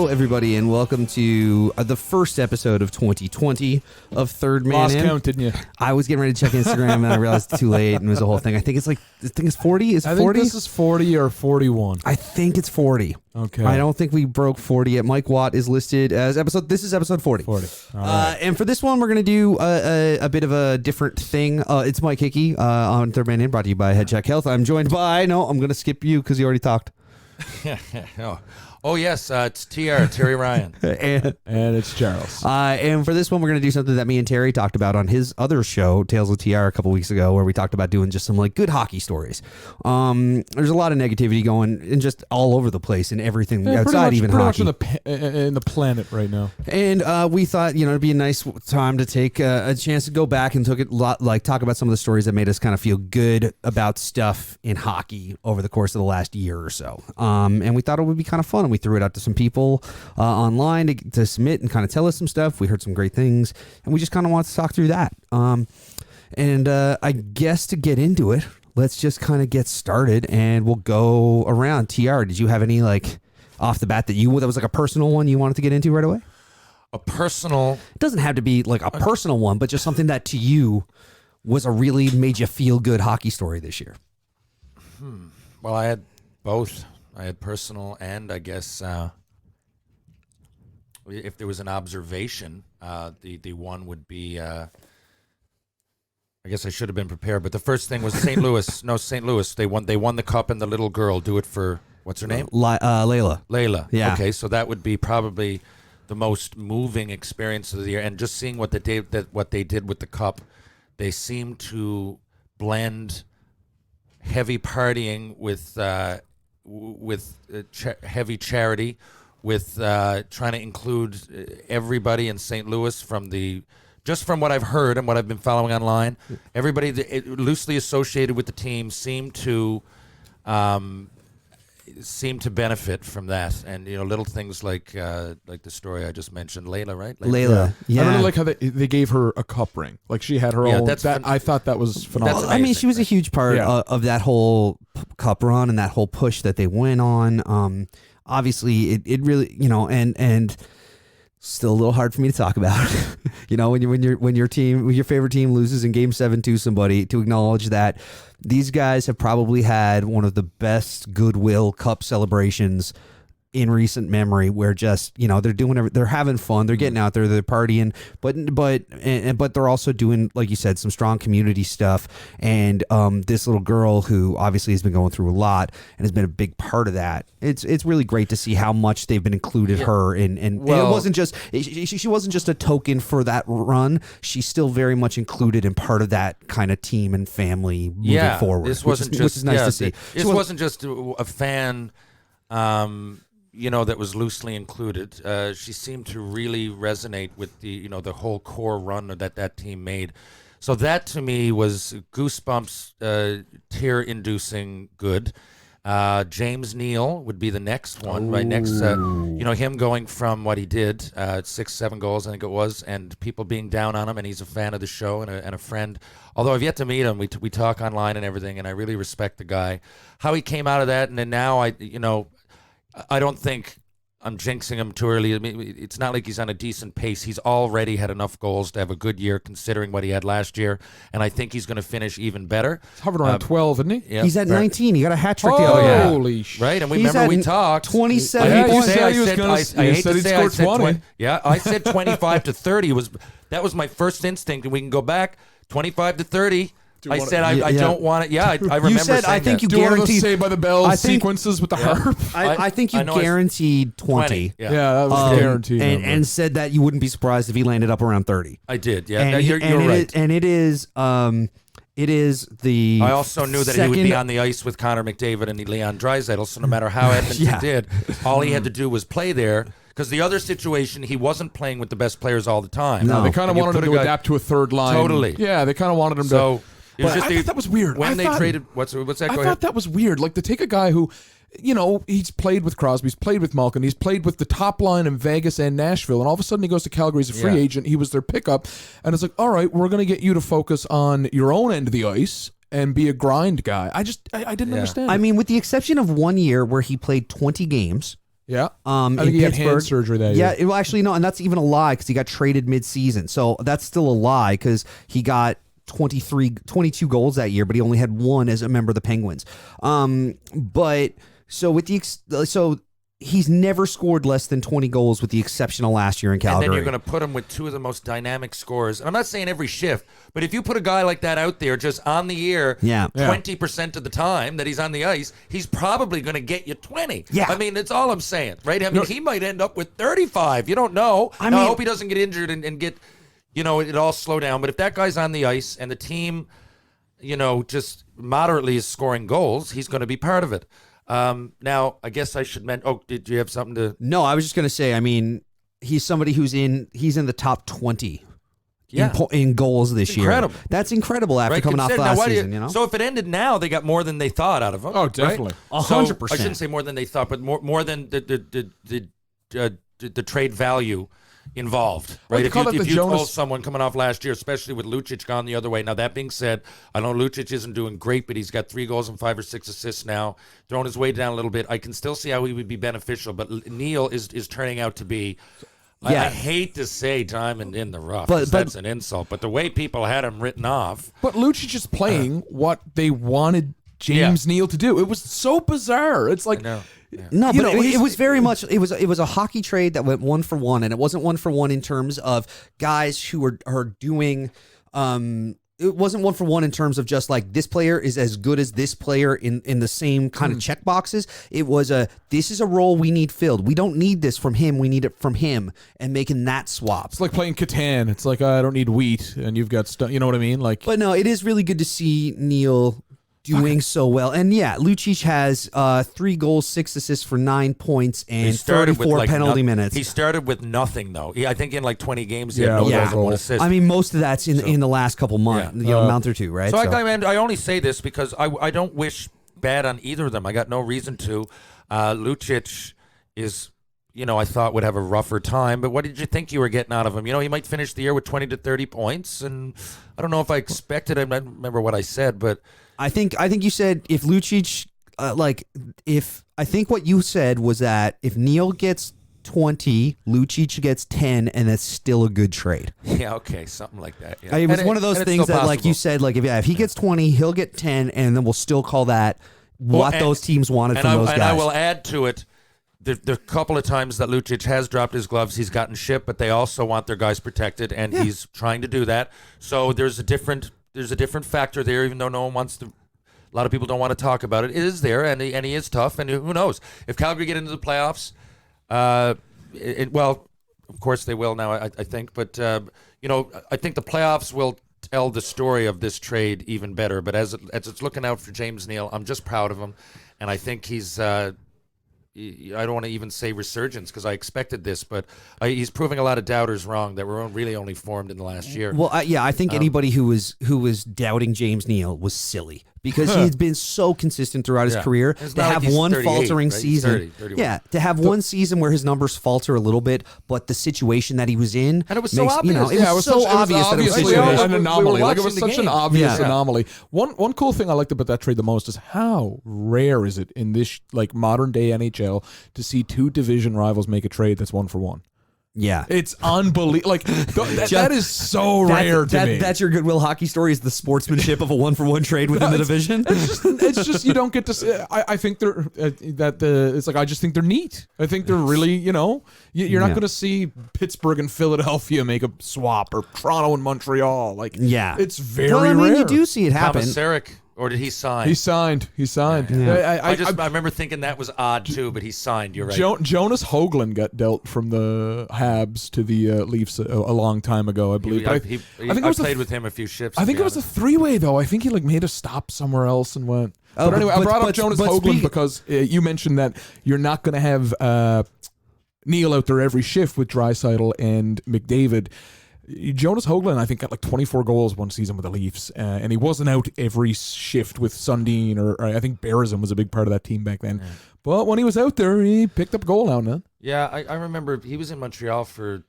Hello, everybody, and welcome to the first episode of 2020 of Third Man Lost In. count, didn't you? I was getting ready to check Instagram, and I realized it's too late, and it was a whole thing. I think it's 40. Is it 40? I think this is 40 or 41. I think it's 40. Okay. I don't think we broke 40 yet. Mike Watt is listed as episode. This is episode 40. 40. All right. And for this one, we're going to do a bit of a different thing. It's Mike Hickey on Third Man In, brought to you by Head Check Health. I'm joined by, no, I'm going to skip you because you already talked. Oh, yes, it's Terry Ryan. and it's Charles. And for this one, we're going to do something that me and Terry talked about on his other show, Tales of TR, a couple weeks ago, where we talked about doing just some good hockey stories. There's a lot of negativity going and just all over the place and everything outside even hockey. Pretty much in the planet right now. And we thought, it'd be a nice time to take a chance to go back and talk about some of the stories that made us kind of feel good about stuff in hockey over the course of the last year or so. And we thought it would be kind of fun. We threw it out to some people online to submit and kind of tell us some stuff. We heard some great things, and we just kind of want to talk through that. And I guess to get into it, let's just kind of get started, and we'll go around. TR, did you have any off the bat that was a personal one you wanted to get into right away? A personal? It doesn't have to be a personal one, but just something that to you was a really made you feel good hockey story this year. Well, I had both. I had personal, and I guess if there was an observation, the one would be. I guess I should have been prepared, but the first thing was St. Louis. No, St. Louis. They won the cup, and the little girl do it for what's her name? Layla. Layla. Yeah. Okay, so that would be probably the most moving experience of the year, and just seeing what they did with the cup. They seemed to blend heavy partying with heavy charity, with trying to include everybody in St. Louis from what I've heard and what I've been following online. Everybody loosely associated with the team seemed to benefit from that, and little things like the story I just mentioned, Layla, right? Layla, yeah. I really like how they gave her a cup ring. She had her own. I thought that was phenomenal. I mean, she was a huge part of that whole cup run and that whole push that they went on. Obviously, it really, and still a little hard for me to talk about. When your favorite team loses in Game 7 to somebody, to acknowledge that these guys have probably had one of the best goodwill cup celebrations in recent memory, where just they're having fun, they're getting out there, they're partying, but they're also doing, like you said, some strong community stuff. And this little girl who obviously has been going through a lot and has been a big part of that. It's really great to see how much they've been included her in, and it wasn't just she wasn't just a token for that run. She's still very much included and part of that kind of team and family moving forward. This wasn't which is nice to see. This wasn't just a fan. That was loosely included. She seemed to really resonate with the whole core run that team made. So that to me was goosebumps, tear-inducing good. James Neal would be the next one, right next. Him going from what he did, 6-7 goals, I think it was, and people being down on him, and he's a fan of the show and a friend. Although I've yet to meet him, we talk online and everything, and I really respect the guy. How he came out of that, and then now I don't think I'm jinxing him too early. I mean, it's not like he's on a decent pace. He's already had enough goals to have a good year considering what he had last year, and I think he's going to finish even better. He's hovered around 12, isn't he? Yeah, he's at 19. He got a hat trick the other day. Holy shit. Right, and we talked. 27 points. I hate to say I said 20. Yeah, I said 25 to 30. That was my first instinct, and we can go back 25 to 30. I said I don't want it. Yeah, I remember you said, saying I think that. you guaranteed Saved by the Bell sequences with the harp. I think you guaranteed 20. Yeah, that was guaranteed. And said that you wouldn't be surprised if he landed up around 30. I did. Yeah, and you're right. It is the. I also knew that he would be on the ice with Connor McDavid and Leon Draisaitl. So no matter how Edmonton did, all he had to do was play there. Because the other situation, he wasn't playing with the best players all the time. No, they kind of wanted him to adapt to a third line. Totally. Yeah, they kind of wanted him to. I thought that was weird. When they traded, what's that? I thought that was weird. To take a guy who, he's played with Crosby, he's played with Malkin, he's played with the top line in Vegas and Nashville, and all of a sudden he goes to Calgary as a free agent. He was their pickup, and it's like, all right, we're going to get you to focus on your own end of the ice and be a grind guy. I didn't understand. I mean, with the exception of 1 year where he played 20 games, Yeah. I think he had hand surgery that year. Yeah, well, actually, no, and that's even a lie because he got traded mid-season. So that's still a lie because he got 22 goals that year, but he only had one as a member of the Penguins. But so with the he's never scored less than 20 goals with the exception of last year in Calgary. And then you're going to put him with two of the most dynamic scorers. And I'm not saying every shift, but if you put a guy like that out there just on the air 20% of the time that he's on the ice, he's probably going to get you 20. Yeah. I mean, that's all I'm saying, right? I mean, he might end up with 35. You don't know. I hope he doesn't get injured and get, it all slow down. But if that guy's on the ice and the team, just moderately is scoring goals, he's going to be part of it. Now, I guess I should mention. Oh, did you have something to? No, I was just going to say. I mean, he's somebody he's in the top 20 in goals this year. Incredible. That's incredible after coming off last season. So if it ended now, they got more than they thought out of him. Oh, definitely, right? 100%. I shouldn't say more than they thought, but more than the trade value involved, right? If you told someone coming off last year, especially with Lucic gone the other way. Now, that being said, I know Lucic isn't doing great, but he's got 3 goals and 5 or 6 assists now, throwing his weight down a little bit. I can still see how he would be beneficial, but Neal is turning out to be, I hate to say diamond in the rough, but that's an insult, but the way people had him written off. But Lucic is playing what they wanted James Neal to do. It was so bizarre. It's like... Yeah. No, but it was very much it was a hockey trade that went 1-for-1, and it wasn't 1-for-1 in terms of guys who are doing it wasn't 1-for-1 in terms of just like this player is as good as this player in the same kind of check boxes. It was this is a role we need filled. We don't need this from him. We need it from him, and making that swap. It's like playing Catan. It's like I don't need wheat, and you've got stuff. You know what I mean? Like, but no, it is really good to see Neal doing so well. And Lucic has 3 goals, 6 assists for 9 points and 34 penalty minutes. He started with nothing, though. I think in like 20 games, he had no goals and 1 assist. I mean, most of that's in the last couple months, month or two, right? So I only say this because I don't wish bad on either of them. I got no reason to. Lucic is... I thought would have a rougher time, but what did you think you were getting out of him? He might finish the year with 20 to 30 points, and I don't know if I expected him. I don't remember what I said, but I think you said if Lucic, I think what you said was that if Neal gets 20, Lucic gets 10, and that's still a good trade. Yeah, okay, something like that. Yeah. It was one of those things that, like you said, like if he gets 20, he'll get 10, and then we'll still call that those teams wanted from those guys. And I will add to it. The couple of times that Lucic has dropped his gloves, he's gotten shipped, but they also want their guys protected, and he's trying to do that. So there's a different factor there, even though no one wants to. A lot of people don't want to talk about it. It is there, and he is tough, and who knows if Calgary get into the playoffs? Well, of course they will now. I think, but I think the playoffs will tell the story of this trade even better. But as it's looking out for James Neal, I'm just proud of him, and I think he's. I don't want to even say resurgence because I expected this, but he's proving a lot of doubters wrong that were really only formed in the last year. Well, I think anybody who was doubting James Neal was silly because he's been so consistent throughout his career. To have one faltering season, 30, to have one season where his numbers falter a little bit, but the situation that he was in, and it was so obvious. It was so obvious that it was an anomaly. Like it was such an obvious anomaly. One cool thing I liked about that trade the most is how rare is it in this like modern day NHL to see 2 division rivals make a trade that's 1-for-1. Yeah, it's unbelievable. Like that is so rare to me. That's your Goodwill hockey story, is the sportsmanship of a 1-for-1 trade within the division. It's just you don't get to see. I think they're it's like I just think they're neat. I think they're really you're not going to see Pittsburgh and Philadelphia make a swap or Toronto and Montreal. Like it's very rare. I mean, you do see it happen. Thomas Sarek. Or did he sign? He signed. Yeah. I remember thinking that was odd too, but he signed. You're right. Jonas Hoagland got dealt from the Habs to the Leafs a long time ago, I believe. I think I played with him a few shifts. I think it was a 3-way though. I think he made a stop somewhere else and went. But anyway, I brought up Jonas Hoagland because you mentioned that you're not going to have Neal out there every shift with Draisaitl and McDavid. Jonas Hoagland, I think, got like 24 goals one season with the Leafs, and he wasn't out every shift with Sundin, or I think Berezin was a big part of that team back then. Yeah. But when he was out there, he picked up a goal now and then. Yeah, I remember he was in Montreal for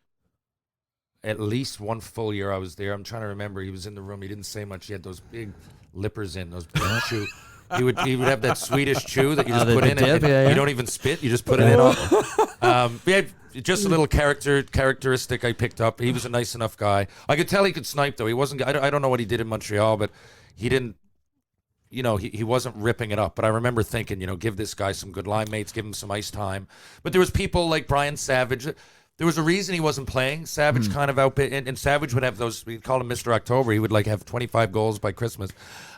at least 1 full year I was there. I'm trying to remember. He was in the room. He didn't say much. He had those big lippers in, those big shoes. he would have that Swedish chew that you just the put in, dip, and you don't even spit, you just put it in. Yeah, just a little characteristic I picked up. He was a nice enough guy. I could tell he could snipe though. He wasn't. I don't know what he did in Montreal, but he didn't. He wasn't ripping it up. But I remember thinking, give this guy some good line mates, give him some ice time. But there was people like Brian Savage. There was a reason he wasn't playing. Savage kind of outbid, and Savage would have those. We called him Mr. October. He would have 25 goals by Christmas.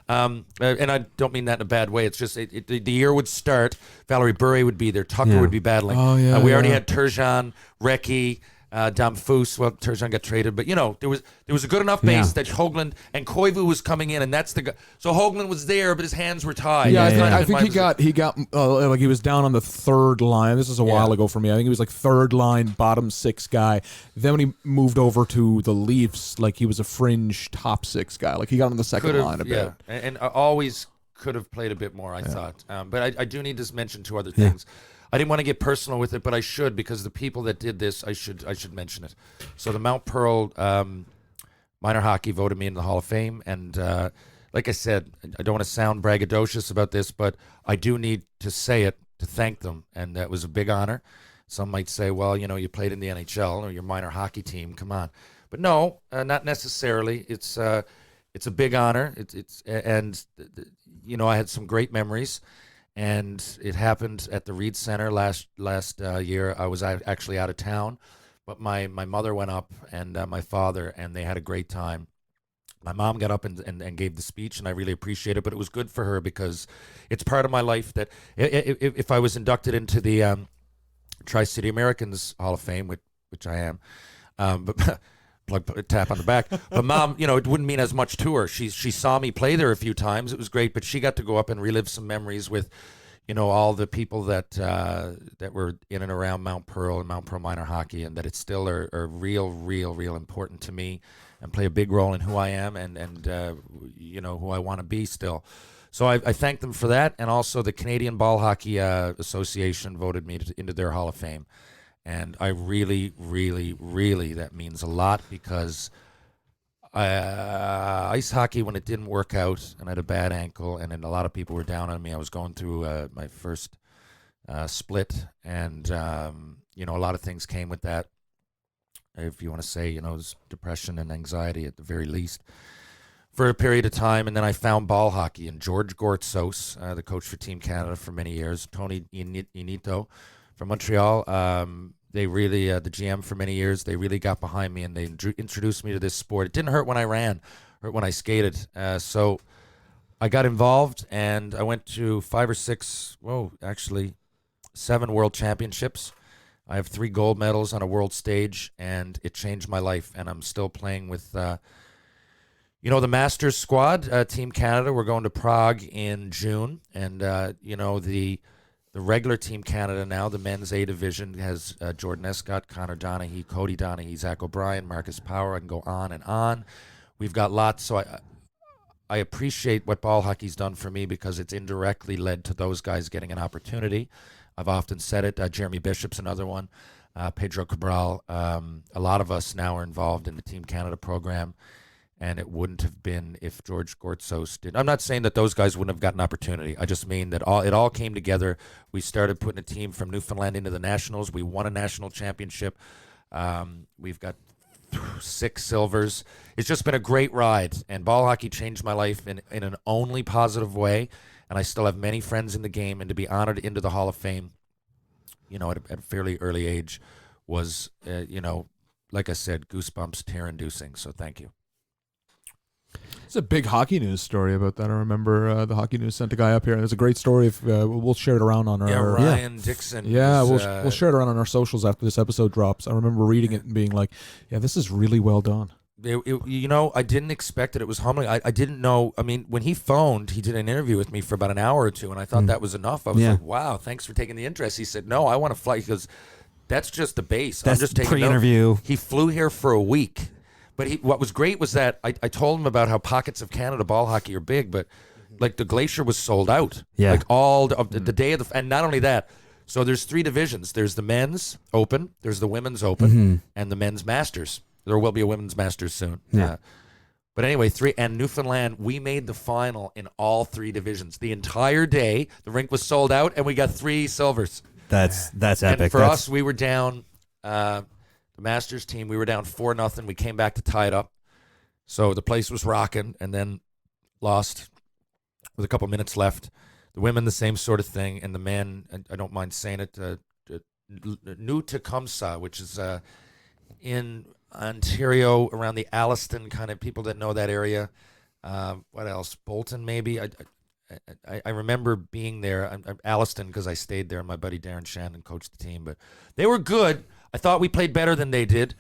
And I don't mean that in a bad way. It's just the year would start. Valerie Bure would be there. Tucker would be battling. Oh, yeah, we already had Turgeon, Recchi, Damphus. Well, Turgeon got traded, but there was a good enough base that Hoagland and Koivu was coming in, and that's the guy. So Hoagland was there, but his hands were tied. Yeah, I think he got like he was down on the third line. This is a while ago for me. I think he was like third line, bottom six guy. Then when he moved over to the Leafs, like he was a fringe top six guy. Like he got on the second line a bit. Yeah, and always could have played a bit more, I thought. But I do need to mention two other things. I didn't want to get personal with it, but I should, because the people that did this, I should mention it. So the Mount Pearl minor hockey voted me into the Hall of Fame, and like I said, I don't want to sound braggadocious about this, but I do need to say it to thank them, and that was a big honor. Some might say, well, you played in the NHL or your minor hockey team, come on. But no, not necessarily. It's a big honor. I had some great memories. And it happened at the Reed Center last year. I was actually out of town, but my mother went up and my father, and they had a great time. My mom got up and gave the speech, and I really appreciate it. But it was good for her because it's part of my life that if I was inducted into the Tri-City Americans Hall of Fame, which I am, but tap on the back. But Mom, it wouldn't mean as much to her. She saw me play there a few times. It was great, but she got to go up and relive some memories with, all the people that were in and around Mount Pearl and Mount Pearl minor hockey, and that it's still are real important to me and play a big role in who I am and who I want to be still. So I thank them for that, and also the Canadian Ball Hockey Association voted me into their Hall of Fame. And I really, that means a lot, because ice hockey, when it didn't work out and I had a bad ankle and then a lot of people were down on me, I was going through my first split, and, a lot of things came with that. If you want to say, it was depression and anxiety at the very least for a period of time. And then I found ball hockey, and George Gortzos, the coach for Team Canada for many years, Tony Inito from Montreal, they really, the GM for many years, they really got behind me, and they introduced me to this sport. It didn't hurt when I ran, hurt when I skated. So I got involved, and I went to 7 world championships. I have 3 gold medals on a world stage, and it changed my life. And I'm still playing with, the Masters squad, Team Canada. We're going to Prague in June, and, the regular Team Canada now, the men's A division, has Jordan Escott, Connor Donaghy, Cody Donaghy, Zach O'Brien, Marcus Power. I can go on and on. We've got lots. So I appreciate what ball hockey's done for me, because it's indirectly led to those guys getting an opportunity. I've often said it. Jeremy Bishop's another one. Pedro Cabral. A lot of us now are involved in the Team Canada program. And it wouldn't have been if George Gortzos did. I'm not saying that those guys wouldn't have gotten an opportunity. I just mean that it all came together. We started putting a team from Newfoundland into the Nationals. We won a national championship. We've got 6 silvers. It's just been a great ride. And ball hockey changed my life in an only positive way. And I still have many friends in the game. And to be honored into the Hall of Fame, at a fairly early age was, like I said, goosebumps, tear-inducing. So thank you. It's a big hockey news story about that. I remember the hockey news sent a guy up here. There's a great story. If we'll share it around on our Ryan Dixon. Yeah, we'll share it around on our socials after this episode drops. I remember reading it and being like, "Yeah, this is really well done." I didn't expect it. It was humbling. I didn't know. I mean, when he phoned, he did an interview with me for about an hour or two, and I thought that was enough. I was like, "Wow, thanks for taking the interest." He said, "No, I want to fly." He goes, "That's just the base. That's I'm just taking pre-interview." He flew here for a week. But what was great was that I told him about how pockets of Canada ball hockey are big, but like the Glacier was sold out. Yeah. Like all of the day of and not only that. So there's 3 divisions. There's the men's open, there's the women's open, and the men's masters. There will be a women's masters soon. Yeah. But anyway, and Newfoundland, we made the final in all 3 divisions. The entire day, the rink was sold out, and we got 3 silvers. That's epic. And for us, we were down, the Masters team, we were down 4-0. We came back to tie it up. So the place was rocking, and then lost with a couple minutes left. The women, the same sort of thing, and the men, I don't mind saying it, New Tecumseh, which is in Ontario, around the Alliston, kind of people that know that area. What else? Bolton, maybe. I remember being there. Alliston, because I stayed there. My buddy Darren Shannon coached the team, but they were good. I thought we played better than they did,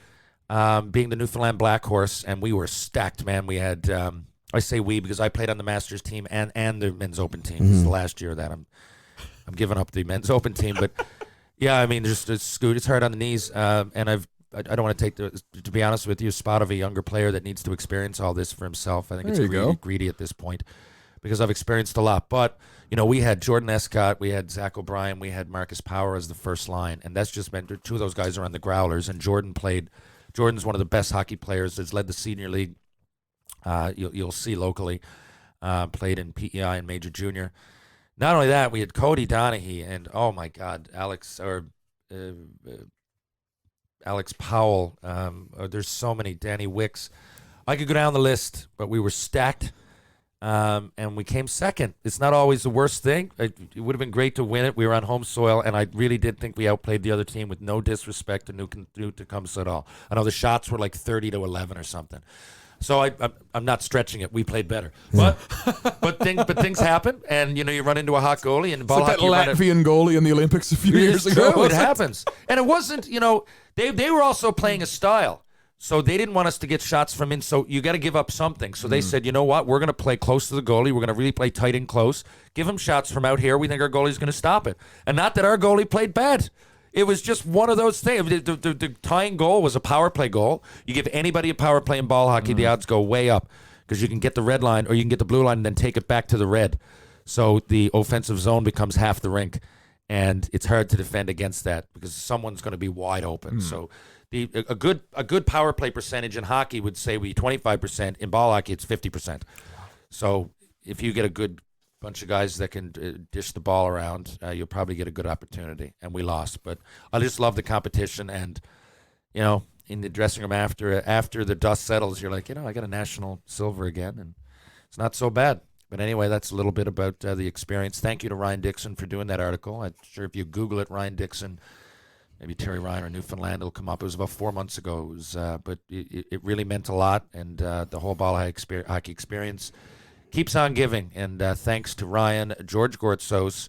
being the Newfoundland Black Horse, and we were stacked, man. We had, I say we because I played on the Masters team and the men's open team. This is the last year that I'm giving up the men's open team, but yeah, I mean, it's hard on the knees, and I don't want to take to be honest with you, spot of a younger player that needs to experience all this for himself. I think it's greedy at this point because I've experienced a lot. But, we had Jordan Escott, we had Zach O'Brien, we had Marcus Power as the first line, and that's just meant 2 of those guys are on the Growlers, and Jordan's one of the best hockey players that's led the senior league. You'll see locally, played in PEI and Major Junior. Not only that, we had Cody Donaghy and, oh my God, Alex Powell. There's so many. Danny Wicks. I could go down the list, but we were stacked, and we came second. It's not always the worst thing. It would have been great to win it. We were on home soil, and I really did think we outplayed the other team with no disrespect to New Tecumseh at all. I know the shots were like 30-11 or something. So I'm not stretching it. We played better, but things happen, and you run into a hot goalie and ball like hockey. That Latvian goalie in the Olympics a few years ago. True, it happens, and it wasn't. They were also playing a style, so they didn't want us to get shots from in. So you got to give up something. So they said, you know what, we're going to play close to the goalie. We're going to really play tight and close. Give him shots from out here. We think our goalie's going to stop it, and not that our goalie played bad. It was just one of those things. The tying goal was a power play goal. You give anybody a power play in ball hockey, the odds go way up because you can get the red line or you can get the blue line and then take it back to the red. So the offensive zone becomes half the rink, and it's hard to defend against that because someone's going to be wide open. So a good power play percentage in hockey would say 25%. In ball hockey, it's 50%. So if you get a good bunch of guys that can dish the ball around, you'll probably get a good opportunity. And we lost, but I just love the competition. And in the dressing room after the dust settles, you're like, I got a national silver again, and it's not so bad. But anyway, that's a little bit about the experience. Thank you to Ryan Dixon for doing that article. I'm sure if you Google it, Ryan Dixon, maybe Terry Ryan or Newfoundland, it'll come up. It was about 4 months ago. It was, but it really meant a lot, and the whole ball hockey experience keeps on giving, and thanks to Ryan, George Gortzos,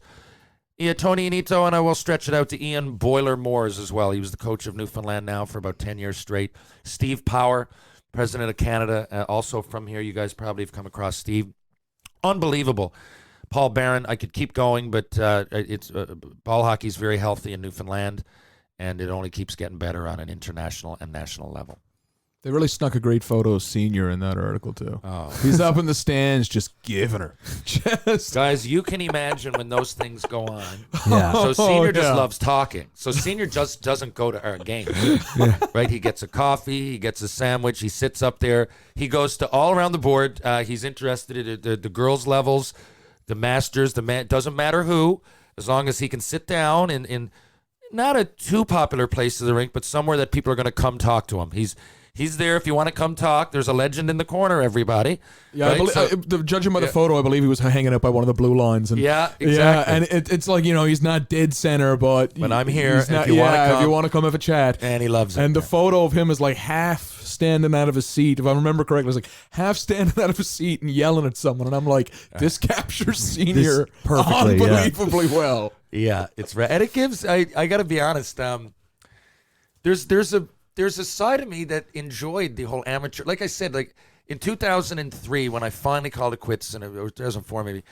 Tony Anito, and I will stretch it out to Ian Boiler Moores as well. He was the coach of Newfoundland now for about 10 years straight. Steve Power, president of Canada, also from here. You guys probably have come across Steve. Unbelievable. Paul Barron, I could keep going, but it's ball hockey is very healthy in Newfoundland, and it only keeps getting better on an international and national level. They really snuck a great photo of Senior in that article, too. Oh. He's up in the stands just giving her. Guys, you can imagine when those things go on. Yeah. So Senior just loves talking. So Senior just doesn't go to our games. Right? He gets a coffee. He gets a sandwich. He sits up there. He goes to all around the board. He's interested in the girls' levels, the masters, doesn't matter who, as long as he can sit down in not a too popular place of the rink, but somewhere that people are going to come talk to him. He's there if you want to come talk. There's a legend in the corner, everybody. Yeah, right? Judging by the photo, I believe he was hanging up by one of the blue lines. And, yeah, exactly. Yeah, and it's like, he's not dead center, but I'm here if you want to come have a chat. And he loves it. And the photo of him is like half standing out of his seat. If I remember correctly, it's like half standing out of his seat and yelling at someone. And I'm like, this captures Senior perfectly, unbelievably well. Yeah, it's right. And it gives, I got to be honest, there's a side of me that enjoyed the whole amateur. Like I said, like in 2003, when I finally called it quits, or 2004 maybe,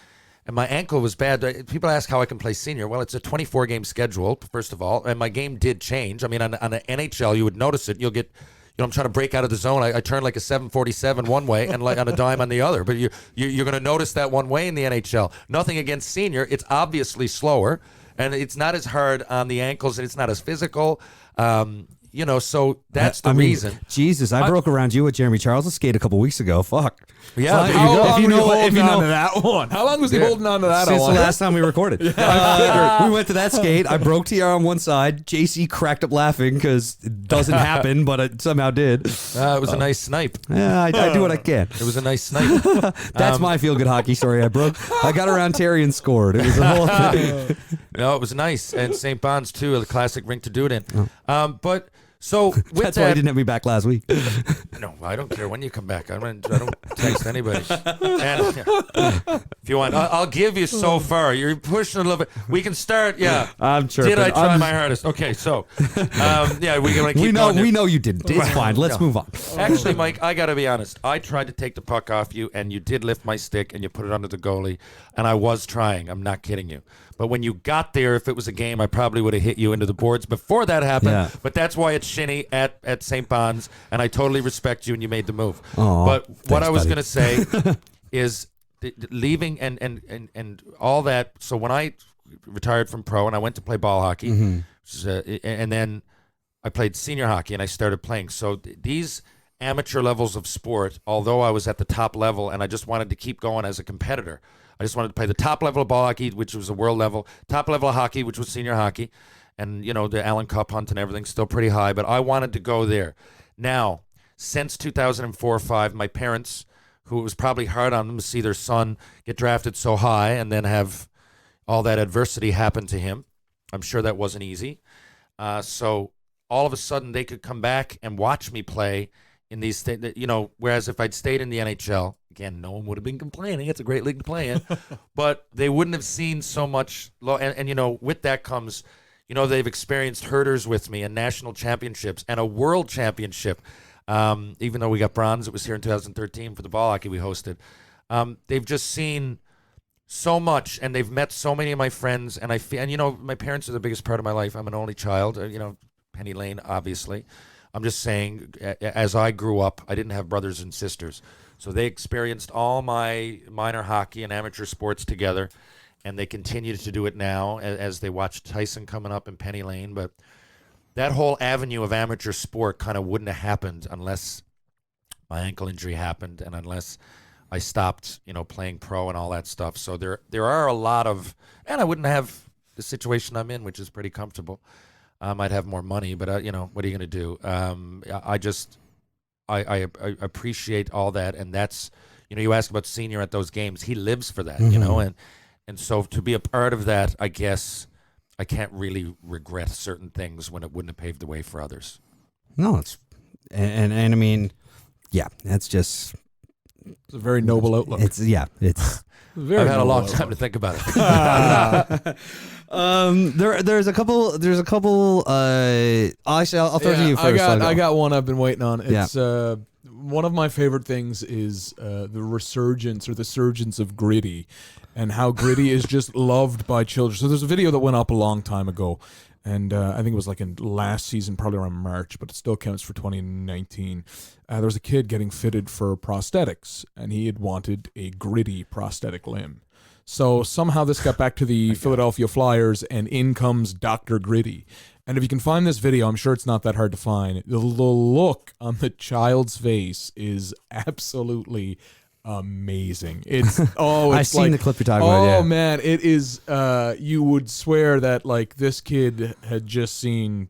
and my ankle was bad. People ask how I can play senior. Well, it's a 24-game schedule, first of all, and my game did change. I mean, on the NHL, you would notice it. You'll get, I'm trying to break out of the zone. I turn like a 747 one way and like on a dime on the other. But you're going to notice that one way in the NHL. Nothing against senior. It's obviously slower, and it's not as hard on the ankles, and it's not as physical. so that's the reason. Jesus, I broke around you at Jeremy Charles' skate a couple weeks ago. Fuck. Yeah, How long were you holding on to that one? How long was he holding on to that Since one? the last time we recorded. We went to that skate. I broke TR on one side. JC cracked up laughing because it doesn't happen, but it somehow did. It was a nice snipe. Yeah, I do what I can. It was a nice snipe. That's my feel-good hockey story. I got around Terry and scored. It was a whole thing. No, it was nice. And St. Bon's, too, a classic rink to do it in. But... So with that's why you didn't have me back last week. No, I don't care when you come back. I don't text anybody. And, if you want, I'll give you so far. You're pushing a little bit. We can start. Yeah, I'm sure. Did I try my hardest? Okay, so yeah, we can keep going. We know you didn't. It's fine. Let's move on. Actually, Mike, I got to be honest. I tried to take the puck off you, and you did lift my stick, and you put it under the goalie, and I was trying. I'm not kidding you. But when you got there, if it was a game, I probably would have hit you into the boards before that happened. Yeah. But that's why it's shinny at St. Bon's, and I totally respect you, and you made the move. Aww, but what I was going buddy. to say is leaving and all that. So when I retired from pro and I went to play ball hockey, and then I played senior hockey, and I started playing. So these amateur levels of sport, although I was at the top level, and I just wanted to keep going as a competitor, I just wanted to play the top level of ball hockey, which was the world level, top level of hockey, which was senior hockey, and, the Allen Cup hunt and everything's still pretty high, but I wanted to go there. Now, since 2004 or 5, my parents, who it was probably hard on them to see their son get drafted so high and then have all that adversity happen to him, I'm sure that wasn't easy. So all of a sudden they could come back and watch me play in these things, whereas if I'd stayed in the NHL, again, no one would have been complaining. It's a great league to play in. But they wouldn't have seen so much. And with that comes, they've experienced herders with me and national championships and a world championship. Even though we got bronze, it was here in 2013 for the ball hockey we hosted. They've just seen so much, and they've met so many of my friends. And my parents are the biggest part of my life. I'm an only child, Penny Lane, obviously. I'm just saying, as I grew up, I didn't have brothers and sisters. So they experienced all my minor hockey and amateur sports together, and they continue to do it now as they watch Tyson coming up in Penny Lane. But that whole avenue of amateur sport kind of wouldn't have happened unless my ankle injury happened and unless I stopped, playing pro and all that stuff. So there are a lot of, and I wouldn't have the situation I'm in, which is pretty comfortable. I'd have more money, but what are you going to do? I appreciate all that, and that's, you ask about Senior at those games. He lives for that, and so to be a part of that, I guess I can't really regret certain things when it wouldn't have paved the way for others. No, and I mean, yeah, that's just. It's a very noble outlook. It's very. I've had a long time to think about it. There's a couple. Actually, I'll throw to you first. I got one I've been waiting on. It's one of my favorite things is the resurgence or the surgence of gritty, and how gritty is just loved by children. So there's a video that went up a long time ago, and I think it was like in last season, probably around March, but it still counts for 2019. There was a kid getting fitted for prosthetics, and he had wanted a gritty prosthetic limb. So somehow this got back to the Philadelphia Flyers, and in comes Dr. Gritty. And if you can find this video, I'm sure it's not that hard to find. The look on the child's face is absolutely amazing. I've seen the clip you're talking about. Yeah. Oh man, it is. You would swear that like this kid had just seen.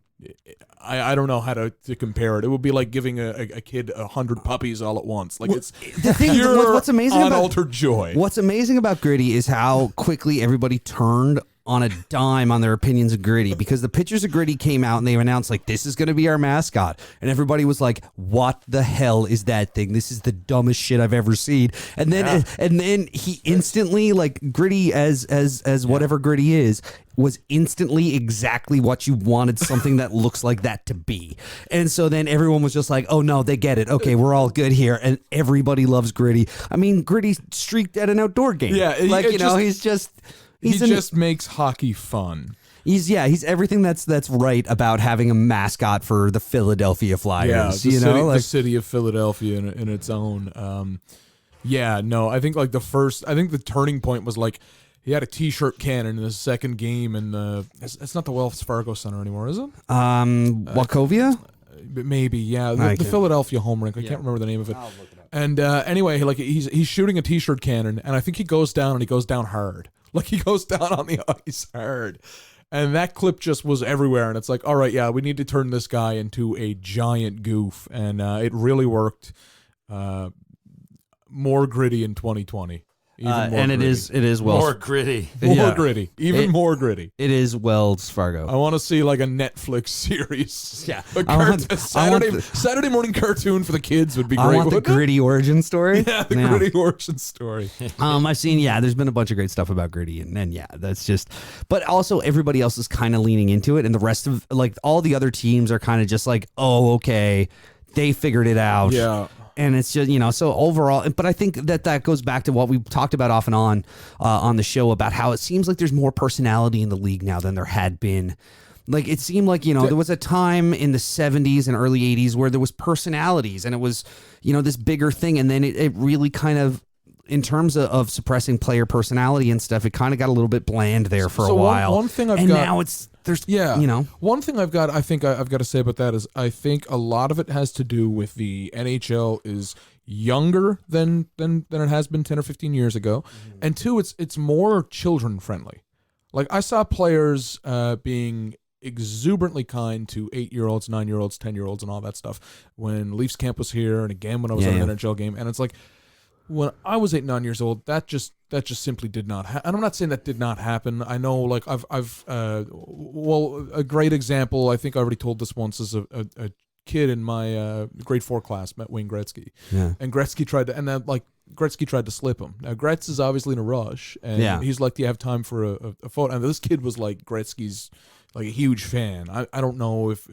I don't know how to compare it. It would be like giving a kid 100 puppies all at once. Like it's the thing. What's amazing unaltered joy. What's amazing about Gritty is how quickly everybody turned on a dime on their opinions of Gritty, because the pictures of Gritty came out and they announced like, this is going to be our mascot, and everybody was like, what the hell is that thing? This is the dumbest shit I've ever seen. And then he instantly, like, Gritty as whatever Gritty is, was instantly exactly what you wanted something that looks like that to be. And so then everyone was just like, oh no, they get it. Okay, we're all good here. And everybody loves Gritty. I mean, Gritty streaked at an outdoor game. Yeah, like, he just makes hockey fun. He's everything that's right about having a mascot for the Philadelphia Flyers. The city of Philadelphia in its own. I think like the turning point was like he had a T-shirt cannon in the second game, and it's not the Wells Fargo Center anymore, is it? Wachovia? Maybe, yeah. The Philadelphia home rink. I can't remember the name of it. I'll look it up. And anyway, like he's shooting a t-shirt cannon, and I think he goes down, and he goes down hard. Like he goes down on the ice hard. And that clip just was everywhere, and it's like, all right, yeah, we need to turn this guy into a giant goof, and it really worked. More gritty in 2020. And it is Wells. More gritty. More gritty. Even more gritty. It is Wells Fargo. I want to see like a Netflix series. Yeah. A Saturday morning cartoon for the kids would be great. I want the gritty origin story. Yeah, the gritty origin story. I've seen, there's been a bunch of great stuff about gritty, and yeah, that's just, but also everybody else is kind of leaning into it, and the rest of, like, all the other teams are kind of just like, oh, okay, they figured it out. Yeah. And it's just, so overall, but I think that goes back to what we talked about off and on the show about how it seems like there's more personality in the league now than there had been. Like, it seemed like, there was a time in the 70s and early 80s where there was personalities, and it was, this bigger thing. And then it really kind of, in terms of suppressing player personality and stuff, it kind of got a little bit bland there for a while. One thing now it's, one thing I've got to say about that is I think a lot of it has to do with the NHL is younger than it has been 10 or 15 years ago, and two, it's more children friendly. Like, I saw players being exuberantly kind to 8-year-olds, 9-year-olds, 10-year-olds, and all that stuff when Leafs camp was here, and again when I was at an NHL game, and it's like, when I was 8, 9 years old, that just simply did not happen. And I'm not saying that did not happen. I know, like, a great example, I think I already told this once, is a kid in my grade 4 class met Wayne Gretzky. Yeah. And Gretzky tried to slip him. Now, Gretz is obviously in a rush, and he's like, do you have time for a photo? And this kid was like Gretzky's, like, a huge fan. I don't know if,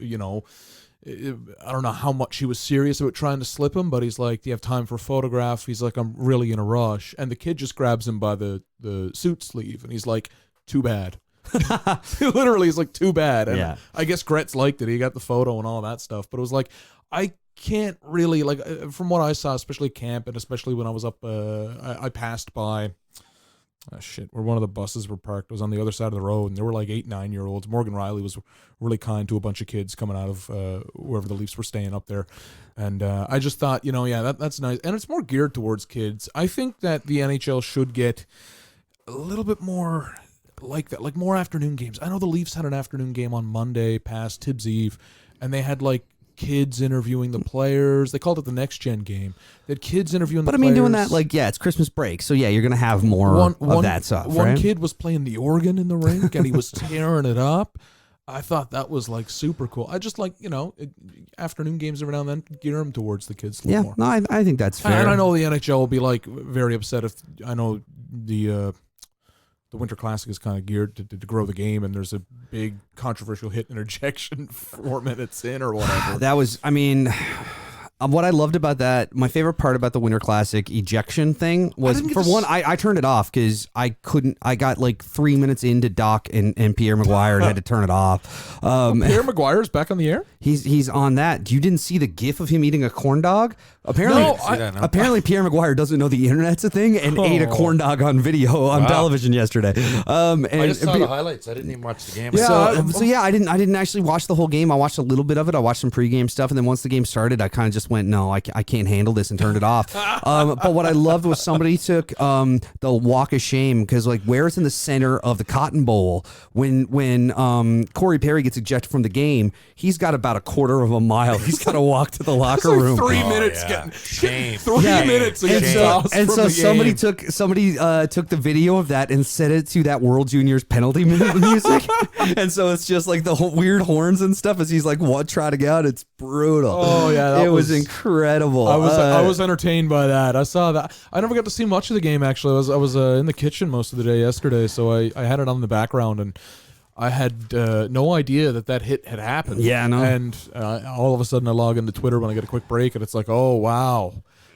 I don't know how much he was serious about trying to slip him, but he's like, do you have time for a photograph? He's like, I'm really in a rush. And the kid just grabs him by the suit sleeve, and he's like, too bad. Literally, he's like, too bad. And I guess Gretz liked it. He got the photo and all that stuff. But it was like, I can't really, like, from what I saw, especially camp, and especially when I was up, I passed by, where one of the buses were parked. It was on the other side of the road, and there were like 8, 9-year-olds. Morgan Riley was really kind to a bunch of kids coming out of wherever the Leafs were staying up there. And I just thought, that's nice. And it's more geared towards kids. I think that the NHL should get a little bit more like that, like more afternoon games. I know the Leafs had an afternoon game on Monday past Tibbs Eve, and they had like kids interviewing the players. They called it the next gen game. They had kids interviewing the players. But I mean, doing that, like, it's Christmas break, so you're gonna have more of that stuff. One kid was playing the organ in the rink, and he was tearing it up. I thought that was like super cool. I just like, afternoon games every now and then, gear them towards the kids a little more. No, I think that's fair. And I know the NHL will be like very upset if, I know the Winter Classic is kind of geared to grow the game, and there's a big controversial hit interjection 4 minutes in or whatever. That was, what I loved about that, my favorite part about the Winter Classic ejection thing was, for one, I turned it off because I got like 3 minutes into Doc and Pierre McGuire and had to turn it off. Pierre McGuire's back on the air? He's on that. You didn't see the gif of him eating a corn dog? Apparently, apparently Pierre McGuire doesn't know the internet's a thing and ate a corn dog on video on television yesterday. And I just saw the highlights. I didn't even watch the game. Yeah, I didn't actually watch the whole game. I watched a little bit of it. I watched some pregame stuff, and then once the game started, I kind of just went, no, I can't handle this, and turned it off. But what I loved was somebody took the walk of shame, because like, where's in the center of the Cotton Bowl when Corey Perry gets ejected from the game, he's got about a quarter of a mile. He's got to walk to the locker room. 3 minutes. Shame. 3 minutes. And so somebody took the video of that and set it to that World Juniors penalty music. And so it's just like the weird horns and stuff as he's like trotting out. It's brutal. Oh yeah, it was incredible. I was entertained by that. I saw that. I never got to see much of the game actually. I was in the kitchen most of the day yesterday, so I had it on the background, and I had no idea that hit had happened. Yeah, no. And all of a sudden I log into Twitter when I get a quick break, and it's like, oh wow.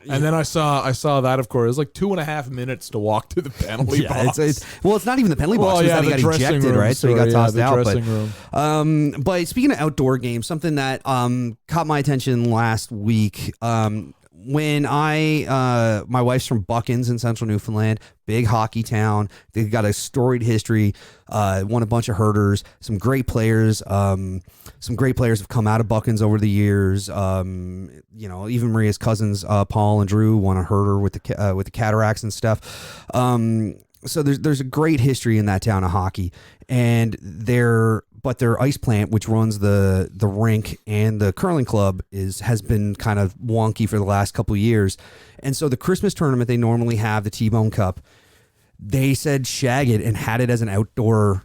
And then I saw that, of course. It was like 2.5 minutes to walk to the penalty box. It's not even the penalty box. He got ejected, right? So he got tossed out. But speaking of outdoor games, something that caught my attention last week, when my wife's from Buckins in central Newfoundland, big hockey town. They got a storied history, won a bunch of herders, some great players. Some great players have come out of Buckins over the years. Even Maria's cousins, Paul and Drew, won a herder with the Cataracts and stuff. So there's a great history in that town of hockey, and their ice plant, which runs the rink and the curling club, has been kind of wonky for the last couple of years. And so the Christmas tournament they normally have, the T-Bone Cup, they said shag it and had it as an outdoor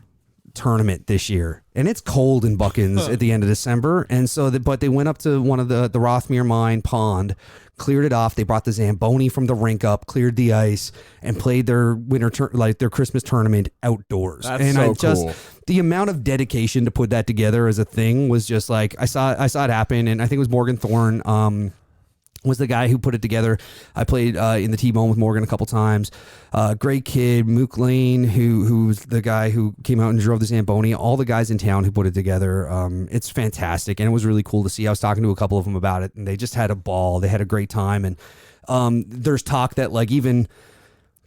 tournament this year. And it's cold in Buckins at the end of December. And so but they went up to one of the Rothmere Mine pond, cleared it off. They brought the Zamboni from the rink up, cleared the ice, and played their their Christmas tournament outdoors. That's cool. The amount of dedication to put that together as a thing was just like, I saw it happen. And I think it was Morgan Thorne, was the guy who put it together. I played in the T-Bone with Morgan a couple times. Great kid, Mook Lane, who's the guy who came out and drove the Zamboni. All the guys in town who put it together. It's fantastic, and it was really cool to see. I was talking to a couple of them about it, and they just had a ball. They had a great time, and there's talk that even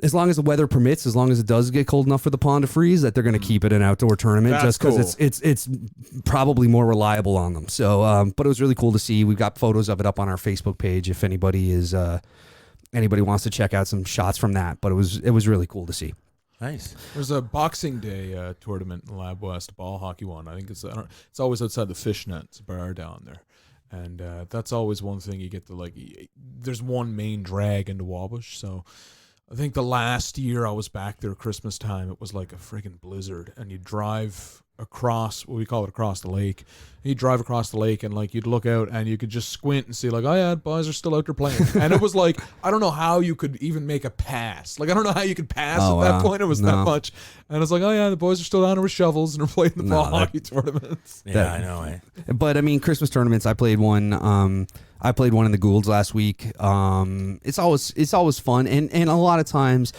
as long as the weather permits, as long as it does get cold enough for the pond to freeze, that they're going to keep it an outdoor tournament. That's just because cool. it's probably more reliable on them. So, but it was really cool to see. We've got photos of it up on our Facebook page if anybody wants to check out some shots from that. But it was really cool to see. Nice. There's a Boxing Day tournament in Lab West, ball hockey one. I think it's always outside the Fishnet. It's a bar down there. And that's always one thing you get to there's one main drag into Wabash, so I think the last year I was back there Christmas time, it was like a friggin' blizzard, and you drive across, we call it across the lake. And you drive across the lake, and you'd look out and you could just squint and see oh yeah, boys are still out there playing. And it was I don't know how you could even make a pass. I don't know how you could pass at that point. It was that much. And it's oh yeah, the boys are still down there with shovels and are playing the ball hockey tournaments. Yeah, I know. Eh? But I mean, Christmas tournaments, I played one in the Goulds last week. It's always fun, and a lot of times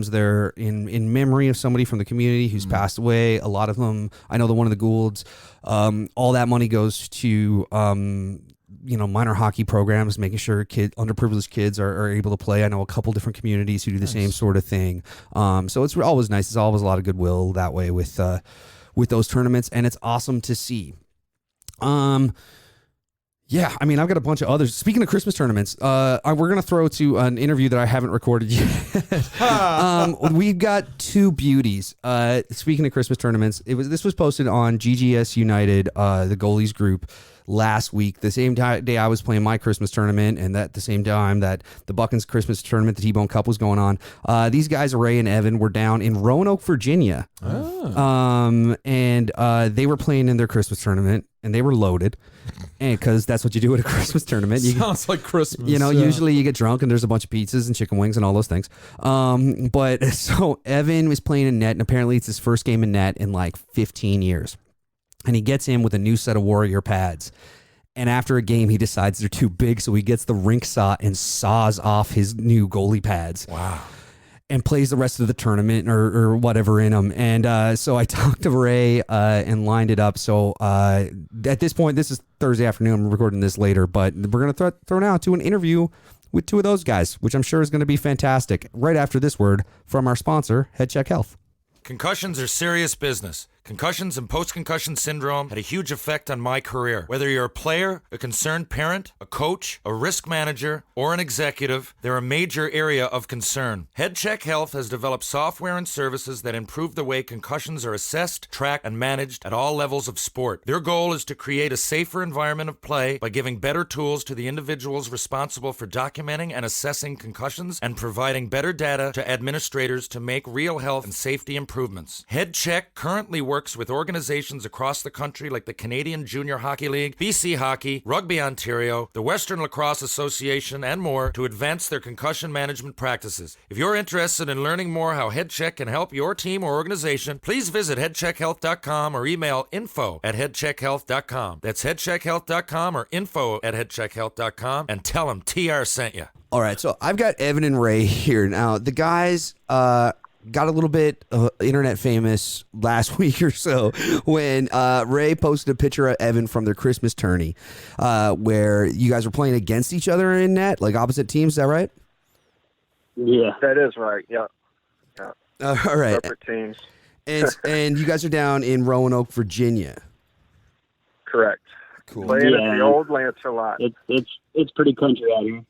they're in memory of somebody from the community who's passed away. A lot of them, I know the one in the Goulds, all that money goes to minor hockey programs, making sure underprivileged kids are able to play. I know a couple different communities who do the same sort of thing. So it's always nice. There's always a lot of goodwill that way with those tournaments, and it's awesome to see. Yeah, I mean, I've got a bunch of others. Speaking of Christmas tournaments, we're going to throw to an interview that I haven't recorded yet. We've got two beauties. Speaking of Christmas tournaments, this was posted on GGS United, the goalies group, last week, the same day I was playing my Christmas tournament, and at the same time that the Buckins Christmas tournament, the T-Bone Cup, was going on. These guys, Ray and Evan, were down in Roanoke, Virginia. And they were playing in their Christmas tournament, and they were loaded. And because that's what you do at a Christmas tournament. Sounds like Christmas. Usually you get drunk and there's a bunch of pizzas and chicken wings and all those things. But so Evan was playing in net, and apparently it's his first game in net in 15 years. And he gets in with a new set of Warrior pads. And after a game, he decides they're too big, so he gets the rink saw and saws off his new goalie pads. Wow. And plays the rest of the tournament or whatever in them. And so I talked to Ray and lined it up. So at this point, this is Thursday afternoon. I'm recording this later, but we're going to throw now to an interview with two of those guys, which I'm sure is going to be fantastic. Right after this word from our sponsor, Head Check Health. Concussions are serious business. Concussions and post-concussion syndrome had a huge effect on my career. Whether you're a player, a concerned parent, a coach, a risk manager, or an executive, they're a major area of concern. Head Check Health has developed software and services that improve the way concussions are assessed, tracked, and managed at all levels of sport. Their goal is to create a safer environment of play by giving better tools to the individuals responsible for documenting and assessing concussions and providing better data to administrators to make real health and safety improvements. Head Check currently works with organizations across the country like the Canadian Junior Hockey League, BC Hockey, Rugby Ontario, the Western Lacrosse Association, and more to advance their concussion management practices. If you're interested in learning more how HeadCheck can help your team or organization, please visit headcheckhealth.com or email info@headcheckhealth.com. That's headcheckhealth.com or info@headcheckhealth.com, and tell them TR sent you. All right, so I've got Evan and Ray here. Now, the guys got a little bit internet famous last week or so when Ray posted a picture of Evan from their Christmas tourney, where you guys were playing against each other in net, like opposite teams. Is that right? Yeah, that is right. Yeah. All right. Separate teams. And you guys are down in Roanoke, Virginia. Correct. Cool. Playing at the old Lancelot. It's pretty country out here.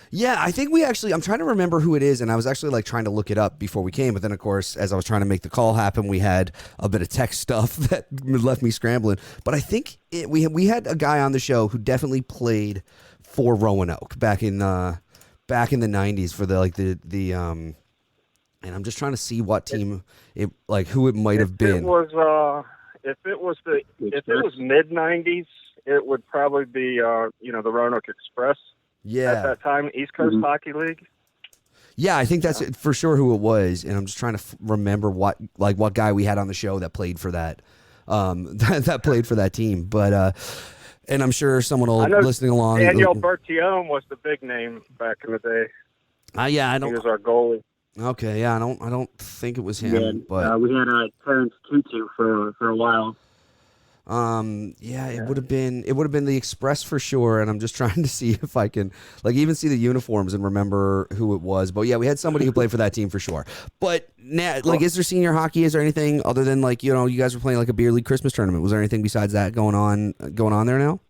Yeah, I think I'm trying to remember who it is, and I was actually like trying to look it up before we came, but then of course, as I was trying to make the call happen, we had a bit of tech stuff that left me scrambling. But I think we had a guy on the show who definitely played for Roanoke back in the 90s for the and I'm just trying to see what team who it might have been. If it was mid 90s, it would probably be the Roanoke Express. Yeah. At that time, East Coast Hockey League. Yeah, I think that's for sure who it was, and I'm just trying to remember what guy we had on the show that played for that that played for that team. But and I'm sure someone will listening along. Daniel Bertione was the big name back in the day. He was our goalie. Okay, yeah, I don't think it was him. Yeah, but we had Terrence Tutu for a while. It would have been the Express for sure, and I'm just trying to see if I can even see the uniforms and remember who it was. But yeah, we had somebody who played for that team for sure. But now, is there senior hockey? Is there anything other than you guys were playing a beer league Christmas tournament? Was there anything besides that going on there now?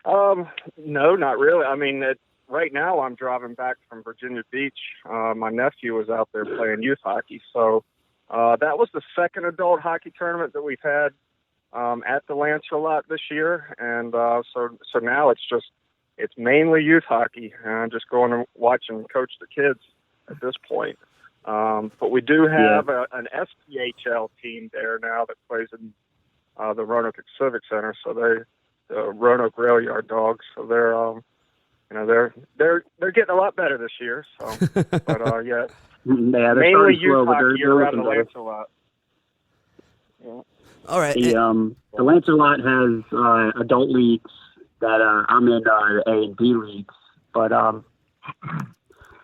No, not really. I mean, right now I'm driving back from Virginia Beach. My nephew was out there playing youth hockey, so. That was the second adult hockey tournament that we've had at the Lancelot this year, and so now it's mainly youth hockey, and I'm just going and watching coach the kids at this point. But we do have an SPHL team there now that plays in the Roanoke Civic Center, so the Roanoke Rail Yard Dogs. So they're getting a lot better this year. So, but yeah. Yeah, mainly youth hockey around the Lancelot. Yeah. All right. The Lancelot has adult leagues that I'm in A and B leagues, but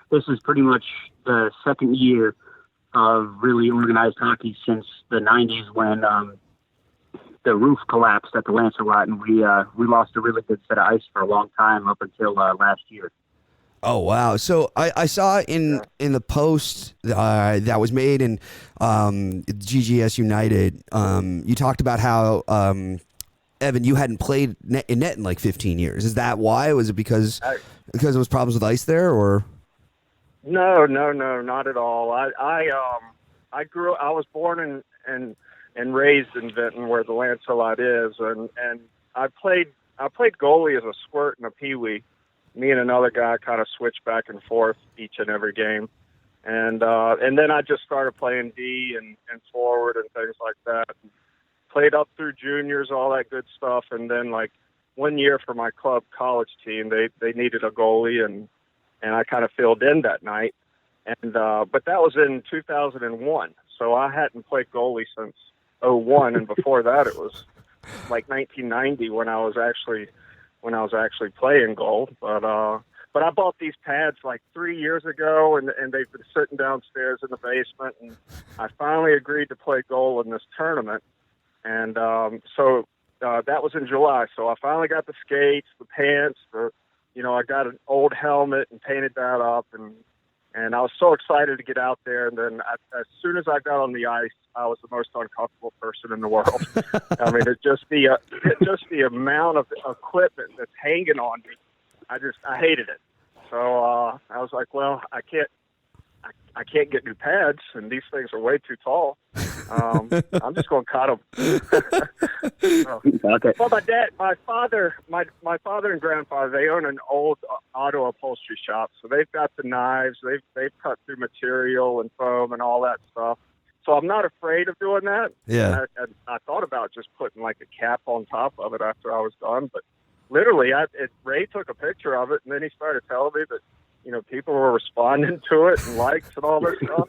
this is pretty much the second year of really organized hockey since the 90s when the roof collapsed at the Lancelot, and we lost a really good set of ice for a long time up until last year. Oh wow! So I saw in the post that was made in GGS United. You talked about how Evan, you hadn't played in net in 15 years. Is that why? Was it because it was problems with ice there, or? No, not at all. I was born and raised in Vinton, where the Lancelot is, and I played goalie as a squirt and a peewee. Me and another guy kind of switched back and forth each and every game. And then I just started playing D and forward and things like that. Played up through juniors, all that good stuff. And then 1 year for my club college team, they needed a goalie and I kind of filled in that night. And, but that was in 2001. So I hadn't played goalie since 2001. And before that, it was 1990 when I was actually playing goal. But I bought these pads 3 years ago, and they've been sitting downstairs in the basement, and I finally agreed to play goal in this tournament. And so that was in July. So I finally got the skates, the pants, I got an old helmet and painted that up, and I was so excited to get out there. And then as soon as I got on the ice, I was the most uncomfortable person in the world. I mean, it's just the amount of equipment that's hanging on me. I hated it. So I was like, well, I can't get new pads, and these things are way too tall. I'm just going to cut them. Okay. Well, my father and grandfather, they own an old auto upholstery shop, so they've got the knives. They've cut through material and foam and all that stuff. So I'm not afraid of doing that. Yeah. I thought about just putting a cap on top of it after I was done, but literally, Ray took a picture of it, and then he started telling me that people were responding to it and likes and all this stuff.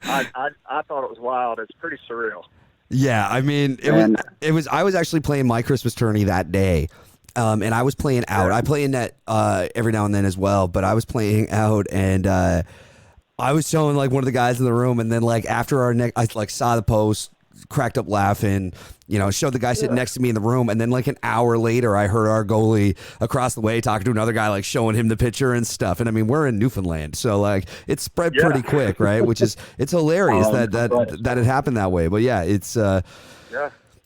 And I thought it was wild. It's pretty surreal. Yeah, I mean, it was. I was actually playing my Christmas tourney that day, and I was playing out. I play in net every now and then as well, but I was playing out, and I was showing like one of the guys in the room, and then like after our neck, I like saw the post, cracked up laughing, showed the guy sitting next to me in the room, and then like an hour later, I heard our goalie across the way talking to another guy, like showing him the picture and stuff. And I mean, we're in Newfoundland, so like it spread pretty quick, right? Which is it's hilarious that it happened that way. But yeah, it's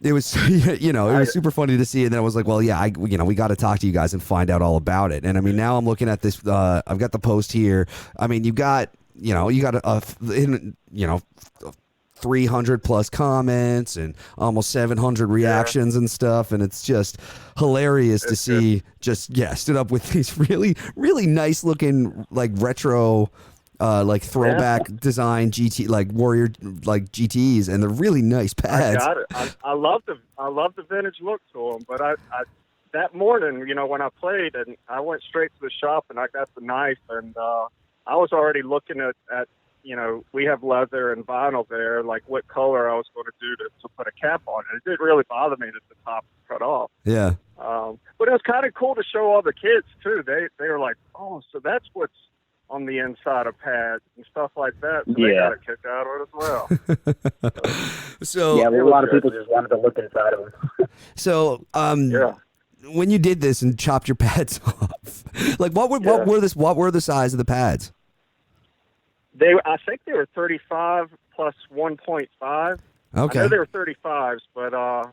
It was, it was super funny to see. And then I was like, well, yeah, we got to talk to you guys and find out all about it. And I mean, now I'm looking at this, I've got the post here. I mean, you got 300 plus comments and almost 700 reactions and stuff. And it's just hilarious to see stood up with these really, really nice looking, like retro, like throwback design GT, like Warrior, like GTs, and they're really nice pads. I got it. I love the vintage look to them. But I that morning, when I played, and I went straight to the shop and I got the knife, and I was already looking at we have leather and vinyl there, like what color I was going to do to put a cap on it. It didn't really bother me that the top was cut off. Yeah. But it was kind of cool to show all the kids too. They were like, oh, so that's what's on the inside of pads and stuff like that. So they got a kick out of it as well. So a lot of people just wanted to look inside of them. So when you did this and chopped your pads off, like what were the size of the pads? I think they were 35 plus 1.5. Okay. I know they were 35s, but I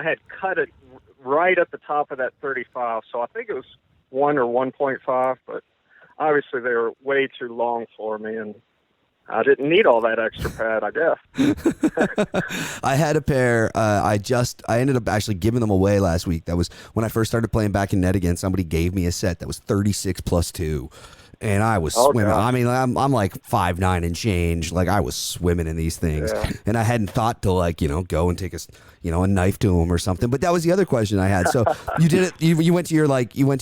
had cut it right at the top of that 35, so I think it was 1 or 1.5. But obviously they were way too long for me, and I didn't need all that extra pad, I guess. I had a pair. I ended up actually giving them away last week. That was when I first started playing back in net again. Somebody gave me a set that was 36 plus 2. And I was swimming. God. I mean, I'm like 5'9" and change. Like I was swimming in these things, and I hadn't thought to like go and take a knife to him or something. But that was the other question I had. So you did it. You went to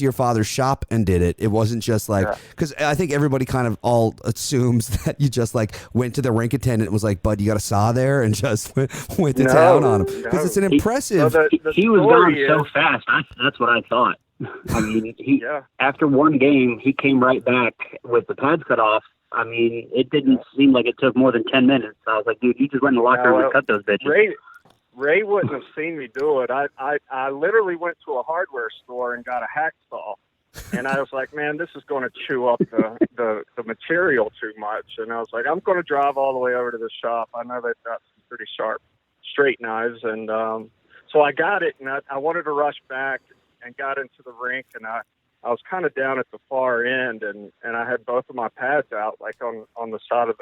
your father's shop and did it. It wasn't just like because I think everybody kind of all assumes that you just like went to the rink attendant and was like, "Bud, you got a saw there," and just went to town on him because it's an impressive. He was gone so fast. That's what I thought. I mean, after one game, he came right back with the pads cut off. I mean, it didn't seem like it took more than 10 minutes. I was like, dude, you just went in the locker room and cut those bitches. Ray wouldn't have seen me do it. I literally went to a hardware store and got a hacksaw. And I was like, man, this is going to chew up the material too much. And I was like, I'm going to drive all the way over to the shop. I know they've got some pretty sharp straight knives. And so I got it, and I wanted to rush back and got into the rink, and I was kind of down at the far end, and I had both of my pads out, like on the side of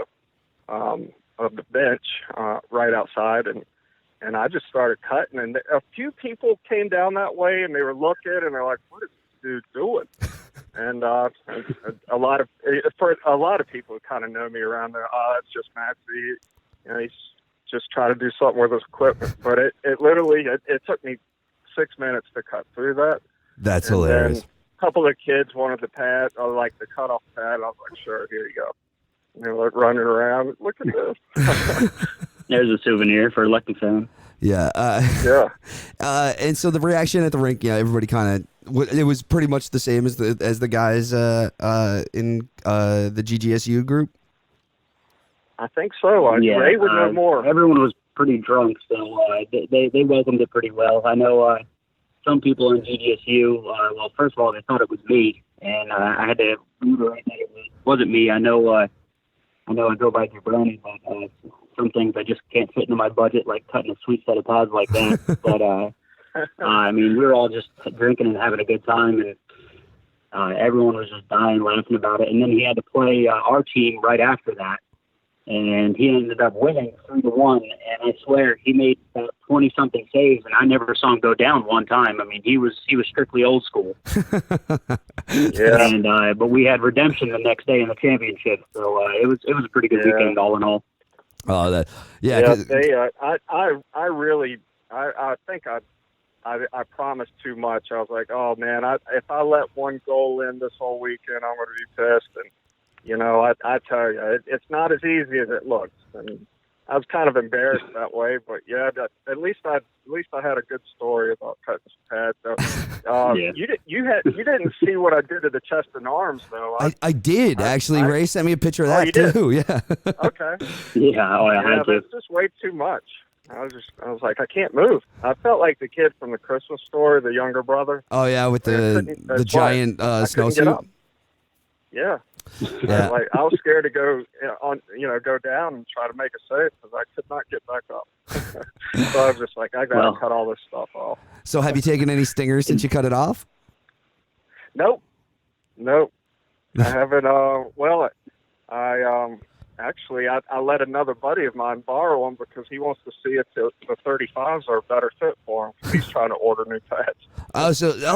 the bench, right outside, and I just started cutting, and a few people came down that way, and they were looking, and they're like, "What is this dude doing?" And a lot of people who kind of know me around there, it's just Maxie, he's just trying to do something with his equipment, but it literally took me 6 minutes to cut through that. That's hilarious. A couple of kids wanted the pad, or like the cutoff pad. I was like, sure, here you go. And they're like running around. Look at this. There's a souvenir for a Lucky fan. Yeah. And so the reaction at the rink, everybody kind of, it was pretty much the same as the guys in the GGSU group. I think so. Ray would know more. Everyone was pretty drunk, so they welcomed it pretty well. I know some people in GGSU, well, first of all, they thought it was me, and I had to reiterate that it wasn't me. I know I go by Jabroni, but some things I just can't fit into my budget, like cutting a sweet set of pads like that. But I mean, we were all just drinking and having a good time, and everyone was just dying laughing about it. And then he had to play our team right after that. And he ended up winning 3-1, and I swear he made 20-something saves, and I never saw him go down one time. I mean, he was strictly old school. And but we had redemption the next day in the championship, so it was a pretty good weekend all in all. Oh, that I think I promised too much. I was like, oh man, if I let one goal in this whole weekend, I'm going to be pissed. And I tell you, it's not as easy as it looks. And I was kind of embarrassed that way, but yeah, at least I had a good story about cutting some pads. So, you didn't see what I did to the chest and arms though. I did actually. Ray sent me a picture of that you did? too. Yeah. Okay. Yeah. Oh, I had to. That's just way too much. I was like, I can't move. I felt like the kid from the Christmas Story, the younger brother. Oh yeah, with the giant snowsuit. Yeah. Yeah. I was scared to go go down and try to make a save because I could not get back up. So I was just like, I got to cut all this stuff off. So have you taken any stingers since you cut it off? Nope. I haven't. Actually, I let another buddy of mine borrow them because he wants to see if the 35s are a better fit for him. He's trying to order new pads.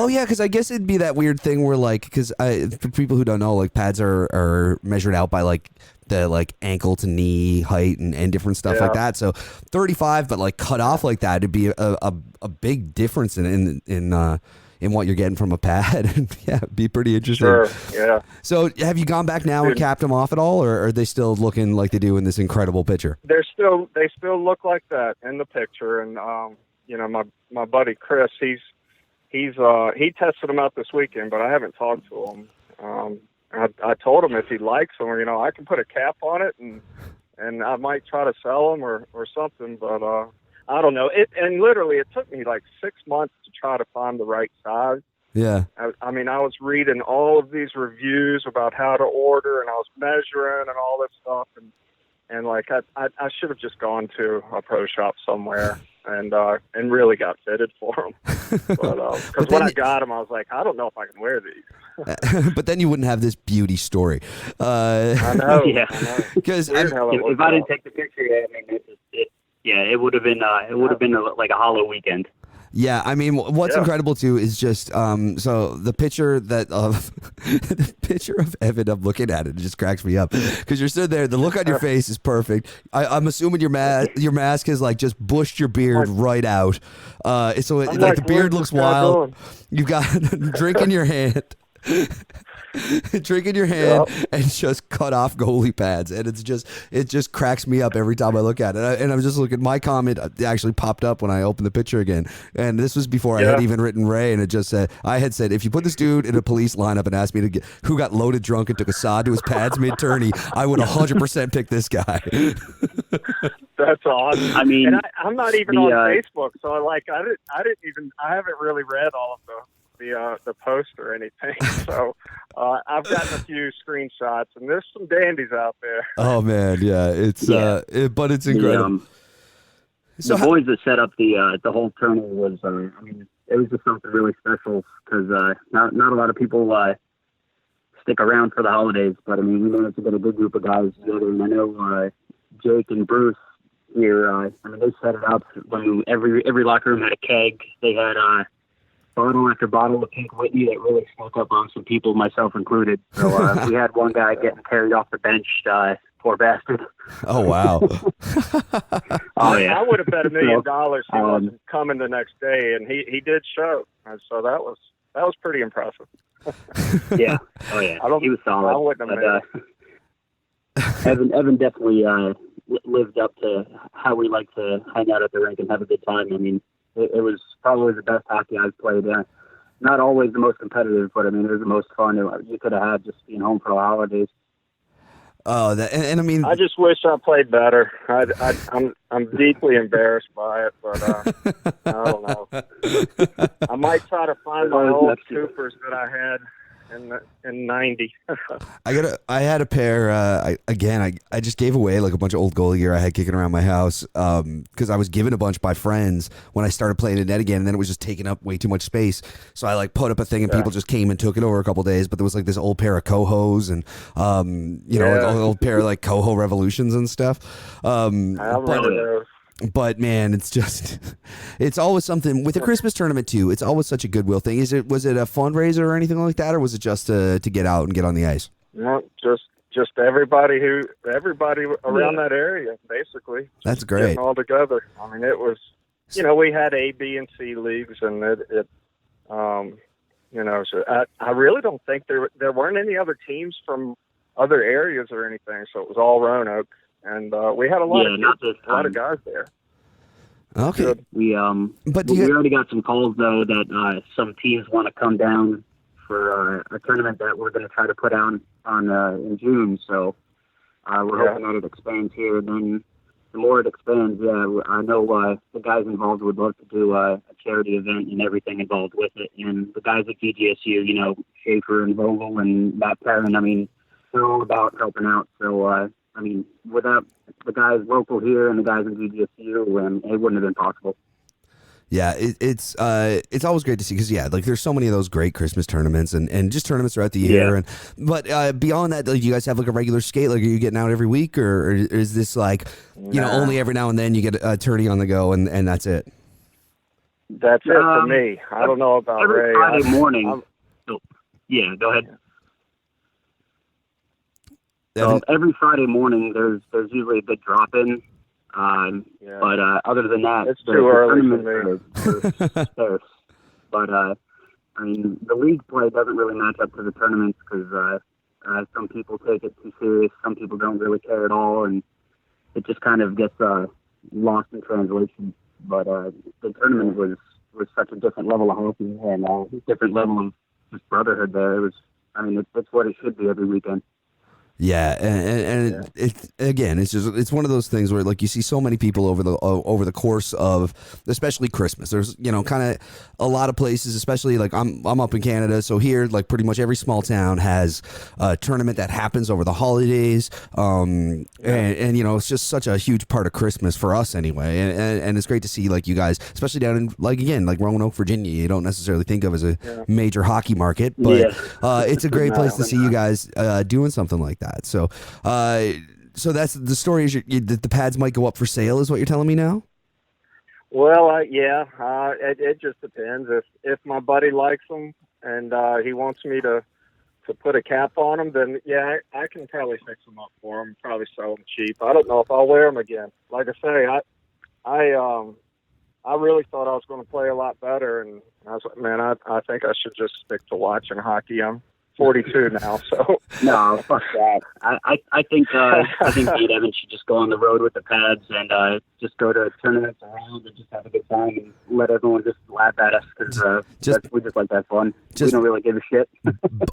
Yeah, because I guess it'd be that weird thing where because for people who don't know, like pads are measured out by like the like ankle to knee height and different stuff like that. So 35, but like cut off like that, it'd be a big difference in what you're getting from a pad. Yeah, it'd be pretty interesting. Sure, yeah. So have you gone back now and capped them off at all, or are they still looking like they do in this incredible picture? They still look like that in the picture. And, my buddy Chris, he tested them out this weekend, but I haven't talked to him. I told him if he likes them, I can put a cap on it and I might try to sell them or something, but, I don't know. And literally, it took me like 6 months to try to find the right size. Yeah. I was reading all of these reviews about how to order, and I was measuring and all this stuff, and like I should have just gone to a pro shop somewhere and really got fitted for them. Because when I got them, I was like, I don't know if I can wear these. But then you wouldn't have this beauty story. I know. Yeah. Because if I didn't take the picture, it would have been like a hollow weekend. Yeah, I mean, what's incredible too is just so the picture the picture of Evan. I'm looking at it just cracks me up because you're sitting there. The look on your face is perfect. I'm assuming your mask has like just bushed your beard right out. So the beard looks wild. You've got a drink in your hand. And just cut off goalie pads, and it just cracks me up every time I look at it. And I'm just looking. My comment actually popped up when I opened the picture again, and this was before I had even written Ray, and it just said I had said if you put this dude in a police lineup and asked me to who got loaded drunk and took a sod to his pads mid-tourney, I would 100% pick this guy. That's awesome. I mean, and I'm not even on Facebook, so I haven't really read all of the post or anything. So I've gotten a few screenshots, and there's some dandies out there. Oh man, yeah, it's but it's incredible. The boys that set up the whole tournament was, it was just something really special because not a lot of people stick around for the holidays, but we managed to get a good group of guys together, and I know Jake and Bruce here. They set it up when every locker room had a keg. They had bottle after bottle of Pink Whitney that really snuck up on some people, myself included. So we had one guy getting carried off the bench, poor bastard. Oh, wow. Oh, yeah. I would have bet $1 million he wasn't coming the next day, and he did show. And so that was pretty impressive. Yeah. Oh, yeah. He was solid. I wouldn't have Evan definitely lived up to how we like to hang out at the rink and have a good time. It was probably the best hockey I've played. Not always the most competitive, but it was the most fun you could have had just being home for the holidays. Oh, I just wish I played better. I'm deeply embarrassed by it, but I don't know. I might try to find my old Coopers that I had in 90. I had a pair. I just gave away like a bunch of old goalie gear I had kicking around my house because I was given a bunch by friends when I started playing the net again, and then it was just taking up way too much space. So I like put up a thing, and people just came and took it over a couple days. But there was like this old pair of Cohos and like an old pair of like Coho Revolutions and stuff. I remember those. But man, it's always something with the Christmas tournament too. It's always such a goodwill thing. Was it a fundraiser or anything like that, or was it just to get out and get on the ice? No, just everybody around that area, basically. That's great. Getting all together. It was, we had A, B, and C leagues, and so I really don't think there weren't any other teams from other areas or anything. So it was all Roanoke. and we had a lot of guys there. Okay. Good. We already got some calls though that some teams want to come down for a tournament that we're going to try to put on in June. So we're hoping that it expands here. And then the more it expands, I know the guys involved would love to do a charity event and everything involved with it. And the guys at GGSU, Schaefer and Vogel and Matt Perrin, I mean, they're all about helping out. So, without the guys local here and the guys at GGSU, it wouldn't have been possible. Yeah, it's always great to see because like there's so many of those great Christmas tournaments and just tournaments throughout the year. But beyond that, like, you guys have like a regular skate? Like, are you getting out every week, or is this like only every now and then you get a tourney on the go and that's it? That's it for me. I don't know about every Ray. Friday morning. Go ahead. So every Friday morning, there's usually a big drop-in. But other than that, it's too early for me. Sparse. But the league play doesn't really match up to the tournaments because some people take it too serious, some people don't really care at all, and it just kind of gets lost in translation. But the tournament was such a different level of hockey and a different level of just brotherhood there. It was, it's what it should be every weekend. Yeah, and it's one of those things where like you see so many people over the course of especially Christmas. There's kind of a lot of places, especially like I'm up in Canada, so here like pretty much every small town has a tournament that happens over the holidays. And it's just such a huge part of Christmas for us anyway. And it's great to see like you guys, especially down in like Roanoke, Virginia. You don't necessarily think of as a major hockey market, but it's a great place to see you guys doing something like that. So that's the story. Is that the pads might go up for sale? Is what you're telling me now? Well, it just depends. If my buddy likes them and he wants me to put a cap on them, then I can probably fix them up for him. Probably sell them cheap. I don't know if I'll wear them again. Like I say, I really thought I was going to play a lot better, and I was like, man, I think I should just stick to watching hockey. I'm 42 now, so no, fuck that. I think Pete Evans should just go on the road with the pads and just go to tournaments around and just have a good time and let everyone just laugh at us because we just like that fun. We don't really give a shit.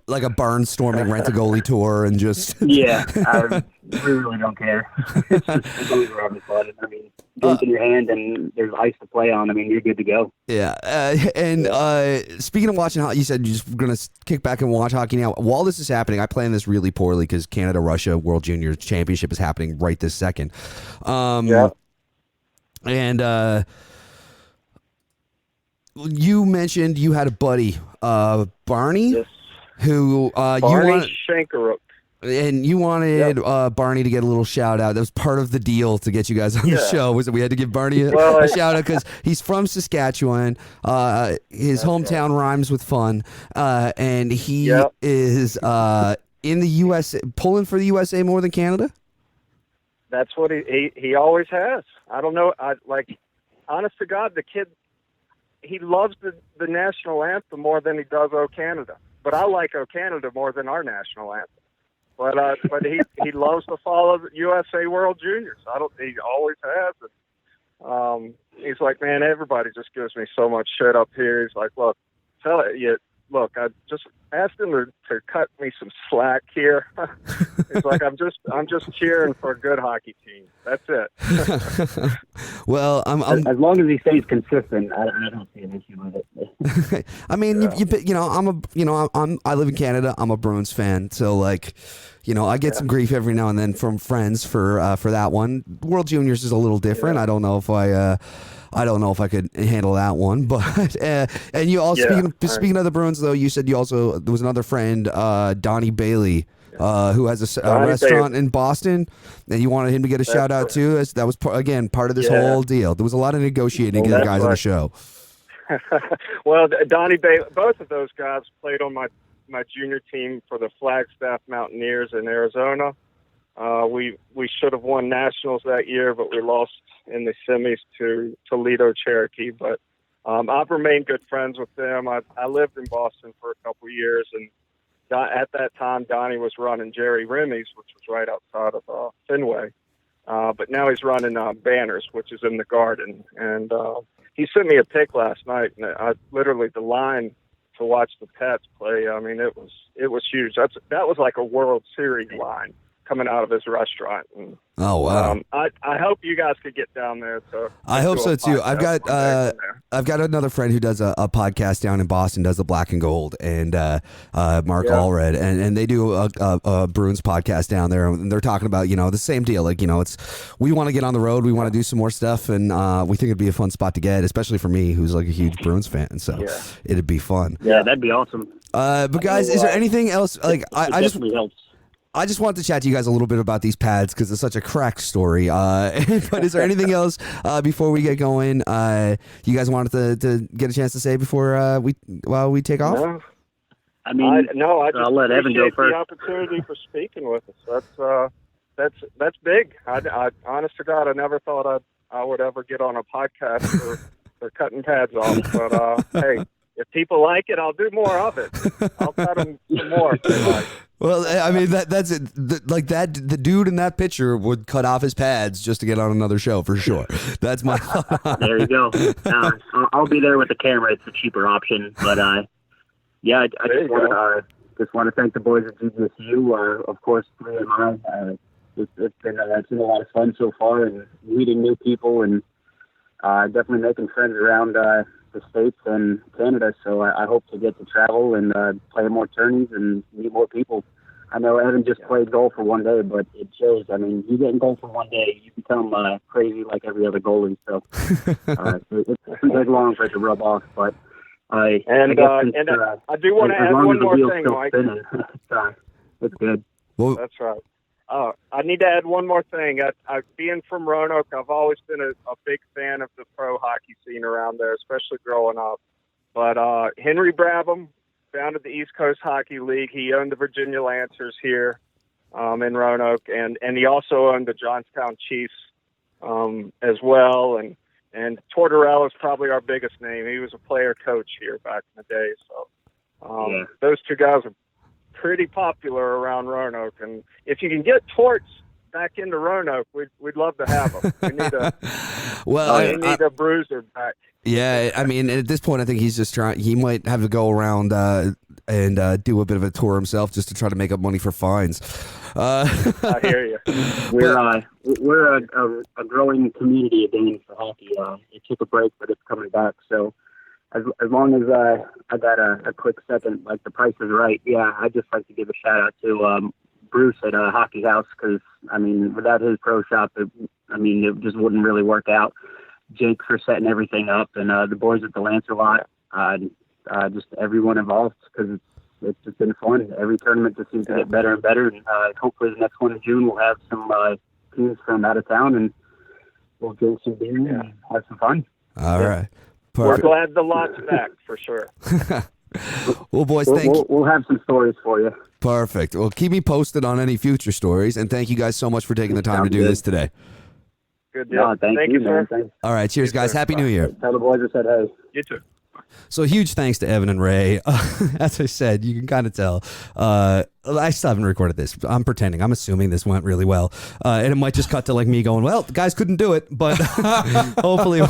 Like a barnstorming rent a goalie tour and just we really don't care. It's just as long as we're having fun. Games in your hand and there's ice to play on. You're good to go. Yeah, speaking of watching hockey, you said you're just gonna kick back and watch hockey now. While this is happening, I plan this really poorly because Canada-Russia World Junior Championship is happening right this second. And you mentioned you had a buddy, Barney, who Barney Shankaruk. And you wanted Barney to get a little shout out. That was part of the deal to get you guys on the show, was that we had to give Barney a shout out because he's from Saskatchewan. His hometown rhymes with fun. And he is in the USA, pulling for the USA more than Canada. That's what he always has. I don't know. Honest to God, the kid, he loves the national anthem more than he does O Canada. But I like O Canada more than our national anthem. But he loves to follow the USA World Juniors. He always has. And, he's like, man, everybody just gives me so much shit up here. He's like, look, I just asked him to cut me some slack here. He's like, I'm just cheering for a good hockey team. That's it. Well, as long as he stays consistent, I don't see an issue with it. I live in Canada. I'm a Bruins fan, so I get some grief every now and then from friends for that one. World Juniors is a little different. I don't know if I could handle that one, but and you also speaking of the Bruins though, you said there was another friend, Donnie Bailey, who has a restaurant in Boston, and you wanted him to get a shout out too. That was part of this whole deal. There was a lot of negotiating to get the guys on the show. Well, Donnie Bailey, both of those guys played on my junior team for the Flagstaff Mountaineers in Arizona. We should have won nationals that year, but we lost in the semis to Toledo Cherokee. But I've remained good friends with them. I lived in Boston for a couple of years, and at that time, Donnie was running Jerry Remy's, which was right outside of Fenway. but now he's running Banners, which is in the Garden. And he sent me a pic last night, and literally the line to watch the Pats play. I mean, it was huge. That was like a World Series line coming out of his restaurant. And, oh wow! I hope you guys could get down there. I hope so too. I've got another friend who does a podcast down in Boston, does the Black and Gold, and Mark Allred, and they do a Bruins podcast down there, and they're talking about the same deal. Like we want to get on the road, we want to do some more stuff, and we think it'd be a fun spot to get, especially for me, who's like a huge Bruins fan. So it'd be fun. Yeah, that'd be awesome. But guys, is there anything else? Like I just helps. I just wanted to chat to you guys a little bit about these pads because it's such a crack story. But is there anything else before we get going you guys wanted to get a chance to say before we take off? No. I mean, I'll let Evan go first. The opportunity for speaking with us. That's big. I honest to God, I never thought I would ever get on a podcast for cutting pads off. But hey, if people like it, I'll do more of it. I'll cut them some more if they like. Well, I mean that's it. The dude in that picture would cut off his pads just to get on another show for sure. That's my. There you go. I'll be there with the camera. It's a cheaper option, but I just want to thank the boys at GGSU. Of course, 3 and mine. It's been a lot of fun so far, and meeting new people, and definitely making friends around the States and Canada. So I hope to get to travel and play more tourneys and meet more people. I know Evan just played golf for one day, but it shows. I mean, you get in golf for one day, you become crazy like every other goalie. So it's big long for it to rub off. But I do want to add one more thing, Mike. It's good. Well, that's right. I need to add one more thing. Being from Roanoke, I've always been a big fan of the pro hockey scene around there, especially growing up. But Henry Brabham founded the East Coast Hockey League. He owned the Virginia Lancers here in Roanoke, and he also owned the Johnstown Chiefs as well. And Tortorella is probably our biggest name. He was a player coach here back in the day. So those two guys are pretty popular around Roanoke, and if you can get Torts back into Roanoke, we'd love to have them. We need a bruiser back. Yeah, I mean, at this point, I think he's just trying. He might have to go around and do a bit of a tour himself just to try to make up money for fines. I hear you. We're a growing community again for hockey. It took a break, but it's coming back. So as long as I got a quick second, like the price is right. Yeah, I'd just like to give a shout out to Bruce at Hockey House, because I mean, without his pro shop, it just wouldn't really work out. Jake for setting everything up, and the boys at the Lancer lot, just everyone involved, because it's just been fun. Every tournament just seems to get better and better, and hopefully the next one in June we'll have some teams from out of town, and we'll drink some beer and have some fun. All right. Perfect. We're glad the lot's back for sure. Well, boys, we'll have some stories for you. Perfect. Well, keep me posted on any future stories, and thank you guys so much for taking the time to do this today. Good deal. Thank you, sir. Man. All right. Cheers, guys. Happy New Year. Tell the boys I said hey. You too. So huge thanks to Evan and Ray. As I said, you can kind of tell. I still haven't recorded this. I'm pretending. I'm assuming this went really well. And it might just cut to like me going, well, the guys couldn't do it. But hopefully,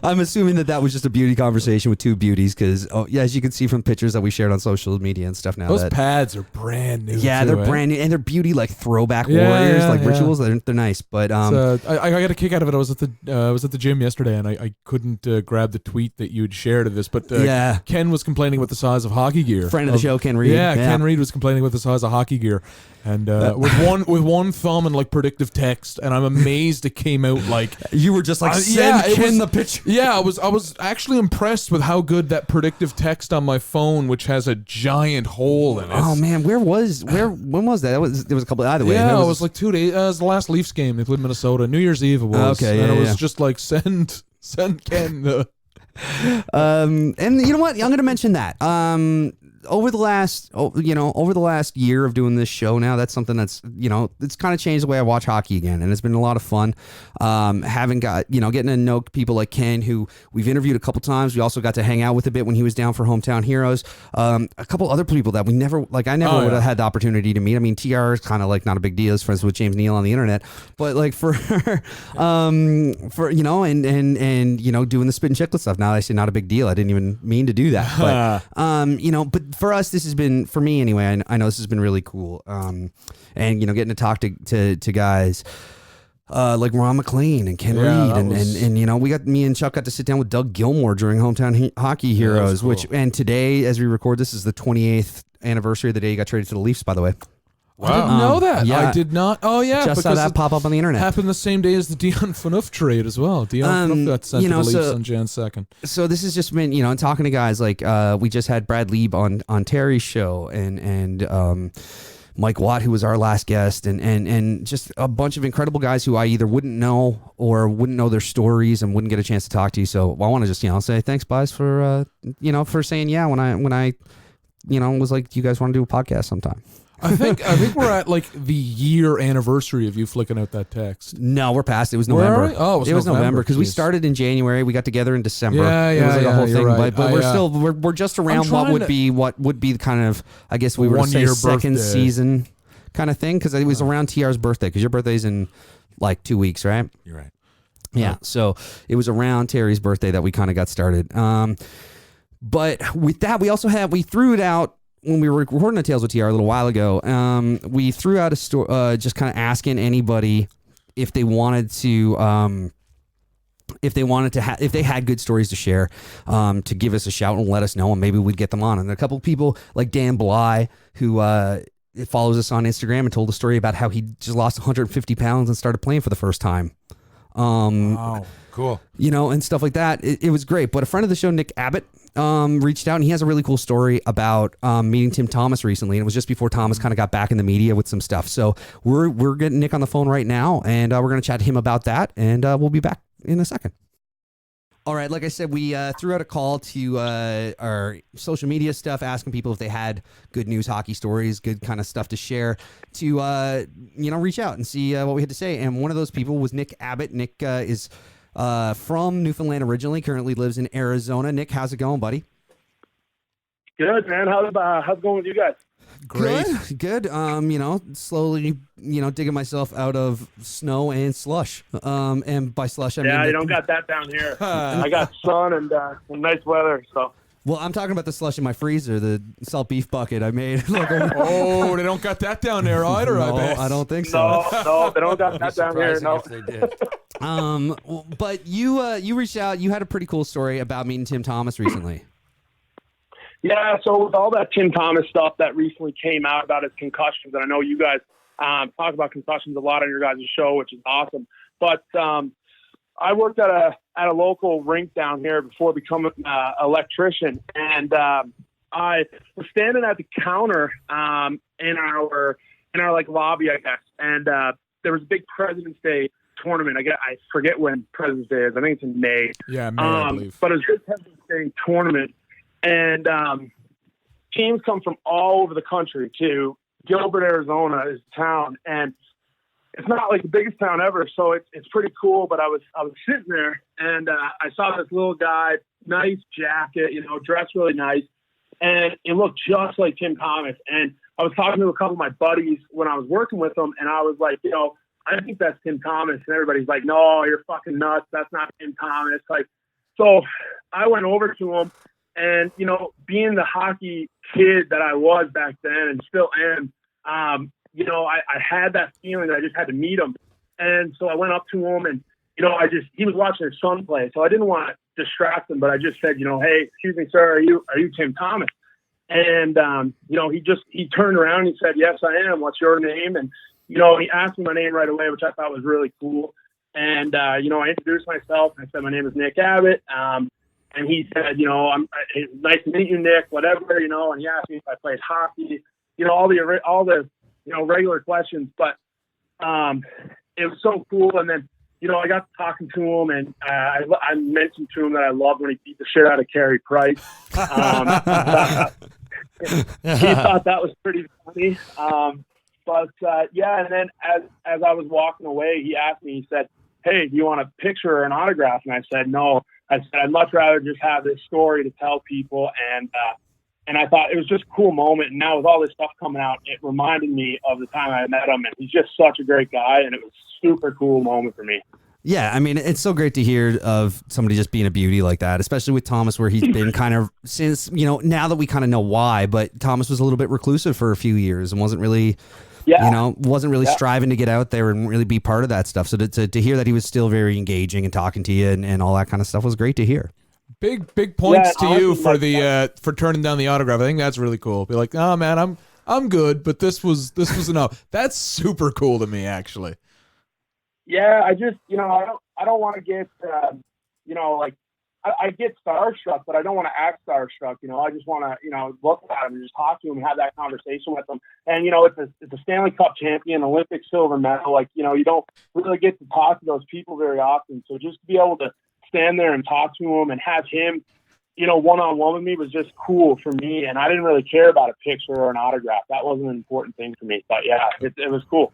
I'm assuming that was just a beauty conversation with two beauties. Because, as you can see from pictures that we shared on social media and stuff now. Those pads are brand new. Yeah, they're brand new. And they're beauty like throwback warriors, like rituals. They're nice. But I got a kick out of it. I was at the gym yesterday, and I couldn't grab the tweet that you'd shared of this. But Ken was complaining with the size of hockey gear. Friend of the show, Ken Reed. Yeah, Ken Reed was complaining with the size of hockey gear, and with one thumb and like predictive text, and I'm amazed it came out like you were just like send Ken the picture. Yeah, I was actually impressed with how good that predictive text on my phone, which has a giant hole in it. Oh man, when was that? There was a couple either way. Yeah, it was like 2 days. It was the last Leafs game. They played Minnesota. New Year's Eve it was. Okay, and it was just like send Ken the. And you know what? I'm going to mention that. over the last year of doing this show now, that's something that's, it's kind of changed the way I watch hockey again. And it's been a lot of fun. Getting to know people like Ken, who we've interviewed a couple times. We also got to hang out with a bit when he was down for Hometown Heroes. A couple other people that I never would have had the opportunity to meet. I mean, TR is kind of like not a big deal. He's friends with James Neal on the internet, but like for doing the Spit and Chiclet stuff. Now I say not a big deal. I didn't even mean to do that, but but for us, this has been, for me anyway, I know this has been really cool. And getting to talk to guys like Ron McLean and Ken Reed, and me and Chuck got to sit down with Doug Gilmour during Hometown Hockey Heroes, cool. And today, as we record, this is the 28th anniversary of the day he got traded to the Leafs, by the way. Wow. I didn't know that. Yeah. I did not. Oh, yeah. Just saw that pop up on the internet. Happened the same day as the Dion Phaneuf trade as well. Dion Phaneuf got sent to the Leafs on Jan 2nd. So this has just been, and talking to guys like we just had Brad Lieb on Terry's show and Mike Watt, who was our last guest, and just a bunch of incredible guys who I either wouldn't know or wouldn't know their stories and wouldn't get a chance to talk to you. So I want to just, say thanks, guys, for saying yeah when I was like, do you guys want to do a podcast sometime? I think we're at like the year anniversary of you flicking out that text. No, we're past. It was November. Oh, it was November because we started in January. We got together in December. It was like a whole thing. Right. But we're just around what would be kind of, I guess we were to say second season kind of thing, because it was around TR's birthday, because your birthday's in like 2 weeks, right? You're right. Yeah. So it was around Terry's birthday that we kind of got started. But with that, we threw it out. When we were recording the Tales with TR a little while ago, we threw out a story, just kind of asking anybody if they wanted to, if they had good stories to share, to give us a shout and let us know, and maybe we'd get them on. And a couple of people like Dan Bly, who follows us on Instagram, and told a story about how he just lost 150 pounds and started playing for the first time. Wow, cool. And stuff like that. It was great. But a friend of the show, Nik Abbott, reached out, and he has a really cool story about meeting Tim Thomas recently, and it was just before Thomas kind of got back in the media with some stuff. So we're getting Nick on the phone right now, and we're going to chat to him about that, and we'll be back in a second. All right, like I said, we threw out a call to our social media stuff, asking people if they had good news hockey stories, good kind of stuff to share, to reach out and see what we had to say. And one of those people was Nik Abbott. Nick is from Newfoundland originally, currently lives in Arizona. Nick, how's it going, buddy? Good, man. How's it going with you guys? Great. Good. Slowly, digging myself out of snow and slush. And by slush, I mean... Yeah, you don't got that down here. I got sun and some nice weather, so... Well, I'm talking about the slush in my freezer, the salt beef bucket I made. Oh, they don't got that down there either, no, I bet. I don't think so. No, they don't got that down here, no. If they did. But you reached out. You had a pretty cool story about meeting Tim Thomas recently. Yeah, so with all that Tim Thomas stuff that recently came out about his concussions, and I know you guys talk about concussions a lot on your guys' show, which is awesome. But I worked at a local rink down here before becoming an electrician, and I was standing at the counter in our like lobby, I guess, and there was a big President's Day tournament. I forget when President's Day is. I think it's in May. Yeah, May, I believe. But it was a big President's Day tournament. And teams come from all over the country to Gilbert, Arizona is the town. And it's not like the biggest town ever, so it's pretty cool. But I was sitting there, and I saw this little guy, nice jacket, dressed really nice. And it looked just like Tim Thomas. And I was talking to a couple of my buddies when I was working with them, and I was like, I think that's Tim Thomas. And everybody's like, no, you're fucking nuts. That's not Tim Thomas. So I went over to him. And, being the hockey kid that I was back then and still am, I had that feeling that I just had to meet him. And so I went up to him, and, he was watching his son play. So I didn't want to distract him, but I just said, hey, excuse me, sir, are you Tim Thomas? And, he turned around and he said, yes, I am. What's your name? And, he asked me my name right away, which I thought was really cool. And, I introduced myself. I said, my name is Nik Abbott. And he said, it's nice to meet you, Nick, whatever, and he asked me if I played hockey, all the regular questions, but it was so cool. And then, I got talking to him, and I mentioned to him that I loved when he beat the shit out of Carey Price. he thought that was pretty funny. And then as I was walking away, he asked me, he said, "Hey, do you want a picture or an autograph?" And I said, "No." I said, "I'd much rather just have this story to tell people." And I thought it was just a cool moment. And now with all this stuff coming out, it reminded me of the time I met him. And he's just such a great guy. And it was a super cool moment for me. Yeah, I mean, it's so great to hear of somebody just being a beauty like that, especially with Thomas, where he's been kind of since, now that we kind of know why, but Thomas was a little bit reclusive for a few years and wasn't really, striving to get out there and really be part of that stuff. So to hear that he was still very engaging and talking to you and all that kind of stuff was great to hear. Big points to you for for turning down the autograph. I think that's really cool. Be like, "Oh man, I'm good, but this was enough." That's super cool to me, actually. Yeah, I just, I don't want to get, I get starstruck, but I don't want to act starstruck. I just want to, look at him and just talk to him and have that conversation with him. And, it's a Stanley Cup champion, Olympic silver medal. Like, you don't really get to talk to those people very often. So just to be able to stand there and talk to him and have him, one-on-one with me was just cool for me. And I didn't really care about a picture or an autograph. That wasn't an important thing for me. But yeah, it was cool.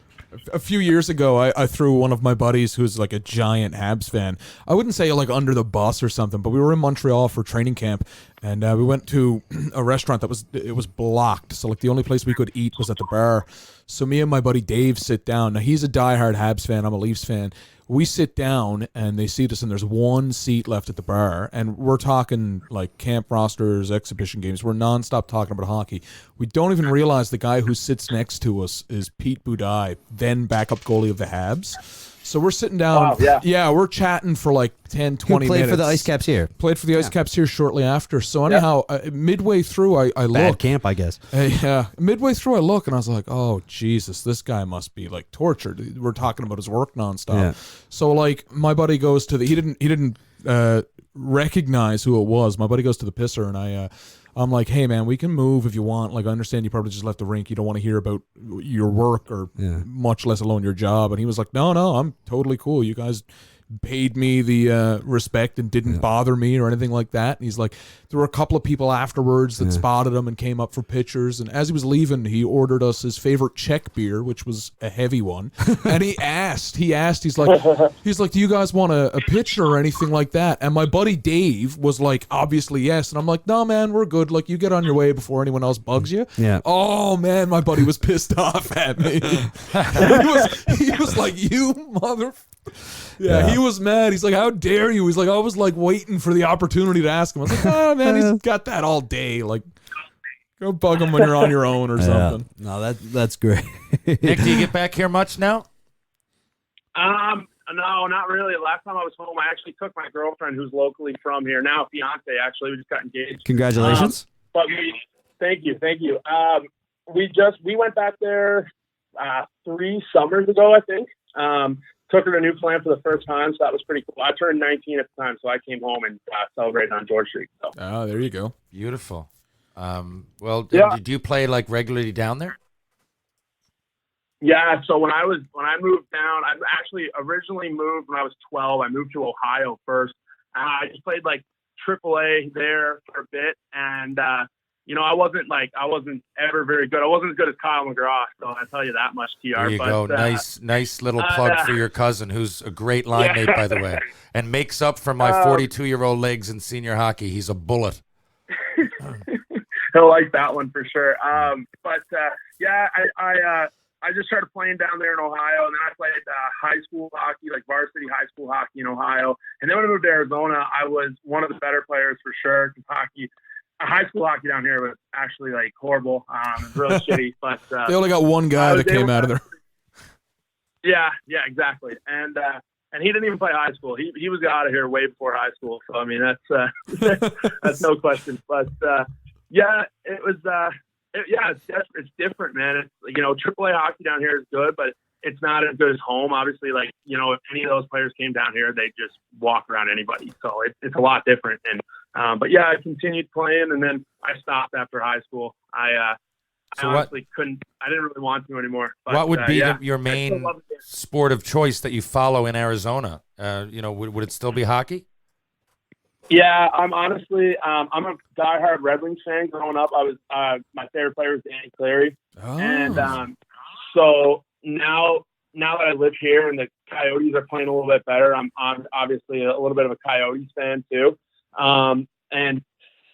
A few years ago, I threw one of my buddies who's like a giant Habs fan. I wouldn't say like under the bus or something, but we were in Montreal for training camp, and we went to a restaurant that was blocked. So like the only place we could eat was at the bar. So me and my buddy Dave sit down. Now he's a diehard Habs fan. I'm a Leafs fan. We sit down and they seat us, and there's one seat left at the bar, and we're talking like camp rosters, exhibition games. We're nonstop talking about hockey. We don't even realize the guy who sits next to us is Pete Budai, then backup goalie of the Habs. So we're sitting down. Wow, yeah. We're chatting for like 10, 20 Who played minutes. for the Ice Caps here. Played for the Ice Caps here shortly after. So anyhow, midway through, I Bad look. camp, I guess. Midway through, I look, and I was like, "Oh Jesus, this guy must be like tortured." We're talking about his work nonstop. Yeah. So like, my buddy goes to he didn't recognize who it was. My buddy goes to the pisser, and I'm like, "Hey man, we can move if you want. Like, I understand you probably just left the rink. You don't want to hear about your work or much less alone your job." And he was like, No, I'm totally cool. You guys paid me the respect and didn't bother me or anything like that. And he's like, there were a couple of people afterwards that spotted him and came up for pictures. And as he was leaving, he ordered us his favorite Czech beer, which was a heavy one. And he's like, "Do you guys want a picture or anything like that?" And my buddy Dave was like, obviously yes. And I'm like, "No, man, we're good. Like, you get on your way before anyone else bugs you." Yeah. Oh man, my buddy was pissed off at me. he was like, "You mother." Yeah, he was mad. He's like, "How dare you?" He's like, "I was like waiting for the opportunity to ask him." I was like, "Oh man, he's got that all day. Like, go bug him when you're on your own or something." No, that's great. Nick, do you get back here much now? No, not really. Last time I was home, I actually took my girlfriend, who's locally from here, now fiance. Actually, we just got engaged. Congratulations. Thank you. We went back there 3 summers ago, I think. Took her to Newfoundland for the first time, so that was pretty cool. I turned 19 at the time, so I came home and celebrated on George Street. So. Oh, there you go. Beautiful. Do you play like regularly down there? Yeah, so when I moved down, I actually originally moved when I was 12. I moved to Ohio first. I just played like AAA there for a bit, and I wasn't ever very good. I wasn't as good as Kyle McGraw, so I tell you that much, TR. There you go. Nice little plug for your cousin, who's a great line mate, by the way, and makes up for my 42-year-old legs in senior hockey. He's a bullet. He'll like that one for sure. I just started playing down there in Ohio, and then I played high school hockey, like varsity high school hockey in Ohio. And then when I moved to Arizona, I was one of the better players for sure. High school hockey down here was actually like horrible. It was really shitty. But they only got one guy that came out of there. Yeah, exactly. And he didn't even play high school. He was out of here way before high school. So I mean, that's no question. But it was. It's different, man. It's AAA hockey down here is good, but it's not as good as home. Obviously, if any of those players came down here, they just walk around anybody. So it's a lot different. And I continued playing, and then I stopped after high school. I honestly couldn't. I didn't really want to anymore. But, what would be your main sport of choice that you follow in Arizona? Would it still be hockey? Yeah, I'm honestly, I'm a diehard Red Wings fan. Growing up, I was my favorite player was Danny Cleary, and so now that I live here and the Coyotes are playing a little bit better, I'm obviously a little bit of a Coyotes fan too. And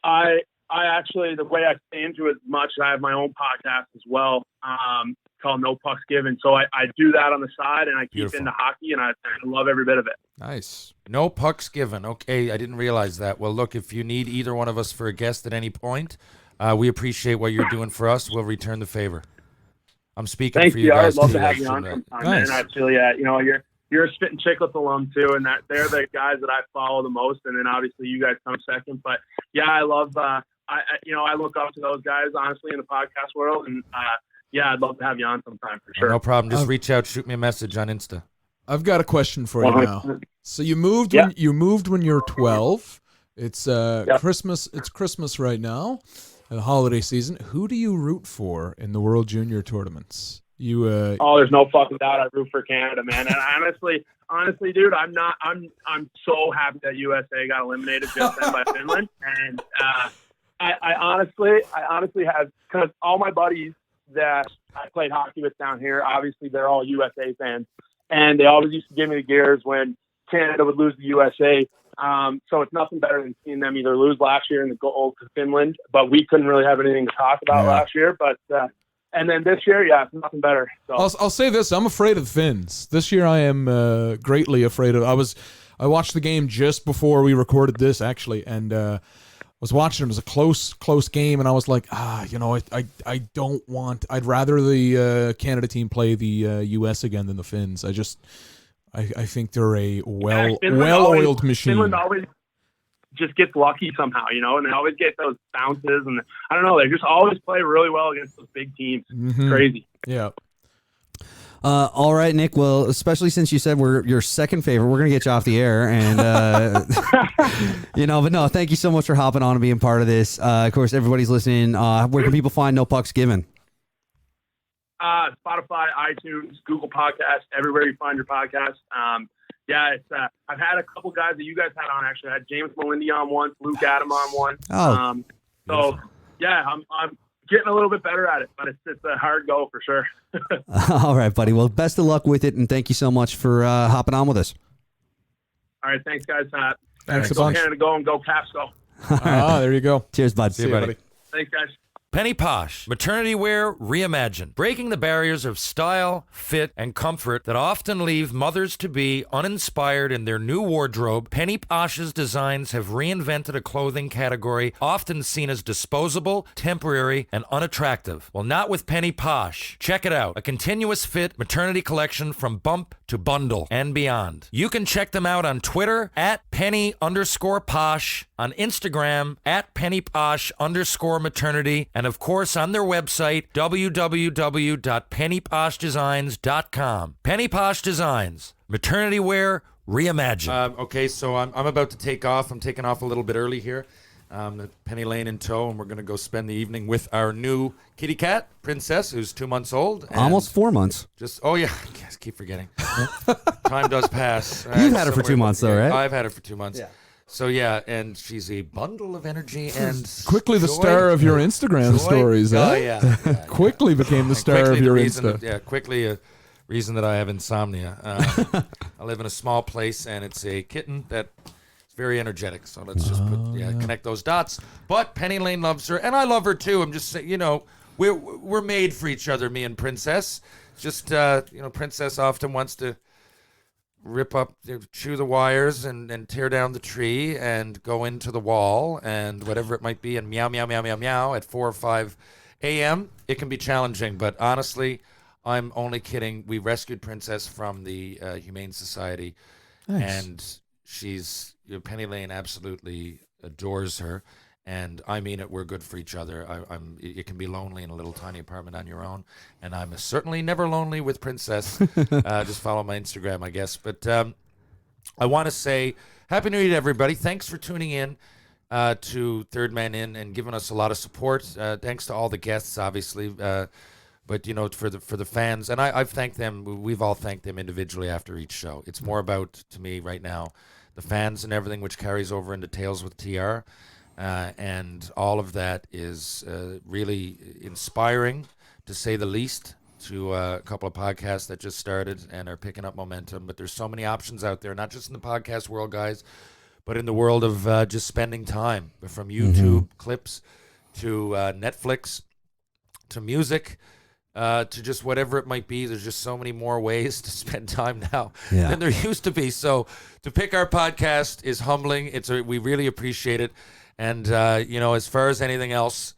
I actually, the way I stay into it as much, I have my own podcast as well, called No Pucks Given. So I do that on the side, and I keep into hockey, and I love every bit of it. Nice. No pucks given. Okay, I didn't realize that. Well, look, if you need either one of us for a guest at any point, we appreciate what you're doing for us. We'll return the favor. I'm speaking Thanks, for you guys. I'd love to too, have you on sometime. Nice. And I feel, you're a Spittin' Chicklets alum too, and that they're the guys that I follow the most, and then obviously you guys come second. But yeah, I love I look up to those guys honestly in the podcast world, and I'd love to have you on sometime for sure. No problem. Just reach out, shoot me a message on Insta. I've got a question for you now. So you moved when you were 12. It's Christmas. It's Christmas right now, the holiday season. Who do you root for in the World Junior tournaments? There's no fucking doubt I root for Canada, man. And honestly, dude, I'm so happy that USA got eliminated just then by Finland. And I honestly have, because all my buddies that I played hockey with down here, obviously they're all USA fans, and they always used to give me the gears when Canada would lose to USA. So it's nothing better than seeing them either lose last year and go to Finland, but we couldn't really have anything to talk about last year. But and then this year, it's nothing better. So I'll say this: I'm afraid of Finns. This year, I am greatly afraid of. I watched the game just before we recorded this, actually, and was watching. It was a close game, and I was like, I don't want. I'd rather the Canada team play the U.S. again than the Finns. I think they're a well-oiled machine. Finland always just gets lucky somehow, and they always get those bounces, and I don't know, they just always play really well against those big teams. It's crazy. Yeah. All right, Nick. Well, especially since you said we're your second favorite, we're gonna get you off the air, and But no, thank you so much for hopping on and being part of this. Of course, everybody's listening. Where can people find No Pucks Given? Spotify, iTunes, Google Podcasts, everywhere you find your podcast. I've had a couple guys that you guys had on. Actually, I had James Melindy on one, Luke Adam on one. I'm getting a little bit better at it, but it's a hard go for sure. All right, buddy. Well, best of luck with it, and thank you so much for hopping on with us. All right, thanks, guys. Thanks a go bunch. Canada, go and go Caps, go. There you go. Cheers, bud. See you, buddy. Thanks, guys. Penny Posh, maternity wear reimagined, breaking the barriers of style, fit, and comfort that often leave mothers-to-be uninspired in their new wardrobe. Penny Posh's designs have reinvented a clothing category often seen as disposable, temporary, and unattractive. Well, not with Penny Posh. Check it out, a continuous fit maternity collection from bump to bundle and beyond. You can check them out on Twitter at Penny_Posh, on Instagram at PennyPosh_maternity, and of course on their website, www.pennyposhdesigns.com. Penny Posh Designs, maternity wear reimagined. Okay, so I'm about to take off. I'm taking off a little bit early here. Penny Lane in tow, and we're going to go spend the evening with our new kitty cat, Princess, who's 2 months old. Almost 4 months. I keep forgetting. Time does pass. You've had her for 2 months, though, right? I've had her for 2 months. Yeah. So, and she's a bundle of energy and quickly the star of your Instagram stories. Oh, yeah. Quickly became the star of your Insta. Quickly a reason that I have insomnia. I live in a small place, and it's a kitten that is very energetic. So let's just connect those dots. But Penny Lane loves her, and I love her too. I'm just saying, we're made for each other, me and Princess. Just, Princess often wants to rip up, chew the wires and tear down the tree and go into the wall and whatever it might be and meow, meow, meow, meow, meow at 4 or 5 a.m. It can be challenging, but honestly, I'm only kidding. We rescued Princess from the Humane Society. Nice. And she's, Penny Lane absolutely adores her. And I mean it, we're good for each other. It can be lonely in a little tiny apartment on your own, and I'm certainly never lonely with Princess. Just follow my Instagram, I guess. But I want to say Happy New Year to everybody. Thanks for tuning in to Third Man In and giving us a lot of support. Thanks to all the guests, obviously, but for the fans, and I've thanked them. We've all thanked them individually after each show. It's more about, to me right now, the fans and everything, which carries over into Tales with TR. And all of that is really inspiring, to say the least, to a couple of podcasts that just started and are picking up momentum. But there's so many options out there, not just in the podcast world, guys, but in the world of just spending time, from YouTube clips to Netflix to music. To just whatever it might be. There's just so many more ways to spend time now than there used to be. So to pick our podcast is humbling. We really appreciate it. And, as far as anything else,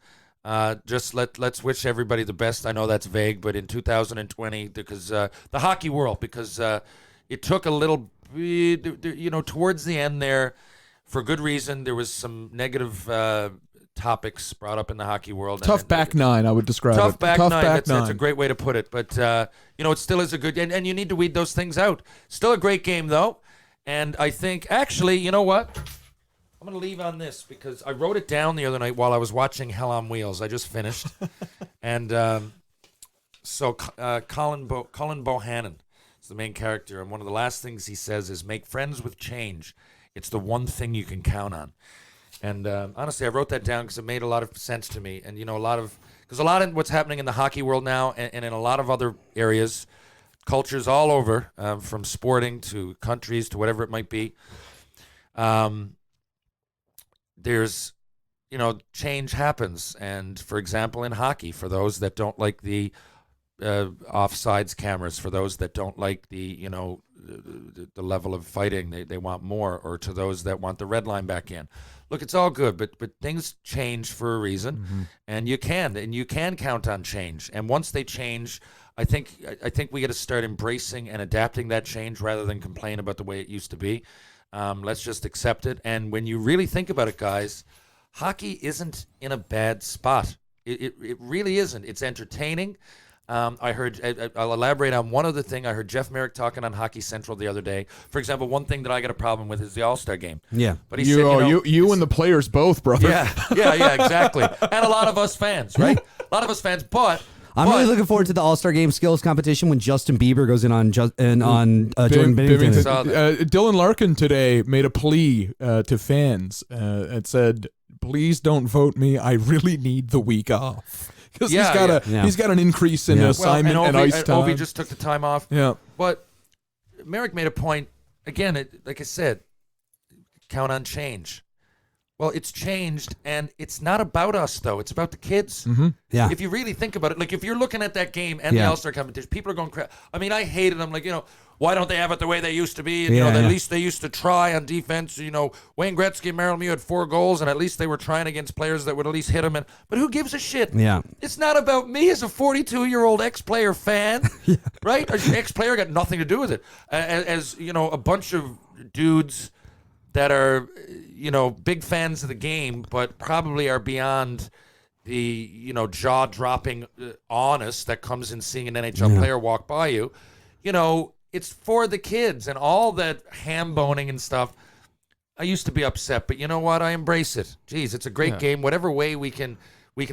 just let's wish everybody the best. I know that's vague, but in 2020, because the hockey world, because it took a little, towards the end there, for good reason, there was some negative topics brought up in the hockey world. Tough back nine, I would describe it. Tough back nine. That's a great way to put it. But, it still is a good, and you need to weed those things out. Still a great game, though. And I think, actually, you know what? I'm going to leave on this because I wrote it down the other night while I was watching Hell on Wheels. I just finished. And Colin Bohannon is the main character. And one of the last things he says is, make friends with change. It's the one thing you can count on. And honestly, I wrote that down because it made a lot of sense to me. And, because a lot of what's happening in the hockey world now and in a lot of other areas, cultures all over, from sporting to countries to whatever it might be, there's, change happens. And, for example, in hockey, for those that don't like the offsides cameras, for those that don't like the level of fighting, they want more, or to those that want the red line back in. Look, it's all good, but things change for a reason, and you can count on change. And once they change, I think we got to start embracing and adapting that change rather than complain about the way it used to be. Let's just accept it. And when you really think about it, guys, hockey isn't in a bad spot. It really isn't. It's entertaining. I heard, I'll elaborate on one other thing. I heard Jeff Merrick talking on Hockey Central the other day. For example, one thing that I got a problem with is the All-Star game. Yeah. But he said, you and the players both, brother. Yeah, exactly. And a lot of us fans, right? A lot of us fans, but I'm really looking forward to the All-Star Game skills competition when Justin Bieber goes in on Jordan Bennington. Dylan Larkin today made a plea to fans and said, please don't vote me. I really need the week off. Because he's got an increase in assignment and ice time. Ovi just took the time off. Yeah. But Merrick made a point. Again, like I said, count on change. Well, it's changed, and it's not about us, though. It's about the kids. Mm-hmm. Yeah. If you really think about it, like if you're looking at that game and the All-Star competition, people are going crazy. I mean, I hated them. Like, why don't they have it the way they used to be? And, at least they used to try on defense. Wayne Gretzky and Marilyn Mew had 4 goals, and at least they were trying against players that would at least hit them. But who gives a shit? Yeah. It's not about me as a 42-year-old ex-player fan, right? An ex-player got nothing to do with it. As a bunch of dudes that are, big fans of the game, but probably are beyond the, jaw-dropping honest that comes in seeing an NHL player walk by you. It's for the kids and all that ham-boning and stuff. I used to be upset, but you know what? I embrace it. Jeez, it's a great game. Whatever way we can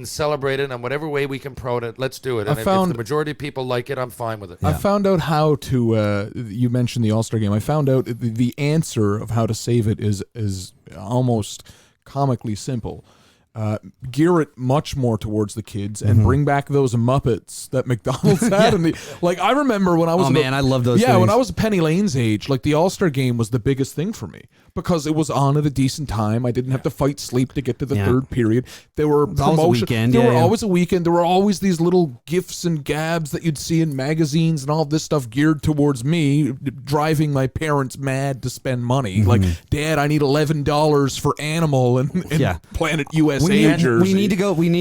celebrate it, and whatever way we can promote it, let's do it. And if the majority of people like it, I'm fine with it. I found out how to. You mentioned the All-Star game. I found out the answer of how to save it is almost comically simple. Gear it much more towards the kids and bring back those Muppets that McDonald's had. I remember when I was I love those things. when I was Penny Lane's age, the All-Star game was the biggest thing for me because it was on at a decent time. I didn't have to fight sleep to get to the third period. There were promotions. There were always a weekend. There were always these little gifs and gabs that you'd see in magazines and all this stuff geared towards me, driving my parents mad to spend money. Like, Dad, I need $11 for Animal and Planet USA. We need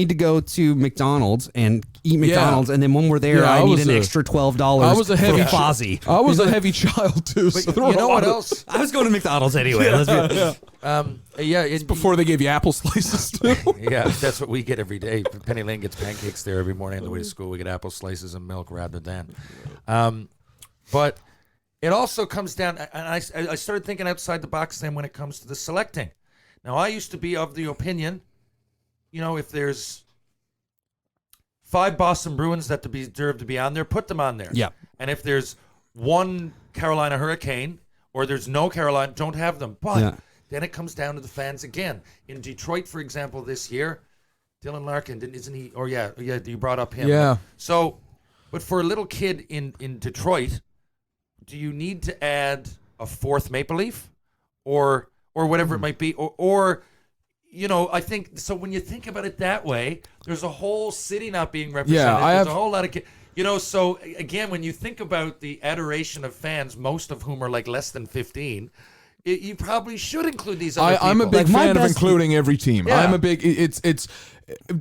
to go to McDonald's and eat McDonald's, and then when we're there, I need an extra $12 for Fozzie. I was a heavy child too. But so you know what else? I was going to McDonald's anyway. It's before they gave you apple slices too. Yeah, that's what we get every day. Penny Lane gets pancakes there every morning on the way to school. We get apple slices and milk rather than. But it also comes down, and I started thinking outside the box then when it comes to the selecting. Now, I used to be of the opinion, if there's 5 Boston Bruins that deserve to be on there, put them on there. Yeah. And if there's 1 Carolina Hurricane or there's no Carolina, don't have them. But Yeah. then it comes down to the fans again. In Detroit, for example, this year, Dylan Larkin, isn't he? Or yeah, you brought up him. Yeah. So, but for a little kid in Detroit, do you need to add a fourth Maple Leaf, or whatever it might be, or you know, I think so. When you think about it that way, there's a whole city not being represented. There's a whole lot of kids. You know, so again, when you think about the adoration of fans, most of whom are like less than 15. You probably should include these other people. I'm a big fan of including every team. Yeah. I'm a big. It's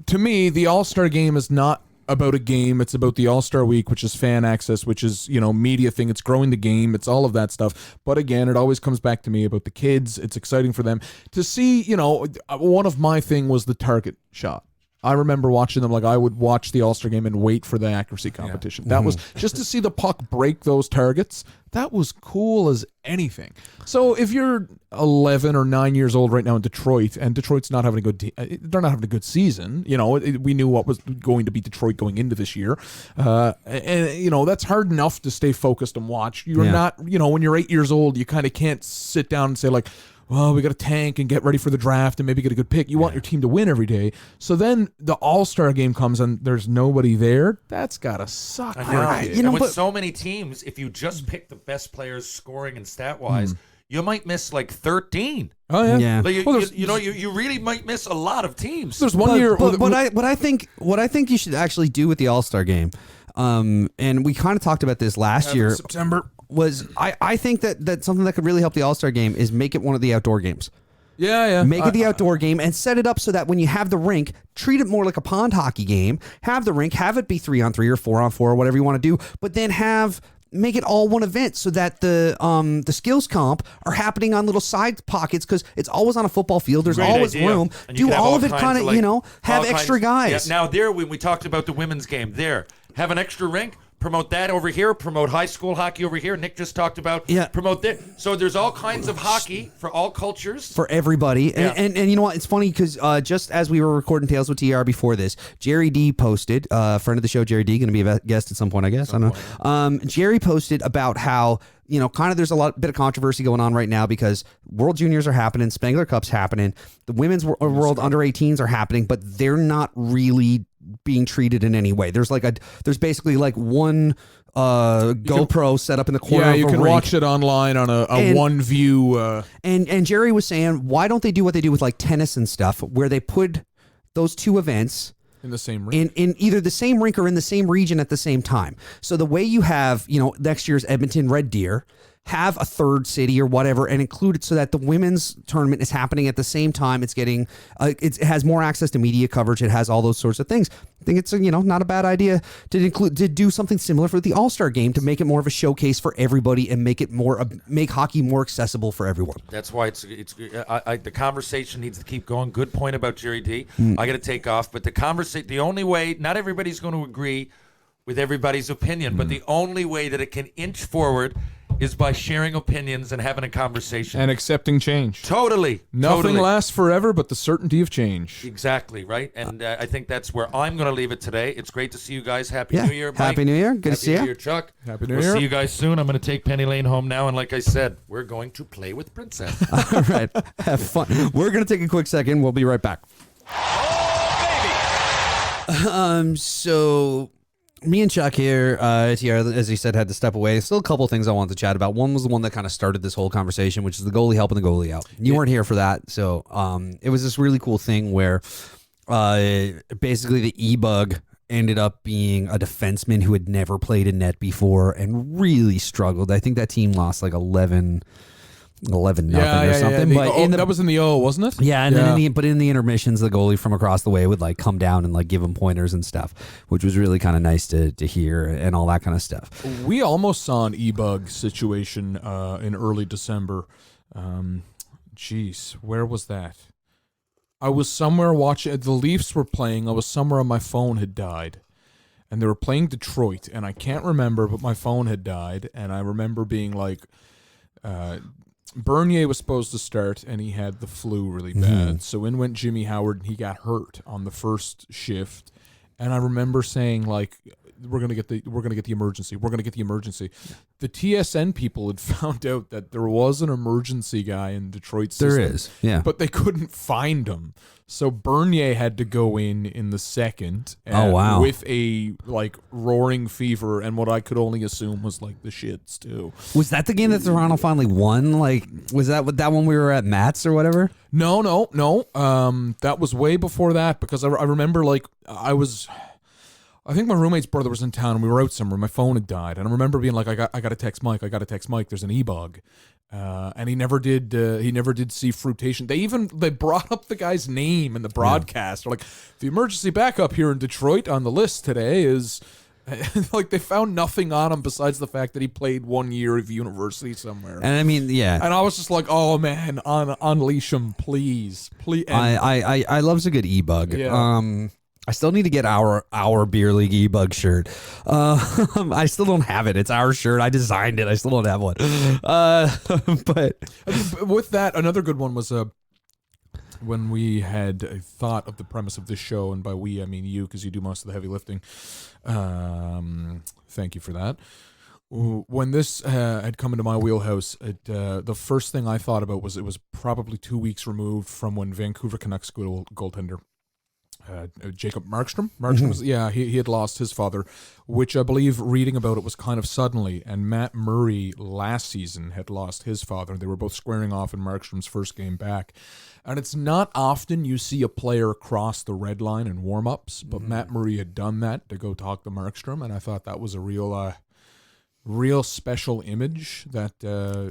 to me, the All-Star game is not about a game. It's about the All-Star Week, which is fan access, which is, you know, media thing. It's growing the game. It's all of that stuff. But again, it always comes back to me about the kids. It's exciting for them to see. You know, one of my thing was the target shot. I remember watching them, like I would watch the All-Star game and wait for the accuracy competition. That was just to see the puck break those targets. That was cool as anything. So if you're 11 or 9 years old right now in Detroit, and Detroit's not having they're not having a good season. You know, we knew what was going to be Detroit going into this year, and you know that's hard enough to stay focused and watch. You're not, you know, when you're 8 years old, you kind of can't sit down and say like, well, we got to tank and get ready for the draft and maybe get a good pick. You want your team to win every day. So then the All-Star game comes and there's nobody there. That's got to suck. I know. You know, and with so many teams, if you just pick the best players scoring and stat-wise, you might miss like 13. Oh, yeah. Like you really might miss a lot of teams. There's one year. What I think you should actually do with the All-Star game, and we kind of talked about this last year. September. I think that something that could really help the All-Star game is make it one of the outdoor games. Yeah. Make it the outdoor game and set it up so that when you have the rink, treat it more like a pond hockey game. Have the rink, have it be 3-on-3 or 4-on-4 or whatever you want to do, but then make it all one event so that the skills comp are happening on little side pockets because it's always on a football field. There's always room. Do all of it kind of, like, have extra guys. Yeah. Now when we talked about the women's game, have an extra rink. Promote that over here. Promote high school hockey over here. Nick just talked about promote that. So there's all kinds of hockey for all cultures. For everybody. And you know what? It's funny because just as we were recording Tales with TR before this, Jerry D posted, friend of the show, Jerry D, going to be a guest at some point, I guess. I don't know. Jerry posted about how, you know, kind of there's a bit of controversy going on right now because World Juniors are happening, Spengler Cup's happening, the Women's World Under 18s are happening, but they're not really being treated in any way. There's basically like one GoPro set up in the corner. Yeah, you can watch it online on a one view. And Jerry was saying, why don't they do what they do with like tennis and stuff, where they put those two events in the same rink, in either the same rink or in the same region at the same time. So the way you have, you know, next year's Edmonton Red Deer, have a third city or whatever and include it so that the women's tournament is happening at the same time. It's getting, it has more access to media coverage. It has all those sorts of things. I think it's, not a bad idea to do something similar for the All-Star game to make it more of a showcase for everybody and make hockey more accessible for everyone. That's why the conversation needs to keep going. Good point about Jerry D. I got to take off, but the only way, not everybody's going to agree with everybody's opinion, but the only way that it can inch forward is by sharing opinions and having a conversation. And accepting change. Totally. Nothing lasts forever but the certainty of change. Exactly, right? And I think that's where I'm going to leave it today. It's great to see you guys. Happy New Year, Mike. Happy New Year. Good to see you. Happy New Year, Chuck. Happy New We'll Year. see you guys soon. I'm going to take Penny Lane home now. And like I said, we're going to play with Princess. All right. Have fun. We're going to take a quick second. We'll be right back. Oh, baby. So me and Chuck here, as he said, had to step away. Still a couple things I wanted to chat about. One was the one that kind of started this whole conversation, which is the goalie helping the goalie out. You weren't here for that. So it was this really cool thing where basically the E-Bug ended up being a defenseman who had never played in net before and really struggled. I think that team lost like 11-0 or something. That was in the O, wasn't it? Yeah, and then in the intermissions, the goalie from across the way would like come down and like give him pointers and stuff, which was really kind of nice to hear and all that kind of stuff. We almost saw an E-Bug situation in early December. Where was that? I was somewhere watching. The Leafs were playing. I was somewhere and my phone had died. And they were playing Detroit, and I can't remember, but my phone had died. And I remember being like, Bernier was supposed to start, and he had the flu really bad. So in went Jimmy Howard, and he got hurt on the first shift. And I remember saying, like, we're gonna get the emergency. We're gonna get the emergency. The TSN people had found out that there was an emergency guy in Detroit system, There is, yeah. but they couldn't find him. So Bernier had to go in the second. Oh, wow. With a like roaring fever and what I could only assume was like the shits too. Was that the game that Toronto finally won? Like, was that when we were at Matt's or whatever? No. That was way before that because I remember like I think my roommate's brother was in town and we were out somewhere. My phone had died, and I remember being like, I got to text Mike. There's an e-bug, and he never did. He never did see fruitation. They brought up the guy's name in the broadcast. They're like, the emergency backup here in Detroit on the list today is. Like they found nothing on him besides the fact that he played 1 year of university somewhere. And I mean, yeah. And I was just like, oh man, unleash him, please. I loves a good e-bug. Yeah. I still need to get our beer league e-bug shirt. I still don't have it. It's our shirt. I designed it. I still don't have one. But with that, another good one was when we had thought of the premise of this show, and by we I mean you, because you do most of the heavy lifting. Thank you for that. When this had come into my wheelhouse, the first thing I thought about was it was probably 2 weeks removed from when Vancouver Canucks goaltender Jacob Markstrom. Was, he had lost his father, which I believe reading about it was kind of suddenly. And Matt Murray last season had lost his father. They were both squaring off in Markstrom's first game back. And it's not often you see a player cross the red line in warm-ups, but Matt Murray had done that to go talk to Markstrom, and I thought that was a real special image. That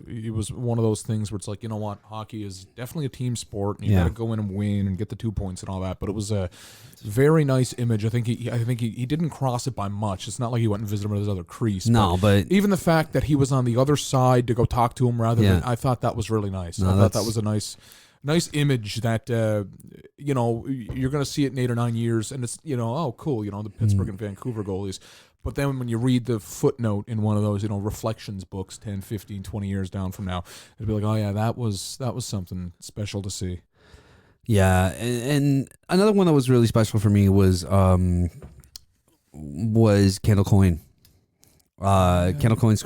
it was one of those things where it's like, you know what, hockey is definitely a team sport, and you got to go in and win and get the 2 points and all that. But it was a very nice image. I think he didn't cross it by much. It's not like he went and visited him at his other crease. No, but even the fact that he was on the other side to go talk to him rather than, I thought that was really nice. No, I thought that was a nice image that you're going to see it in 8 or 9 years, and it's oh cool, the Pittsburgh and Vancouver goalies. But then when you read the footnote in one of those, reflections books 10, 15, 20 years down from now, it'd be like, oh yeah, that was something special to see. Yeah, and another one that was really special for me was Kendall Coyne. Kendall Coyne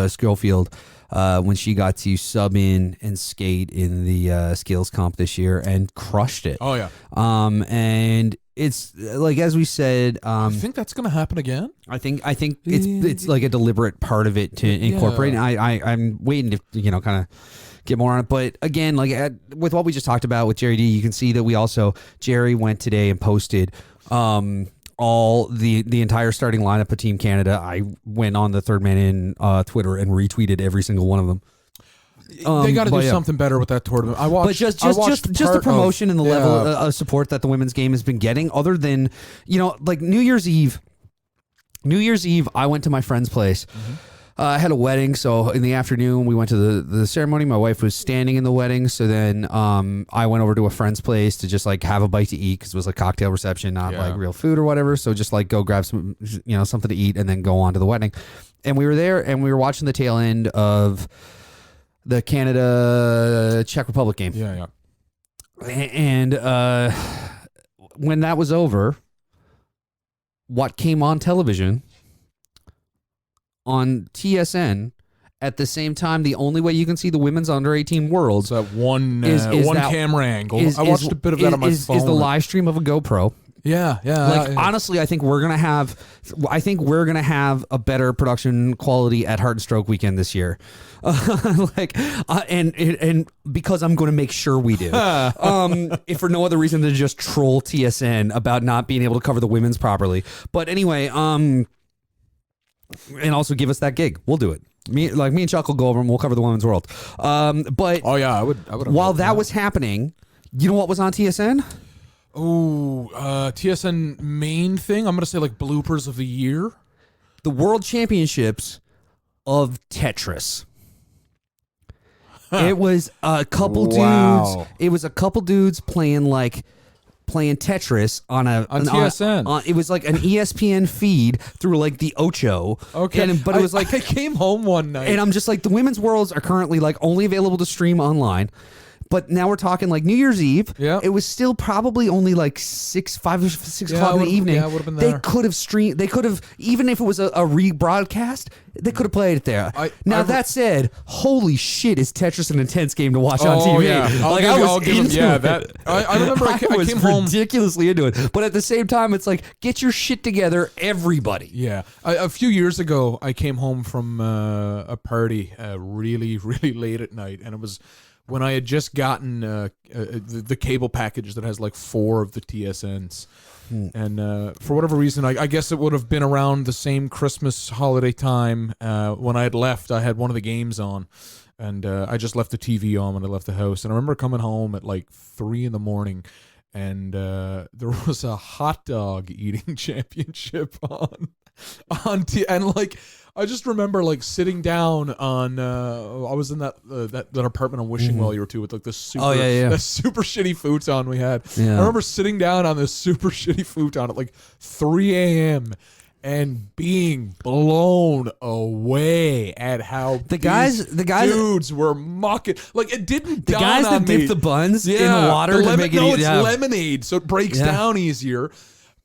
Schofield, when she got to sub in and skate in the skills comp this year and crushed it. Oh yeah. And it's like, as we said, I think that's going to happen again. I think it's like a deliberate part of it to incorporate. And I'm waiting to kind of get more on it. But again, like with what we just talked about with Jerry D, you can see that Jerry went today and posted all the entire starting lineup of Team Canada. I went on the Third Man In Twitter and retweeted every single one of them. They got to do something better with that tournament. I watched, but just the promotion and the level of support that the women's game has been getting. Other than like New Year's Eve, I went to my friend's place. I had a wedding, so in the afternoon we went to the ceremony. My wife was standing in the wedding, so then I went over to a friend's place to just like have a bite to eat because it was a cocktail reception, not like real food or whatever. So just like go grab some, something to eat and then go on to the wedding. And we were there and we were watching the tail end of the Canada Czech Republic game. Yeah. And when that was over, what came on television on TSN at the same time, the only way you can see the women's under 18 Worlds one camera angle. I watched a bit of that on my phone. Is the live stream of a GoPro. Yeah. Honestly, I think we're gonna have a better production quality at Heart and Stroke Weekend this year, and because I'm going to make sure we do, if for no other reason than just troll TSN about not being able to cover the women's properly. But anyway, and also give us that gig. We'll do it. Me and Chuck will go over and we'll cover the women's world. But I would. While that was happening, you know what was on TSN? Oh, TSN main thing. I'm going to say like bloopers of the year. The World Championships of Tetris. It was a couple dudes. It was a couple dudes playing Tetris on TSN. It was like an ESPN feed through like the Ocho. Okay, but it was like I came home one night and I'm just like, the women's worlds are currently like only available to stream online. But now we're talking like New Year's Eve. Yeah. It was still probably only like 5 or 6 o'clock in the evening. Yeah, it would have been They there. could have streamed. They could have, even if it was a rebroadcast, they could have played it there. That said, holy shit, is Tetris an intense game to watch on TV? Yeah. I'll give him, that. I remember I was came home ridiculously into it. But at the same time, it's like, get your shit together, everybody. Yeah. A few years ago, I came home from a party really, really late at night, and it was when I had just gotten the cable package that has like 4 of the TSNs. And for whatever reason, I guess it would have been around the same Christmas holiday time when I had left. I had one of the games on, and I just left the TV on when I left the house. And I remember coming home at like 3 a.m, and there was a hot dog eating championship on and like I just remember like sitting down on I was in that apartment on Wishing Well you were too with like the super the super shitty futon we had. I remember sitting down on this super shitty futon at like 3 a.m. and being blown away at how the guys dudes were mucking. Like it didn't the dawn guys on that me. dip the buns in water to make it it's lemonade, so it breaks down easier.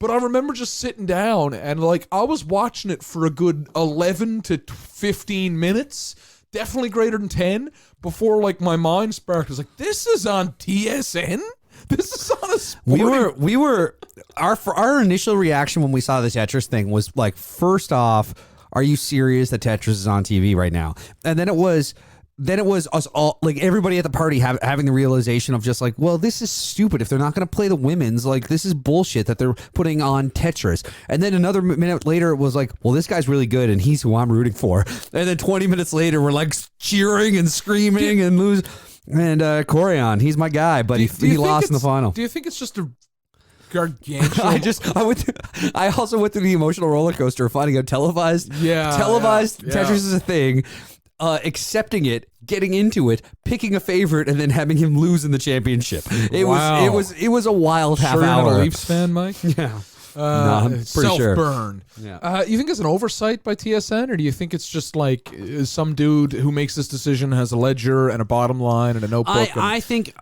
But I remember just sitting down and like I was watching it for a good 11 to 15 minutes, definitely greater than 10, before like my mind sparked. I was like, this is on TSN? This is on a sporting... We were our initial reaction when we saw the Tetris thing was like, first off, are you serious that Tetris is on TV right now? And then it was us all, like everybody at the party having the realization of just like, well, this is stupid. If they're not going to play the women's, like this is bullshit that they're putting on Tetris. And then another minute later, it was like, well, this guy's really good and he's who I'm rooting for. And then 20 minutes later, we're like cheering and screaming and lose. And Corian, he's my guy, but he lost in the final. Do you think it's just a gargantuan? I also went through the emotional roller coaster of finding out televised Tetris is a thing. Accepting it, getting into it, picking a favorite, and then having him lose in the championship. It was a wild half You're hour. not a Leafs fan, Mike? Yeah. No, I'm pretty sure. Self-burn. Yeah. You think it's an oversight by TSN, or do you think it's just like some dude who makes this decision has a ledger and a bottom line and a notebook? I think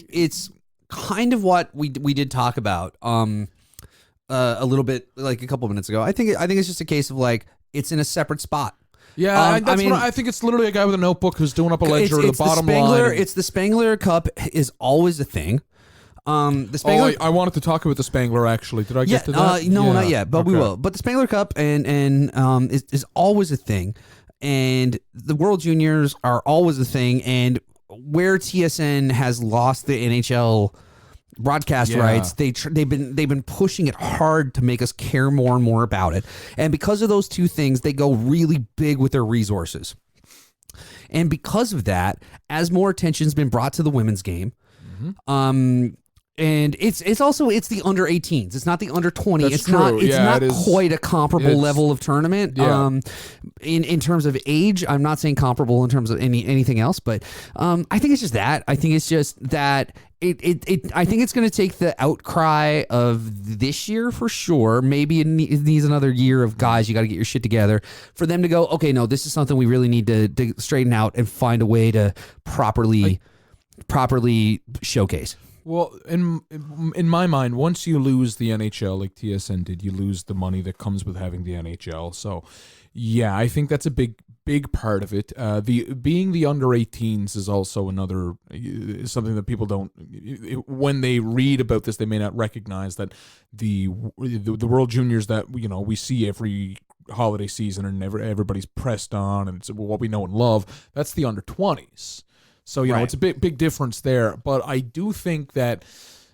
it's kind of what we did talk about a little bit like a couple minutes ago. I think it's just a case of like it's in a separate spot. Yeah, I think it's literally a guy with a notebook who's doing up a ledger to the bottom line. It's the Spangler Cup is always a thing. The Spangler. I wanted to talk about the Spangler actually. Did I get to that? No, not yet, but we will. But the Spangler Cup and is always a thing, and the World Juniors are always a thing. And where TSN has lost the NHL broadcast rights, they've been pushing it hard to make us care more and more about it, and because of those two things, they go really big with their resources. And because of that, as more attention's been brought to the women's game, and it's also the under 18s. It's not the under 20. That's it's true. not quite a comparable level of tournament. Yeah. In terms of age, I'm not saying comparable in terms of anything else, but I think it's just that. I think it's just that I think it's going to take the outcry of this year for sure. Maybe it needs another year of guys, you got to get your shit together for them to go, okay, no, this is something we really need to straighten out and find a way to properly showcase. Well, in my mind, once you lose the NHL like TSN did, you lose the money that comes with having the NHL. So, yeah, I think that's a big part of it. Being the under 18s is also another something that people don't. When they read about this, they may not recognize that the World Juniors that we see every holiday season and everybody's pressed on and it's what we know and love. That's the under 20s. So, it's a big difference there. But I do think that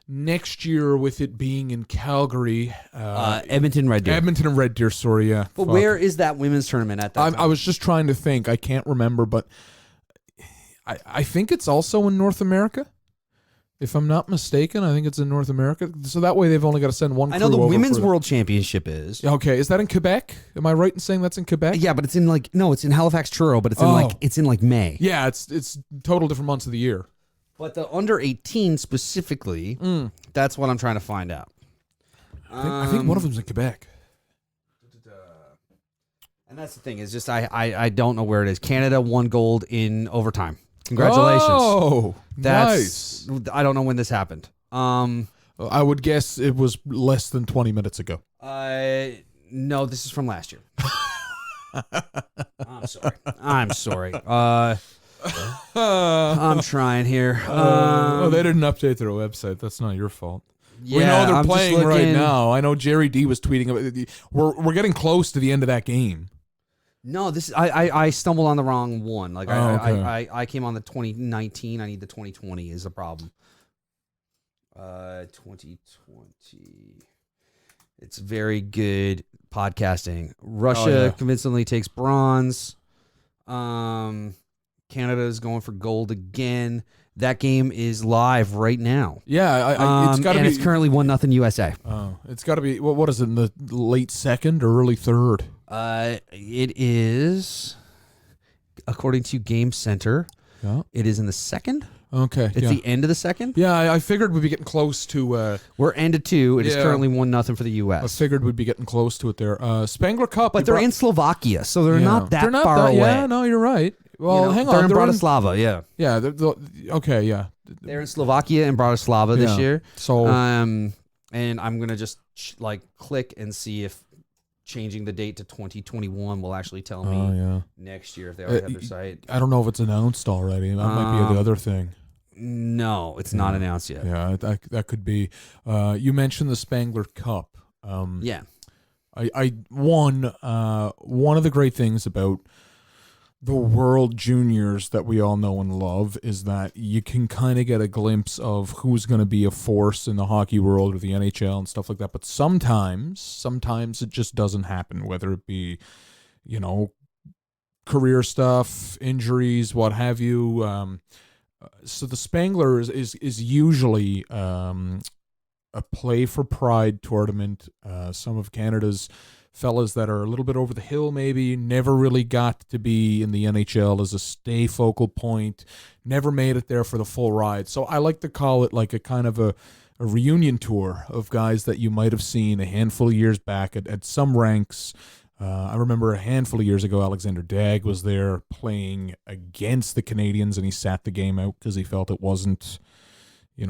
next year, with it being in Calgary... Edmonton, Red Deer. Edmonton and Red Deer, sorry, yeah. But where is that women's tournament at that time? I was just trying to think. I can't remember, but I think it's also in North America. If I'm not mistaken, I think it's in North America. So that way they've only got to send one crew over. I know the Women's World Championship is. Okay, is that in Quebec? Am I right in saying that's in Quebec? Yeah, but it's in it's in Halifax, Truro, but it's in May. Yeah, it's total different months of the year. But the under 18 specifically, that's what I'm trying to find out. I think one of them's in Quebec. And that's the thing, is just I don't know where it is. Canada won gold in overtime. Congratulations. Oh, That's nice. I don't know when this happened. I would guess it was less than 20 minutes ago. No, this is from last year. I'm sorry. I'm trying here. They didn't update their website. That's not your fault. Yeah, we know they're I'm just playing right looking. now. I know Jerry D was tweeting about it. We're getting close to the end of that game. No, this I stumbled on the wrong one. Like okay. I came on the 2019. I need the 2020 is the problem. 2020. It's very good podcasting. Russia convincingly takes bronze. Canada is going for gold again. That game is live right now. Yeah, it's got to be. And it's currently 1-0 USA. Oh, it's got to be. What is it, in the late second or early third? It is, according to Game Center, it is in the second. Okay. It's the end of the second. Yeah, I figured we'd be getting close to. We're end of 2. It is currently 1-0 for the I U.S. figured we'd be getting close to it there. Spangler Cup. But they're in Slovakia, so they're not that They're far away. Yeah, no, you're right. Well, hang on. They're in Bratislava, yeah. Yeah. Okay. Yeah. They're in Slovakia and Bratislava this year. So. And I'm gonna just click and see if changing the date to 2021 will actually tell me next year if they already have their site. I don't know if it's announced already. That might be the other thing. No, it's not announced yet. Yeah, that could be. You mentioned the Spangler Cup. Yeah. One of the great things about the World Juniors that we all know and love is that you can kind of get a glimpse of who's going to be a force in the hockey world or the NHL and stuff like that. But sometimes it just doesn't happen, whether it be, career stuff, injuries, what have you. So the Spangler is usually a play for pride tournament. Some of Canada's fellas that are a little bit over the hill maybe never really got to be in the NHL as a stay focal point, never made it there for the full ride. So I like to call it like a kind of a reunion tour of guys that you might have seen a handful of years back at some ranks. I remember a handful of years ago, Alexander Dagg was there playing against the Canadians, and he sat the game out because he felt it wasn't. He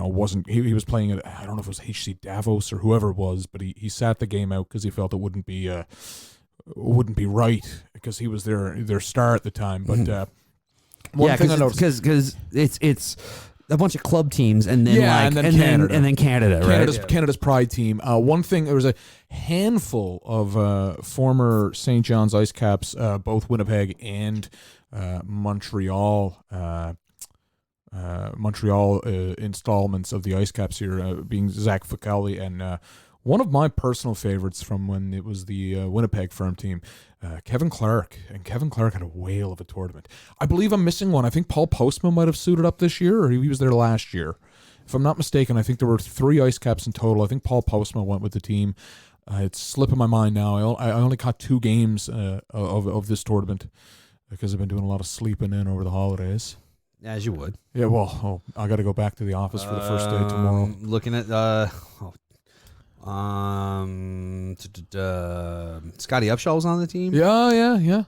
was playing at, I don't know if it was HC Davos or whoever it was, but he sat the game out because he felt it wouldn't be right because he was their star at the time. But one thing I noticed, because it's a bunch of club teams and then Canada, right? Canada's pride team. One thing, there was a handful of former St. John's Ice Caps, both Winnipeg and Montreal. Installments of the Ice Caps here, being Zach Fucali and one of my personal favorites from when it was the Winnipeg firm team, Kevin Clark. And Kevin Clark had a whale of a tournament. I believe I'm missing one. I think Paul Postma might have suited up this year, or he was there last year. If I'm not mistaken, I think there were 3 Ice Caps in total. I think Paul Postma went with the team. It's slipping my mind now. I only caught 2 games of this tournament because I've been doing a lot of sleeping in over the holidays. As you would. Yeah, well, I got to go back to the office for the first day tomorrow. Looking at Scotty Upshaw was on the team. Yeah.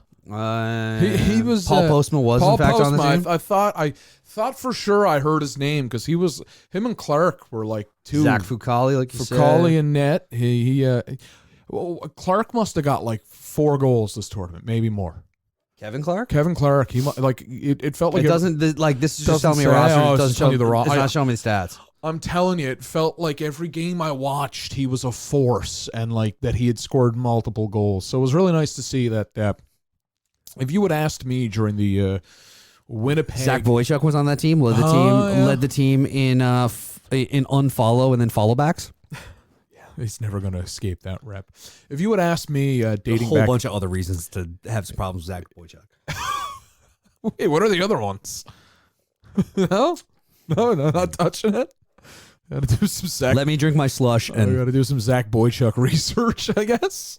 He was. Paul Postma was Paul in fact Postma, on the team. I thought for sure I heard his name because him and Clark were like 2. Zach Fucali, like you said. Fucali and net. Clark must have got like 4 goals this tournament, maybe more. Kevin Clark. He it felt like it doesn't this is just telling me a roster. It doesn't show me the roster. It's not showing me the stats. I'm telling you, it felt like every game I watched, he was a force, and like that he had scored multiple goals. So it was really nice to see that. If you had asked me during the Winnipeg, Zach Boychuk was on that team. Led the team in unfollow and then follow backs. He's never going to escape that rep. If you would ask me dating a whole back... bunch of other reasons to have some problems with Zach Boychuk. Wait, what are the other ones? No, not touching it. Got to do some Zach... Let me drink my slush. And got to do some Zach Boychuk research, I guess.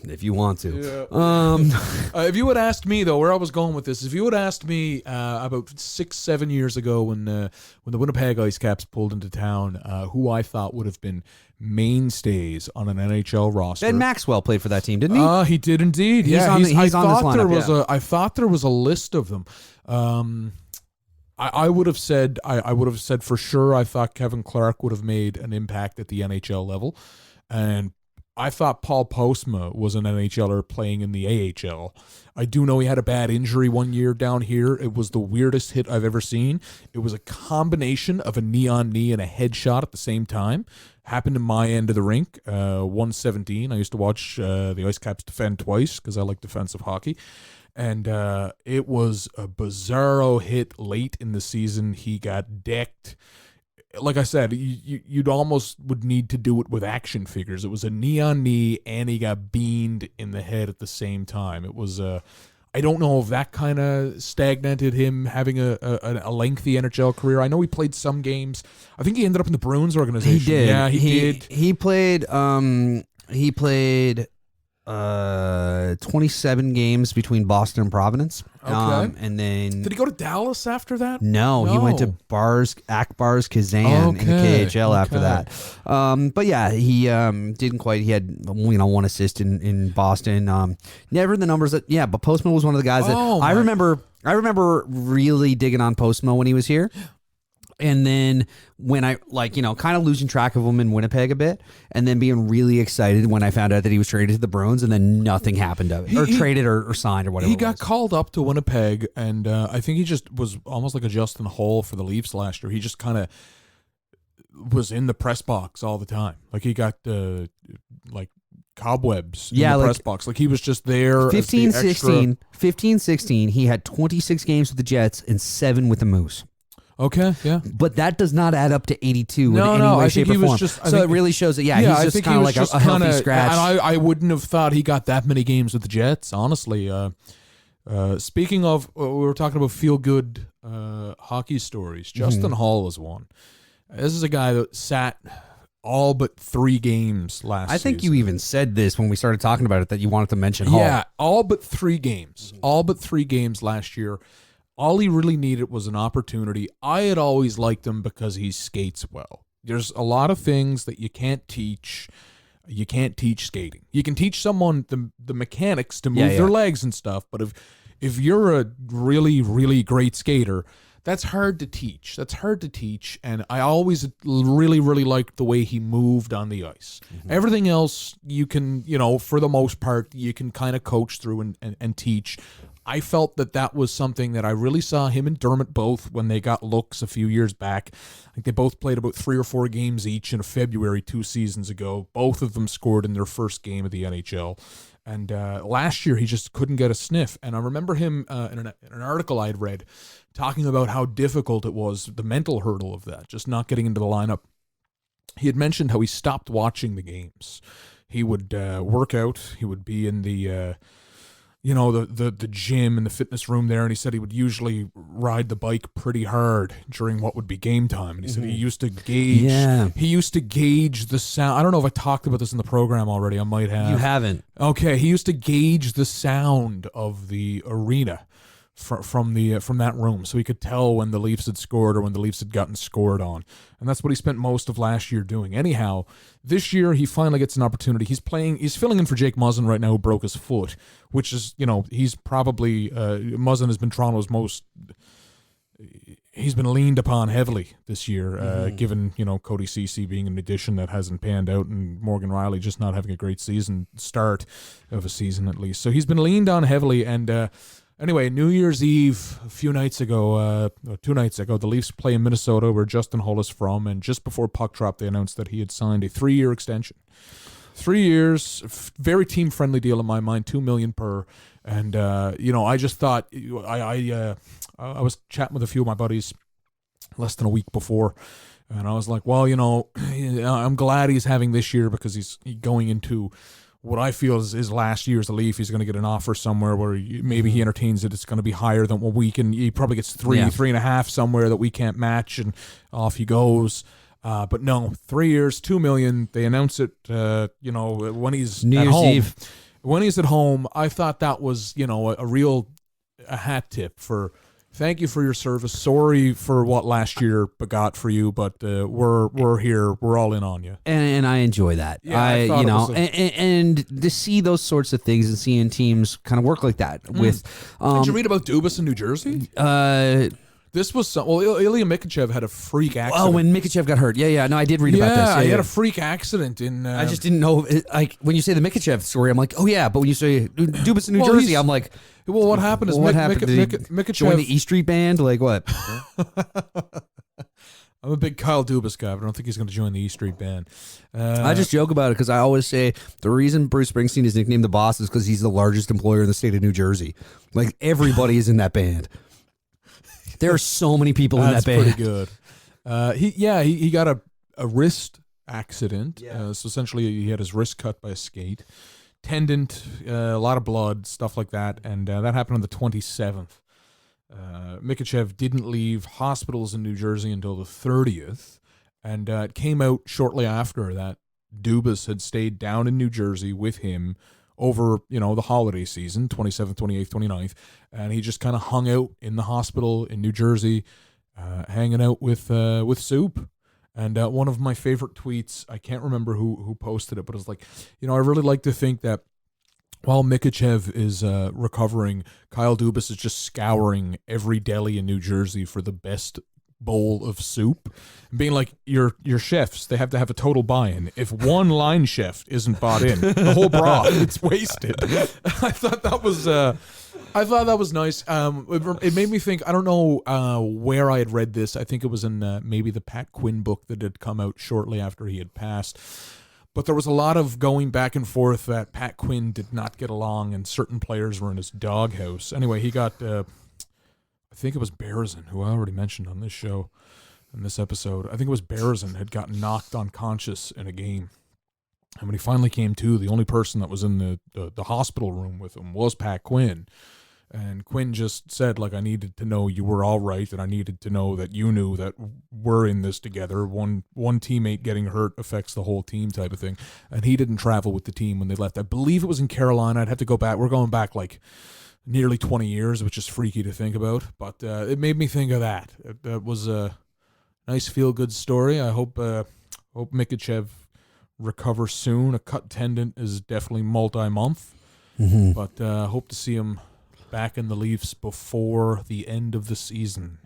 If you want to. Yeah. If you would ask me, though, where I was going with this, if you would asked me about 6-7 years ago when the Winnipeg Ice Caps pulled into town, who I thought would have been mainstays on an NHL roster. Ben Maxwell played for that team, didn't he? He did indeed. He's on this lineup, I thought there was a list of them. I would have said for sure I thought Kevin Clark would have made an impact at the NHL level, and I thought Paul Postma was an NHLer playing in the AHL. I do know he had a bad injury one year down here. It was the weirdest hit I've ever seen. It was a combination of a knee-on-knee and a headshot at the same time. Happened in my end of the rink, 117. I used to watch the Ice Caps defend twice because I like defensive hockey. And it was a bizarro hit late in the season. He got decked. Like I said, you'd almost would need to do it with action figures. It was a knee-on-knee, and he got beamed in the head at the same time. It was I don't know if that kind of stagnated him having a lengthy NHL career. I know he played some games. I think he ended up in the Bruins organization. He did. Yeah, he did. He played. He played 27 games between Boston and Providence. Okay. And then Did he go to Dallas after that? No, he went to Akbars Kazan in the KHL after that. But yeah, he didn't quite. He had one assist in Boston. Never the numbers that. Yeah, but Postma was one of the guys that I remember. I remember really digging on Postma when he was here. And then when I kind of losing track of him in Winnipeg a bit, and then being really excited when I found out that he was traded to the Bruins, and then nothing happened of it, traded or signed or whatever. He got called up to Winnipeg, and I think he just was almost like a Justin Holl for the Leafs last year. He just kind of was in the press box all the time. Like he got cobwebs in the press box. Like he was just there. 15-16, he had 26 games with the Jets and 7 with the Moose. Okay, yeah. But that does not add up to 82 in any way, shape, or form. It really shows that, he's just kind of like a healthy scratch. And I wouldn't have thought he got that many games with the Jets, honestly. Speaking of, we were talking about feel-good hockey stories. Justin Holl is one. This is a guy that sat all but 3 games last season. I think you even said this when we started talking about it, that you wanted to mention Holl. Yeah, all but 3 games. All but 3 games last year. All he really needed was an opportunity. I had always liked him because he skates well. There's a lot of things that you can't teach. You can't teach skating. You can teach someone the mechanics to move their legs and stuff, but if you're a really, really great skater, that's hard to teach. And I always really, really liked the way he moved on the ice. Mm-hmm. Everything else, you can, for the most part, you can kind of coach through and teach. I felt that was something that I really saw him and Dermott both when they got looks a few years back. I think they both played about 3 or 4 games each in February 2 seasons ago. Both of them scored in their first game of the NHL. And last year, he just couldn't get a sniff. And I remember him in an article I'd read talking about how difficult it was, the mental hurdle of that, just not getting into the lineup. He had mentioned how he stopped watching the games. He would work out. He would be in the the gym and the fitness room there, and he said he would usually ride the bike pretty hard during what would be game time. And he said he used to gauge the sound. I don't know if I talked about this in the program already. I might have. You haven't. Okay, he used to gauge the sound of the arena from that room, so he could tell when the Leafs had scored or when the Leafs had gotten scored on. And that's what he spent most of last year doing. Anyhow, this year he finally gets an opportunity. He's filling in for Jake Muzzin right now, who broke his foot, which is, he's probably Muzzin has been Toronto's most. He's been leaned upon heavily this year, given Cody Ceci being an addition that hasn't panned out, and Morgan Rielly just not having a great start of a season at least. So he's been leaned on heavily, and. Anyway, New Year's Eve, a few nights ago, 2 nights ago, the Leafs play in Minnesota, where Justin Holl is from, and just before puck drop, they announced that he had signed a 3-year extension. 3 years, very team-friendly deal in my mind, $2 million per. And I just thought I was chatting with a few of my buddies less than a week before, and I was like, well, I'm glad he's having this year because he's going into what I feel is his last year as a Leaf. He's going to get an offer somewhere where maybe he entertains it. It's going to be higher than what we can. He probably gets 3.5 somewhere that we can't match, and off he goes. But no, 3 years, $2 million. They announce it, when he's New Year's Eve. When he's at home, I thought that was, a hat tip for. Thank you for your service. Sorry for what last year begot for you, but we're here. We're all in on you. And I enjoy that. Yeah, and to see those sorts of things and seeing teams kind of work like that with. Did you read about Dubas in New Jersey? This was Ilya Mikhachev had a freak accident. Oh, when Mikhachev got hurt. Yeah. No, I did read about this. Yeah, he had a freak accident in. I just didn't know. Like when you say the Mikhachev story, I'm like, oh yeah. But when you say Dubas in New Jersey, I'm like, well, what happened is Mikhachev joined the E Street Band. Like what? I'm a big Kyle Dubas guy, but I don't think he's going to join the E Street Band. I just joke about it because I always say the reason Bruce Springsteen is nicknamed the Boss is because he's the largest employer in the state of New Jersey. Like everybody is in that band. There are so many people in that band. That's pretty good. He got a wrist accident. Yeah. So essentially, he had his wrist cut by a skate, tendon, a lot of blood, stuff like that, and that happened on the 27th. Mikhachev didn't leave hospitals in New Jersey until the 30th, and it came out shortly after that Dubas had stayed down in New Jersey with him over, the holiday season, 27th, 28th, 29th, and he just kind of hung out in the hospital in New Jersey, hanging out with Soup. And one of my favorite tweets, I can't remember who posted it, but it was like, I really like to think that while Mikhachev is recovering, Kyle Dubas is just scouring every deli in New Jersey for the best bowl of soup, and being like, your chefs, they have to have a total buy-in. If one line chef isn't bought in, the whole broth, it's wasted. I thought that was nice. It made me think. I don't know where I had read this. I think it was in maybe the Pat Quinn book that had come out shortly after he had passed. But there was a lot of going back and forth that Pat Quinn did not get along, and certain players were in his doghouse. Anyway, he got, I think it was Berezin, who I already mentioned on this show, in this episode. I think it was Berezin had gotten knocked unconscious in a game. And when he finally came to, the only person that was in the hospital room with him was Pat Quinn. And Quinn just said, I needed to know you were all right, and I needed to know that you knew that we're in this together. One teammate getting hurt affects the whole team type of thing. And he didn't travel with the team when they left. I believe it was in Carolina. I'd have to go back. We're going back nearly 20 years, which is freaky to think about. But it made me think of that. That was a nice feel-good story. I hope Mikhachev recovers soon. A cut tendon is definitely multi-month. Mm-hmm. But hope to see him back in the Leafs before the end of the season.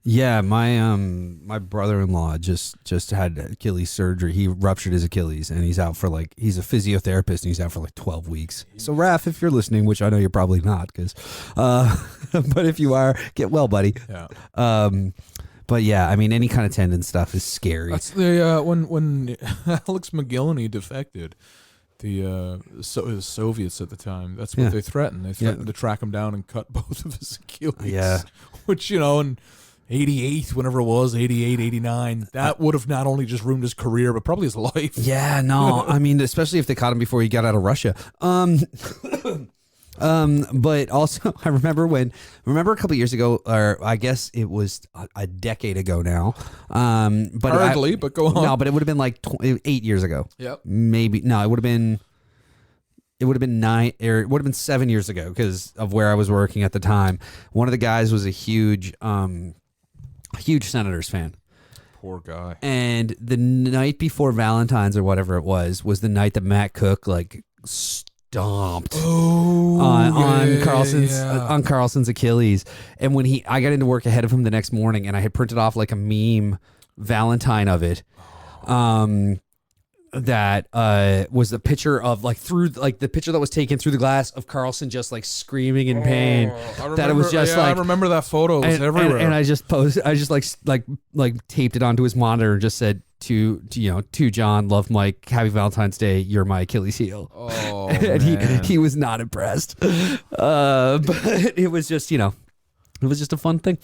Yeah, my brother-in-law just had Achilles surgery. He ruptured his Achilles, and he's out for he's a physiotherapist, and he's out for 12 weeks. So, Raph, if you're listening, which I know you're probably not, but if you are, get well, buddy. Yeah. But yeah, I mean, any kind of tendon stuff is scary. That's the when Alex McGillney defected. The Soviets at the time. That's what they threatened. They threatened to track him down and cut both of his Achilles. Yeah. Which, in 88, whenever it was, 88, 89, that would have not only just ruined his career, but probably his life. Yeah, no. I mean, especially if they caught him before he got out of Russia. But also, I remember a couple of years ago, or I guess it was a decade ago now. But hardly, but go on. No, but it would have been 8 years ago. Yep. Maybe no, it would have been 9, or it would have been 7 years ago because of where I was working at the time. One of the guys was a huge Senators fan. Poor guy. And the night before Valentine's or whatever it was the night that Matt Cook stomped on Carlson's Achilles. And when I got into work ahead of him the next morning, and I had printed off a meme Valentine of it. That was the picture of the picture that was taken through the glass of Carlson just screaming in pain. That it was just I remember that photo. It was everywhere. And I just taped it onto his monitor and just said to John, love Mike, happy Valentine's Day, you're my Achilles heel. Oh, and man. he was not impressed. But it was just it was just a fun thing.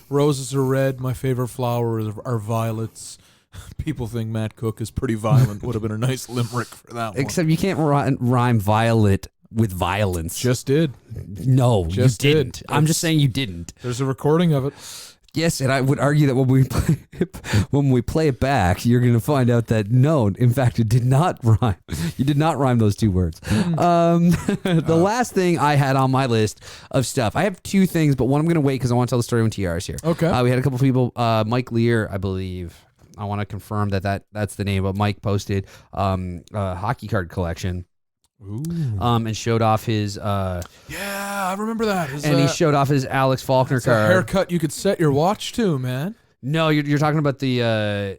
Roses are red. My favorite flowers are violets. People think Matt Cook is pretty violent. Would have been a nice limerick for that one. Except you can't rhyme violet with violence. Just did. No, just you didn't. did. I'm just saying you didn't. There's a recording of it. Yes, and I would argue that when we play it back, you're going to find out that no, in fact, it did not rhyme. You did not rhyme those two words. The last thing I had on my list of stuff, I have two things, but one I'm going to wait because I want to tell the story when TR is here. Okay. We had a couple of people, Mike Lear, I believe. I want to confirm that's the name, but Mike posted a hockey card collection Ooh. And showed off his Yeah, I remember that. he showed off his Alex Faulkner a card. haircut you could set your watch to, man. No, you're talking about you're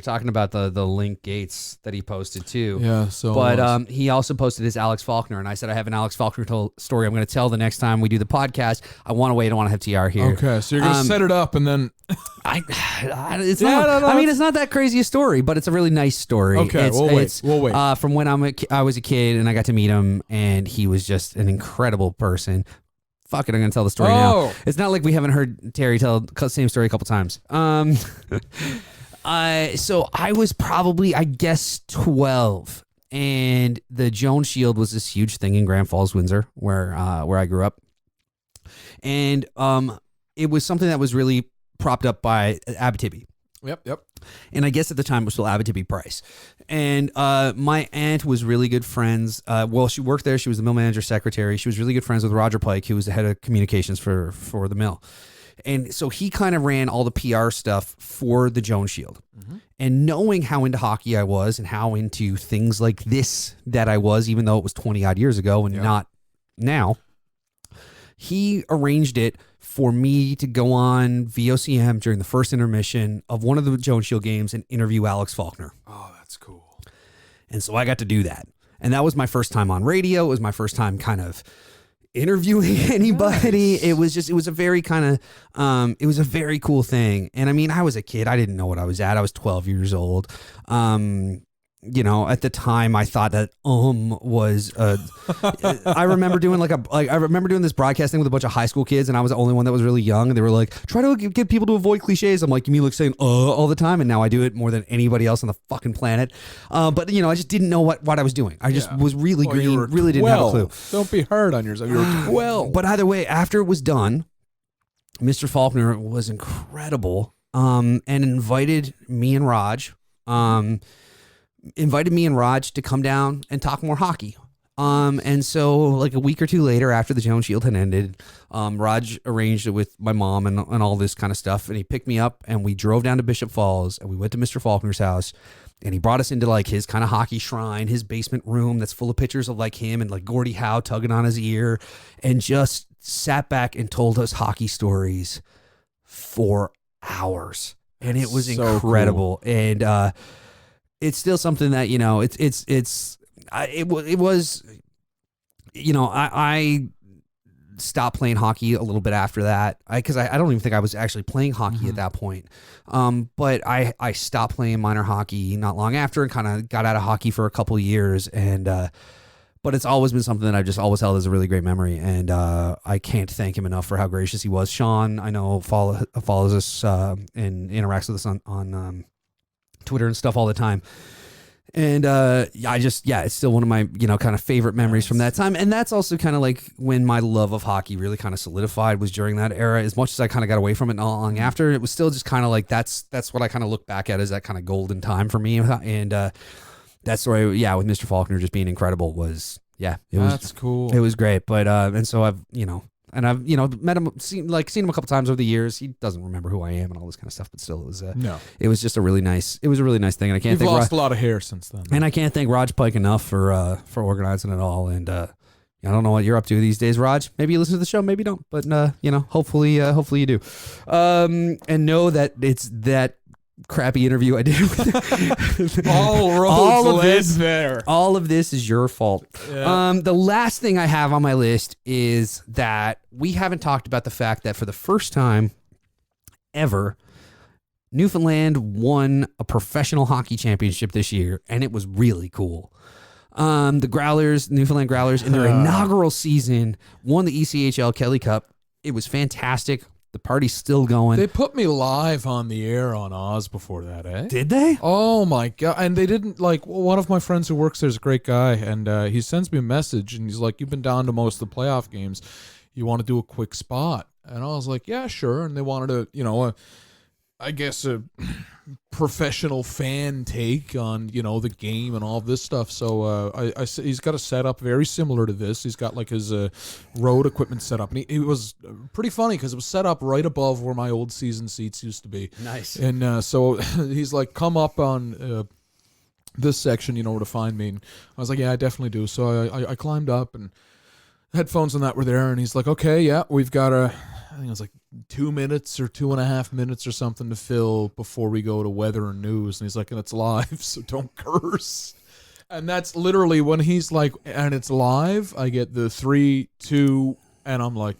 talking about the Link Gates that he posted too. Yeah, so But he also posted his Alex Faulkner, and I said I have an Alex Faulkner story I'm going to tell the next time we do the podcast. I want to wait. I want to have TR here. okay, so you're gonna set it up and then It's not that crazy a story, but it's a really nice story. Okay, we'll wait. From when I was a kid and I got to meet him, and he was just an incredible person. Fuck it, I'm going to tell the story now. It's not like we haven't heard Terry tell the same story a couple times. So I was probably, I guess, 12, and the Jones Shield was this huge thing in Grand Falls, Windsor, where I grew up, and it was something that was really propped up by Abitibi. Yep. And I guess at the time it was still Abitibi Price. And my aunt was really good friends. She worked there. She was the mill manager secretary. She was really good friends with Roger Pike, who was the head of communications for the mill. And so he kind of ran all the PR stuff for the Jones Shield. Mm-hmm. And knowing how into hockey I was and how into things like this that I was, even though it was 20 odd years ago and not now, he arranged it for me to go on VOCM during the first intermission of one of the Jones Shield games and interview Alex Faulkner. Oh, that's cool. And so I got to do that. And that was my first time on radio. It was my first time kind of interviewing anybody. Nice. It was a very kind of, it was a very cool thing. And I mean, I was a kid. I didn't know what I was at. I was 12 years old. At the time I thought that was I remember doing I remember doing this broadcasting with a bunch of high school kids, and I was the only one that was really young, and they were like, try to get people to avoid cliches. I'm like, you mean like saying all the time? And now I do it more than anybody else on the fucking planet. But I just didn't know what I was doing. I just was really green, really didn't have a clue. Don't be hard on yourself. You were 12. But either way, after it was done, Mr. Faulkner was incredible, and invited me and Raj to come down and talk more hockey. And so like a week or two later, after the Jones Shield had ended, Raj arranged it with my mom and all this kind of stuff. And he picked me up and we drove down to Bishop Falls and we went to Mr. Faulkner's house, and he brought us into like his kind of hockey shrine, his basement room that's full of pictures of like him and like Gordie Howe tugging on his ear, and just sat back and told us hockey stories for hours. And it was so incredible. Cool. And, it's still something that, I stopped playing hockey a little bit after that, because I don't even think I was actually playing hockey at that point. But I stopped playing minor hockey not long after and kind of got out of hockey for a couple of years. And, but it's always been something that I've just always held as a really great memory. And I can't thank him enough for how gracious he was. Sean, I know, follows us and interacts with us on Twitter and stuff all the time. And it's still one of my, kind of favorite memories from that time. And that's also kind of like when my love of hockey really kind of solidified, was during that era. As much as I kind of got away from it not long after, it was still just kind of like, that's what I kind of look back at as that kind of golden time for me. And that story, with Mr. Faulkner just being incredible was, that's cool. It was great. But, and so I've met him, seen him a couple times over the years. He doesn't remember who I am and all this kind of stuff, but still, it was just a really nice thing. And I can't You've lost a lot of hair since then. And I can't thank Raj Pike enough for organizing it all. And I don't know what you're up to these days, Raj. Maybe you listen to the show, maybe you don't. But hopefully you do. And know that it's that crappy interview I did with all of this is your fault. The last thing I have on my list is that we haven't talked about the fact that for the first time ever, Newfoundland won a professional hockey championship this year, and it was really cool. The Newfoundland Growlers, in their inaugural season, won the ECHL Kelly Cup. It was fantastic. The party's still going. They put me live on the air on Oz before that, eh? Did they? Oh, my God. And they didn't, one of my friends who works there is a great guy, and he sends me a message, and he's like, you've been down to most of the playoff games. You want to do a quick spot? And I was like, yeah, sure. And they wanted to, I guess a professional fan take on, the game and all of this stuff. So he's got a setup very similar to this. He's got his road equipment set up. And it was pretty funny because it was set up right above where my old season seats used to be. Nice. And so he's like, come up on this section, you know where to find me. And I was like, yeah, I definitely do. So I climbed up, and headphones and that were there, and he's like, okay, yeah, we've got I think it was like 2 minutes or 2.5 minutes or something to fill before we go to weather and news. And he's like, and it's live, so don't curse. And that's literally when he's like, and it's live, I get the 3, 2, and I'm like,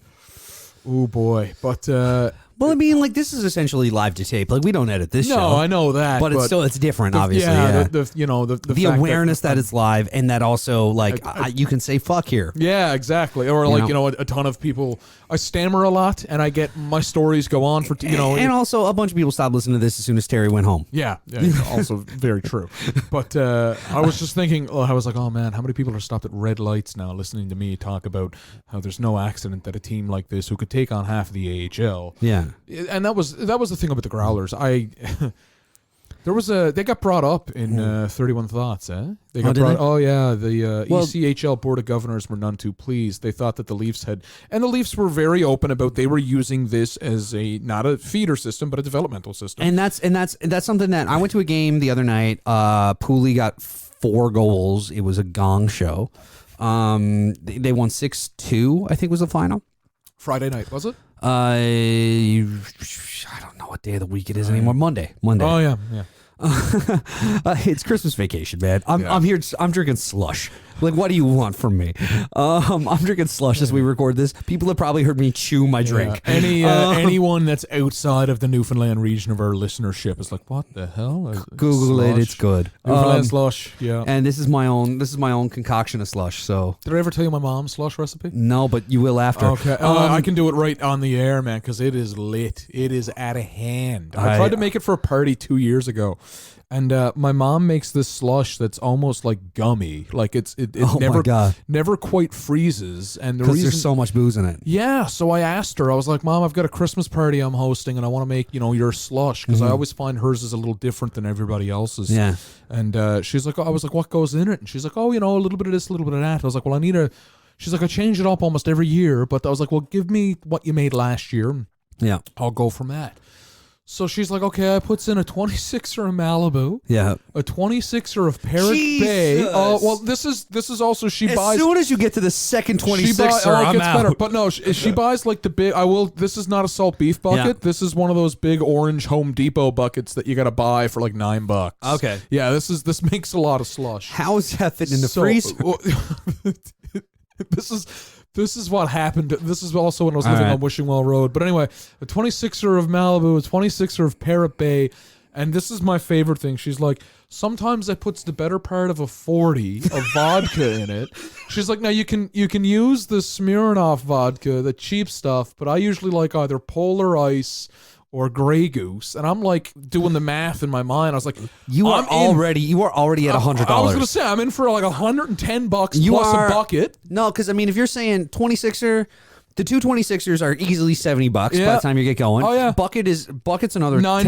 oh boy. But well, I mean, like, this is essentially live to tape. Like, we don't edit this show. No, I know that, but it's different, obviously. Yeah, Yeah, the awareness that it's live, and that also, like, you can say fuck here. Yeah, exactly. Or like, a ton of people. I stammer a lot, and I get my stories go on for and also a bunch of people stopped listening to this as soon as Terry went home. Yeah, also very true. But I was just thinking, I was like, oh man, how many people are stopped at red lights now listening to me talk about how there's no accident that a team like this, who could take on half of the AHL. Yeah. And that was the thing about the Growlers. They got brought up in 31 Thoughts, eh? They got brought. Oh yeah, the ECHL Board of Governors were none too pleased. They thought that the Leafs and the Leafs were very open about they were using this as not a feeder system but a developmental system. And that's something that I went to a game the other night. Pooley got 4 goals. It was a gong show. They won 6-2. I think was the final. Friday night, was it? I don't know what day of the week it is anymore. Monday. Oh yeah. It's Christmas vacation, man. I'm here. I'm drinking slush. Like, what do you want from me? I'm drinking slush as we record this. People have probably heard me chew my drink. Anyone that's outside of the Newfoundland region of our listenership is like, what the hell? Google slush? It. It's good. Newfoundland slush. Yeah. And this is my own concoction of slush. So did I ever tell you my mom's slush recipe? No, but you will after. Okay. I can do it right on the air, man, because it is lit. It is out of hand. I tried to make it for a party 2 years ago. And my mom makes this slush that's almost like gummy, like it never quite freezes, and because there's so much booze in it. Yeah, so I asked her. I was like, "Mom, I've got a Christmas party I'm hosting, and I want to make your slush because I always find hers is a little different than everybody else's." Yeah. And she's like, I was like, "What goes in it?" And she's like, "Oh, a little bit of this, a little bit of that." I was like, "Well, I need a." She's like, "I change it up almost every year," but I was like, "Well, give me what you made last year. Yeah, I'll go from that." So she's like, okay, I puts in a 26er of Malibu, a 26er of Parrot Bay. Oh, well, this is also she buys. As soon as you get to the second 26er, I'm out. Better. But no, she buys like the big. This is not a salt beef bucket. Yeah. This is one of those big orange Home Depot buckets that you got to buy for like $9. Okay. Yeah, this makes a lot of slush. How is that fitting in the freezer? This is what happened. This is also when I was living on Wishing Well Road. But anyway, a 26er of Malibu, a 26er of Parrot Bay, and this is my favorite thing. She's like, sometimes I puts the better part of a 40 of vodka in it. She's like, now you can use the Smirnoff vodka, the cheap stuff, but I usually like either Polar Ice or Grey Goose, and I'm like doing the math in my mind. I was like, you are already at $100. I was gonna say I'm in for like $110 plus a bucket. No, because I mean, if you're saying 26er, the two 26ers are easily $70 by the time you get going. Oh yeah, bucket's another $10.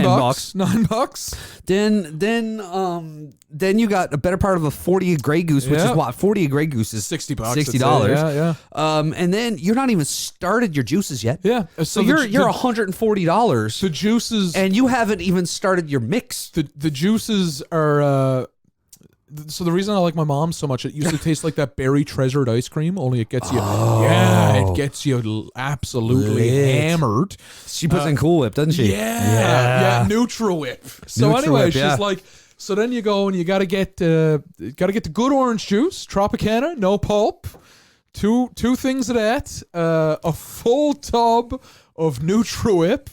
$9. Then you got a better part of a 40 of Grey Goose, which is what 40 of Grey Goose is $60. $60. And then you're not even started your juices yet. Yeah, so you're $140. The juices, and you haven't even started your mix. The juices are. So the reason I like my mom so much, it usually tastes like that berry treasured ice cream, only it gets you, it gets you absolutely hammered. She puts in Cool Whip, doesn't she? Yeah, Neutral Whip. So anyway, she's like, so then you go and you got to get the good orange juice, Tropicana, no pulp, two things of that, a full tub of Neutral Whip.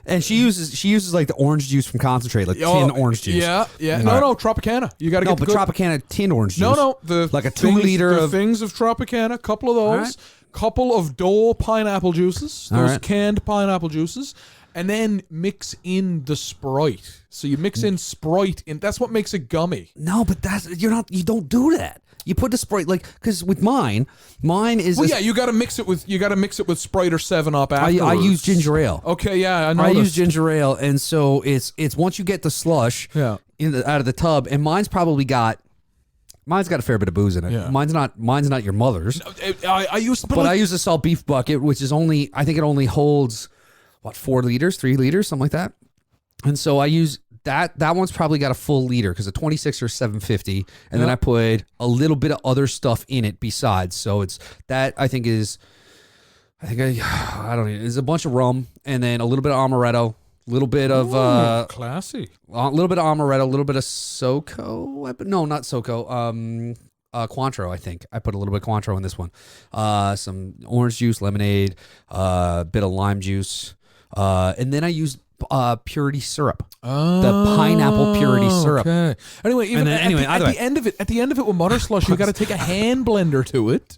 And she uses like the orange juice from concentrate, like tin orange juice. Yeah. No, Tropicana. You got to get Tropicana tin orange juice. No, like a 2 liter of things of Tropicana, couple of those, couple of Dole pineapple juices, those canned pineapple juices, and then mix in the Sprite. So you mix in Sprite, and that's what makes it gummy. No, but you don't do that. You put the Sprite because with mine is. Well, you got to mix it with Sprite or 7-Up afterwards. I use ginger ale. Okay, yeah, I know. I use ginger ale, and so it's once you get the slush out of the tub, and mine's got a fair bit of booze in it. Yeah. Mine's not your mother's. I use a salt beef bucket, which is I think it only holds 4 liters, 3 liters, something like that. And so I use that one's probably got a full liter because a 26 or 750, and then I put a little bit of other stuff in it besides. So it's that I think is, I don't know, it's a bunch of rum and then a little bit of amaretto, a little bit of classy, a little bit of amaretto, a little bit of SoCo. No, not SoCo. Cointreau, I think. I put a little bit of Cointreau in this one. Some orange juice, lemonade, a bit of lime juice, and then I used purity syrup, the pineapple purity syrup. Okay. Anyway, at the end of it with mutter slush, you got to take a hand blender to it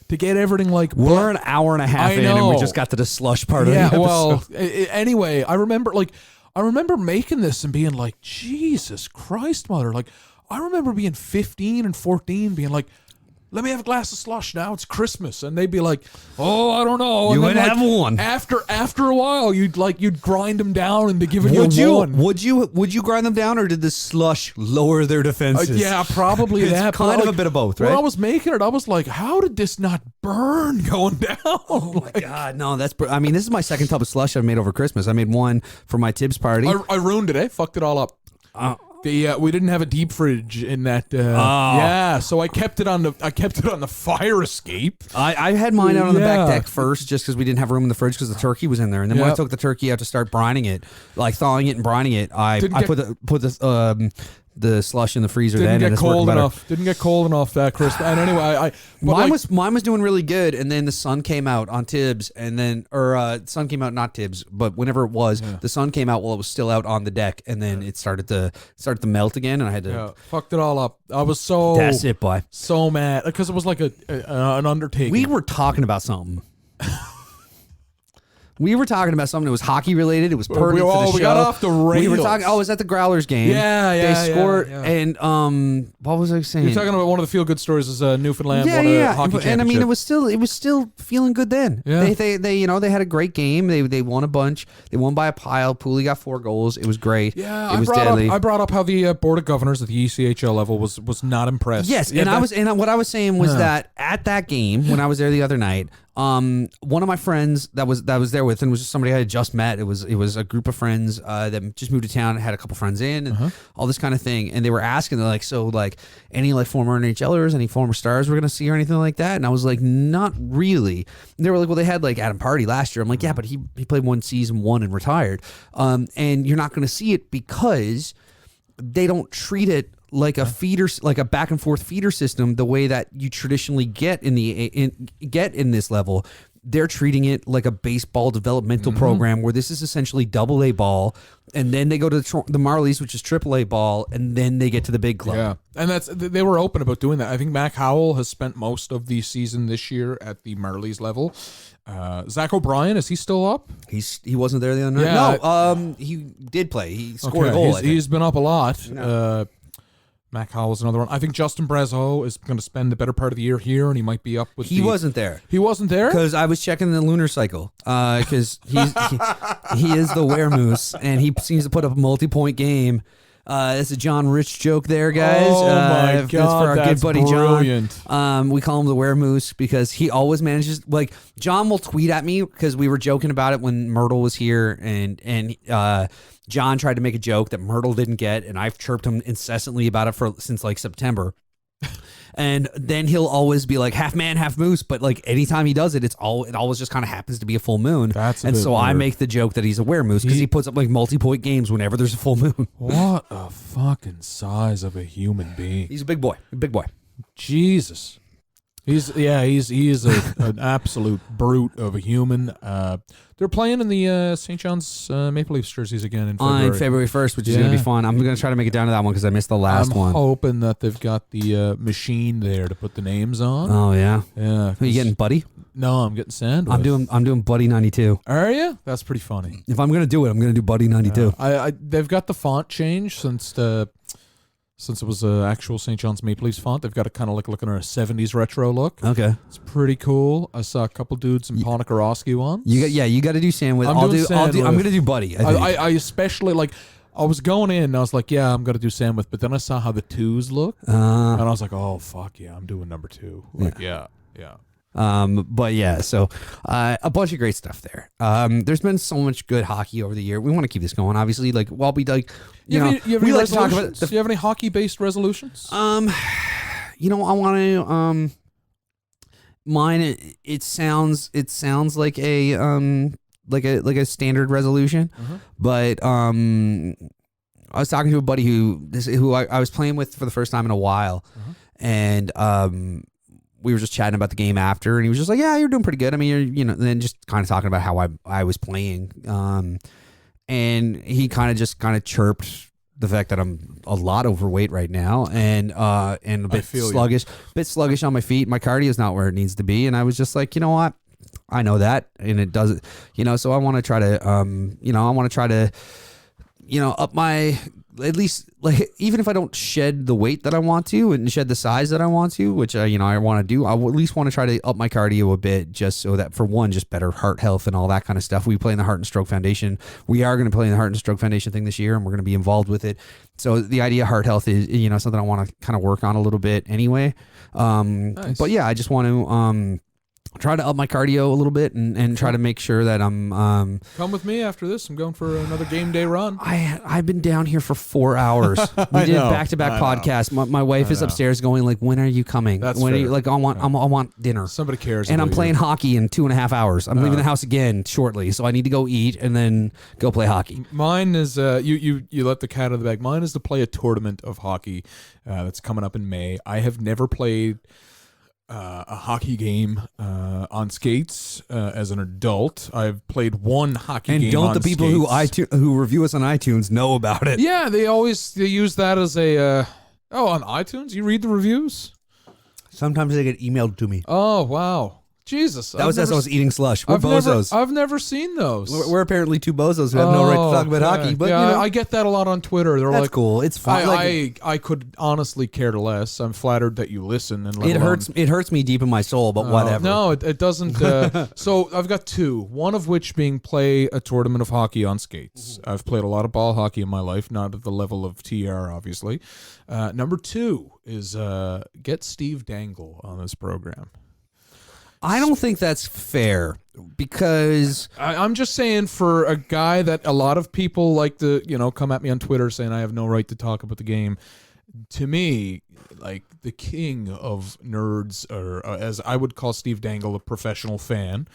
to get everything like. We're an hour and a half in, and we just got to the slush part of the episode. Well, anyway, I remember making this and being like, Jesus Christ, mother, like. I remember being 15 and 14 being like, let me have a glass of slush now. It's Christmas. And they'd be like, oh, I don't know. You would have one. After a while, you'd grind them down into giving you one. Would you grind them down, or did the slush lower their defenses? Yeah, probably it's that. Kind of a bit of both, right? When I was making it, I was like, how did this not burn going down? Oh, my God. No, this is my second tub of slush I've made over Christmas. I made one for my Tibbs party. I ruined it, Fucked it all up. We didn't have a deep fridge in that. Yeah, so I kept it on the fire escape. I had mine out on the back deck first, just because we didn't have room in the fridge because the turkey was in there. And then when I took the turkey out to start brining it, like thawing it and brining it, I put the slush in the freezer. Didn't get cold enough that Christmas. And anyway, mine was doing really good, and then the sun came out on Tibbs, and then sun came out not Tibbs, but whenever it was, the sun came out while it was still out on the deck, and then it started to melt again, and I had to fucked it all up. I was so that's it, boy. So mad because it was like an undertaking. We were talking about something. We were talking about something that was hockey related. It was pertinent to the show. We got off the rails. We were talking. Oh, it was at the Growlers game. They scored, and what was I saying? You're talking about one of the feel good stories is Newfoundland won a hockey championship. And I mean, it was still feeling good then. Yeah. They had a great game. They won a bunch. They won by a pile. Pooley got 4 goals. It was great. Yeah, it was deadly. I brought up how the board of governors at the ECHL level was not impressed. Yes, and what I was saying was that at that game when I was there the other night. One of my friends that was there with, and was just somebody I had just met. It was a group of friends that just moved to town, had a couple friends in, and all this kind of thing. And they were asking, they're like, so like any like former NHLers, any former stars we're gonna see or anything like that? And I was like, not really. And they were like, well, they had like Adam Party last year. I'm like, yeah, but he played one season, won, and retired. And you're not gonna see it because they don't treat it like a feeder, like a back and forth feeder system, the way that you traditionally get in this level. They're treating it like a baseball developmental program, where this is essentially AA ball, and then they go to the Marlies, which is AAA ball, and then they get to the big club. Yeah, and they were open about doing that. I think Mac Howell has spent most of the season this year at the Marlies level. Zach O'Brien, is he still up? He wasn't there the other night. Yeah, no, he did play. He scored a goal. He's been up a lot. No. Mac Howell's another one. I think Justin Brazeau is going to spend the better part of the year here, and he might be up with. He wasn't there. He wasn't there because I was checking the lunar cycle. Because he is the weremoose, and he seems to put up a multi-point game. It's a John Rich joke there, guys. Oh my God, that's for our good buddy brilliant. John. We call him the weremoose because he always manages. Like John will tweet at me because we were joking about it when Myrtle was here, and John tried to make a joke that Myrtle didn't get, and I've chirped him incessantly about it since like September. And then he'll always be like half man, half moose. But like anytime he does it, it always just kind of happens to be a full moon. And so I make the joke that he's a weremoose because he puts up like multi-point games whenever there's a full moon. What a fucking size of a human being. He's a big boy. Jesus. He is an absolute brute of a human. They're playing in the St. John's Maple Leafs jerseys again in February. On February 1st, which is going to be fun. I'm going to try to make it down to that one because I missed the last one. I'm hoping that they've got the machine there to put the names on. Oh, yeah? Yeah. Are you getting Buddy? No, I'm getting Sandwich. I'm doing Buddy 92. Are you? That's pretty funny. If I'm going to do it, I'm going to do Buddy 92. They've got the font change since it was an actual St. John's Maple Leafs font. They've got a kind of like looking at a 70s retro look. Okay. It's pretty cool. I saw a couple dudes in Ponikarovsky once. You got to do Sandwich. I'm going to do Buddy. I especially like. I was going in and I was like, yeah, I'm going to do Sandwich, but then I saw how the twos look, and I was like, oh fuck yeah, I'm doing number 2. Like yeah. But yeah, so a bunch of great stuff there. There's been so much good hockey over the year. We want to keep this going, obviously. Like, while we like, we like to talk about. Do you have any hockey-based resolutions? I want to. Mine. It sounds like a standard resolution, but I was talking to a buddy who I was playing with for the first time in a while, and we were just chatting about the game after, and he was just like, "Yeah, you're doing pretty good. I mean, and then just kind of talking about how I was playing, and he kind of chirped the fact that I'm a lot overweight right now, and a bit sluggish on my feet. My cardio is not where it needs to be, and I was just like, you know what, I know that, and it doesn't, so I want to try to, up my, at least, like, even if I don't shed the weight that I want to and shed the size that I want to, which I want to do, I will at least want to try to up my cardio a bit, just so that, for one, just better heart health and all that kind of stuff. We play in the Heart and Stroke Foundation. We are going to play in the Heart and Stroke Foundation thing this year, and we're going to be involved with it. So the idea of heart health is, something I want to kind of work on a little bit anyway. Nice. But yeah, I just want to try to up my cardio a little bit and try to make sure that I'm come with me after this. I'm going for another game day run. I've been down here for 4 hours. We did back-to-back podcasts. My wife is upstairs going like, when are you coming? That's when fair. are you, like, I want dinner. Somebody cares. And I'm about playing you. hockey in 2.5 hours. I'm leaving the house again shortly, so I need to go eat and then go play hockey. Mine is you let the cat out of the bag. Mine is to play a tournament of hockey that's coming up in May. I have never played a hockey game on skates as an adult. I've played one hockey game And don't on the people who review us on iTunes know about it? Yeah, they use that as a on iTunes. You read the reviews? Sometimes they get emailed to me. Oh wow. Jesus. That was as I was eating slush. We're bozos. I've never seen those. We're apparently two bozos who have no right to talk about hockey. But I get that a lot on Twitter. They're that's like, cool. It's fine. I could honestly care less. I'm flattered that you listen. And it hurts me deep in my soul, but whatever. No, it doesn't. So I've got two. One of which being play a tournament of hockey on skates. I've played a lot of ball hockey in my life, not at the level of TR, obviously. Number two is get Steve Dangle on this program. I don't think that's fair, because I'm just saying, for a guy that a lot of people like to, come at me on Twitter saying I have no right to talk about the game. To me, like, the king of nerds, or as I would call Steve Dangle, a professional fan,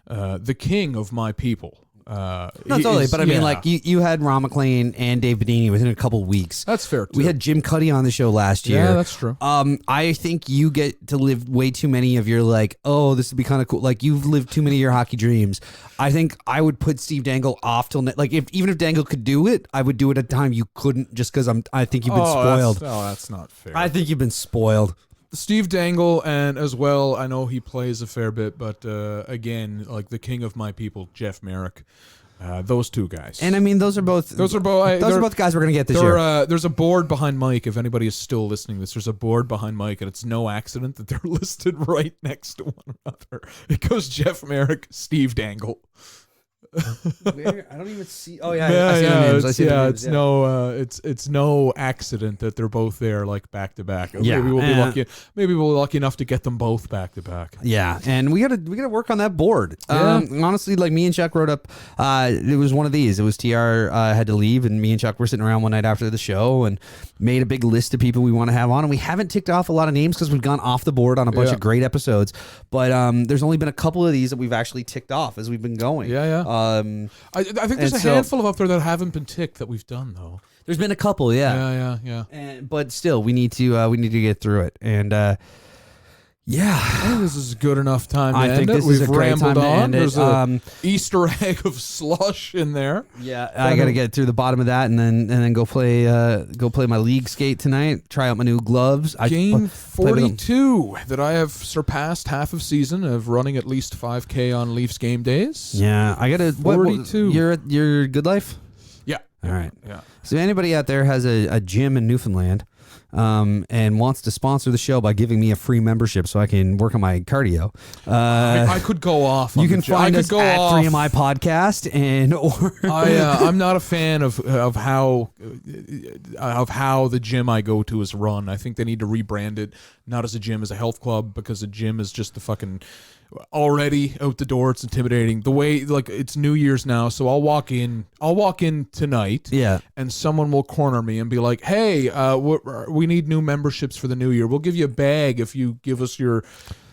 the king of my people. Not totally, but I mean, like, you had Ron McClain and Dave Bedini within a couple weeks. That's fair, too. We had Jim Cuddy on the show last year. Yeah, that's true. I think you get to live way too many of your, like, oh, this would be kind of cool. Like, you've lived too many of your hockey dreams. I think I would put Steve Dangle off till even if Dangle could do it, I would do it at a time you couldn't, just because I think you've been spoiled. That's not fair. I think you've been spoiled. Steve Dangle, and as well, I know he plays a fair bit, but again, like, the king of my people, Jeff Merrick. Those two guys. And I mean, those are both guys we're gonna get this year. There's a board behind Mike. If anybody is still listening to this, there's a board behind Mike, and it's no accident that they're listed right next to one another. It goes Jeff Merrick, Steve Dangle. Where? I don't even see. Oh yeah, I see the names. It's no accident that they're both there, like, back to back. Yeah, maybe we'll be lucky. Maybe we'll be lucky enough to get them both back to back. Yeah, and we gotta work on that board. Yeah. Honestly, like, me and Chuck wrote up. It was one of these. It was TR had to leave, and me and Chuck were sitting around one night after the show and made a big list of people we want to have on. And we haven't ticked off a lot of names because we've gone off the board on a bunch of great episodes. But there's only been a couple of these that we've actually ticked off as we've been going. Yeah. I think there's a handful of up there that haven't been ticked that we've done, though. There's been a couple, Yeah. But still, we need to get through it. And I think this is a good enough time to I end think it. this We've is a great rambled time to on. end it. There's an Easter egg of slush in there. Yeah, I got to get through the bottom of that, and then go play my league skate tonight. Try out my new gloves. Game 42 that I have surpassed half of season of running at least 5K on Leafs game days. Yeah, I got to 42. You're at your Good Life. Yeah. All right. Yeah. So anybody out there has a gym in Newfoundland, and wants to sponsor the show by giving me a free membership so I can work on my cardio, I could go off. On you can find us at 3MI Podcast, and I'm not a fan of how the gym I go to is run. I think they need to rebrand it, not as a gym, as a health club, because a gym is just the fucking already out the door. It's intimidating. The way, like, it's New Year's now, so I'll walk in tonight, and someone will corner me and be like, "Hey, we need new memberships for the new year. We'll give you a bag if you give us your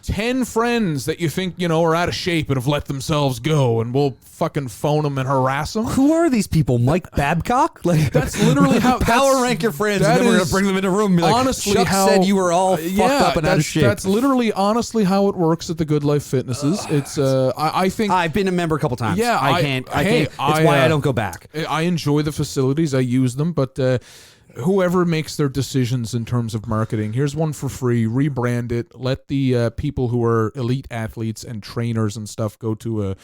10 friends that you think, are out of shape and have let themselves go, and we'll fucking phone them and harass them." Who are these people? Mike Babcock? Like, that's literally how power rank your friends, and then we're gonna bring them in a room and be like, honestly, Chuck said you were all fucked up and out of shape. That's literally honestly how it works at the Good Life Fitnesses. It's I think I've been a member a couple times. Yeah, I can't. It's why I don't go back. I enjoy the facilities. I use them, but whoever makes their decisions in terms of marketing, here's one for free. Rebrand it. Let the people who are elite athletes and trainers and stuff go to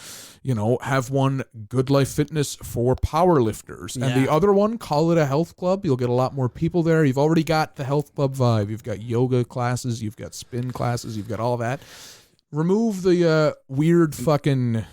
have one Good Life Fitness for powerlifters, and the other one, call it a health club. You'll get a lot more people there. You've already got the health club vibe. You've got yoga classes. You've got spin classes. You've got all that. Remove the weird fucking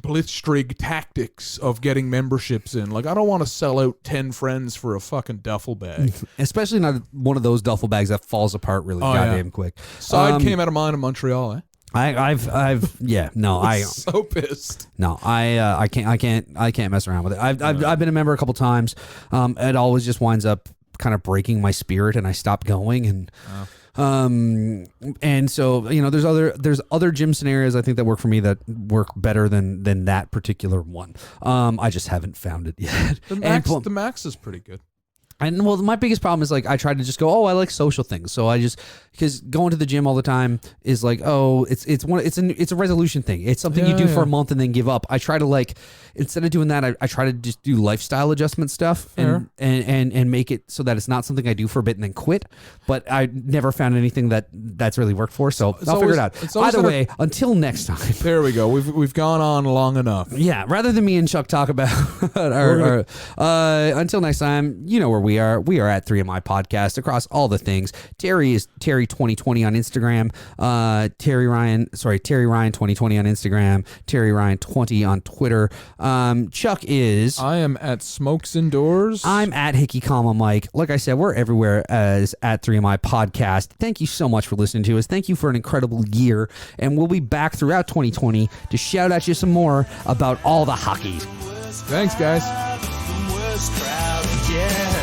blitzkrieg tactics of getting memberships in. Like, I don't want to sell out 10 friends for a fucking duffel bag. Especially not one of those duffel bags that falls apart really goddamn quick. Side came out of mine in Montreal, eh? I'm so pissed. No, I can't mess around with it. I've been a member a couple times. It always just winds up kind of breaking my spirit, and I stop going. And so, there's other gym scenarios I think that work for me that work better than that particular one. I just haven't found it yet. The Max is pretty good. And well, my biggest problem is, like, I try to just go, I like social things. So because going to the gym all the time is like, it's a resolution thing. It's something you do for a month and then give up. I try to, like, instead of doing that, I try to just do lifestyle adjustment stuff and make it so that it's not something I do for a bit and then quit. But I never found anything that's really worked for. So I'll figure it out. Either way, until next time. There we go. We've gone on long enough. Yeah. Rather than me and Chuck talk about until next time, you know where we are. We are at 3MI Podcast across all the things. Terry is Terry 2020 on Instagram. Terry Ryan 2020 on Instagram. Terry Ryan 20 on Twitter. Chuck is. I am at Smokes Indoors. I'm at Hickey Comma Mike. Like I said, we're everywhere as at 3MI Podcast. Thank you so much for listening to us. Thank you for an incredible year, and we'll be back throughout 2020 to shout at you some more about all the hockey. Thanks, guys. Yeah.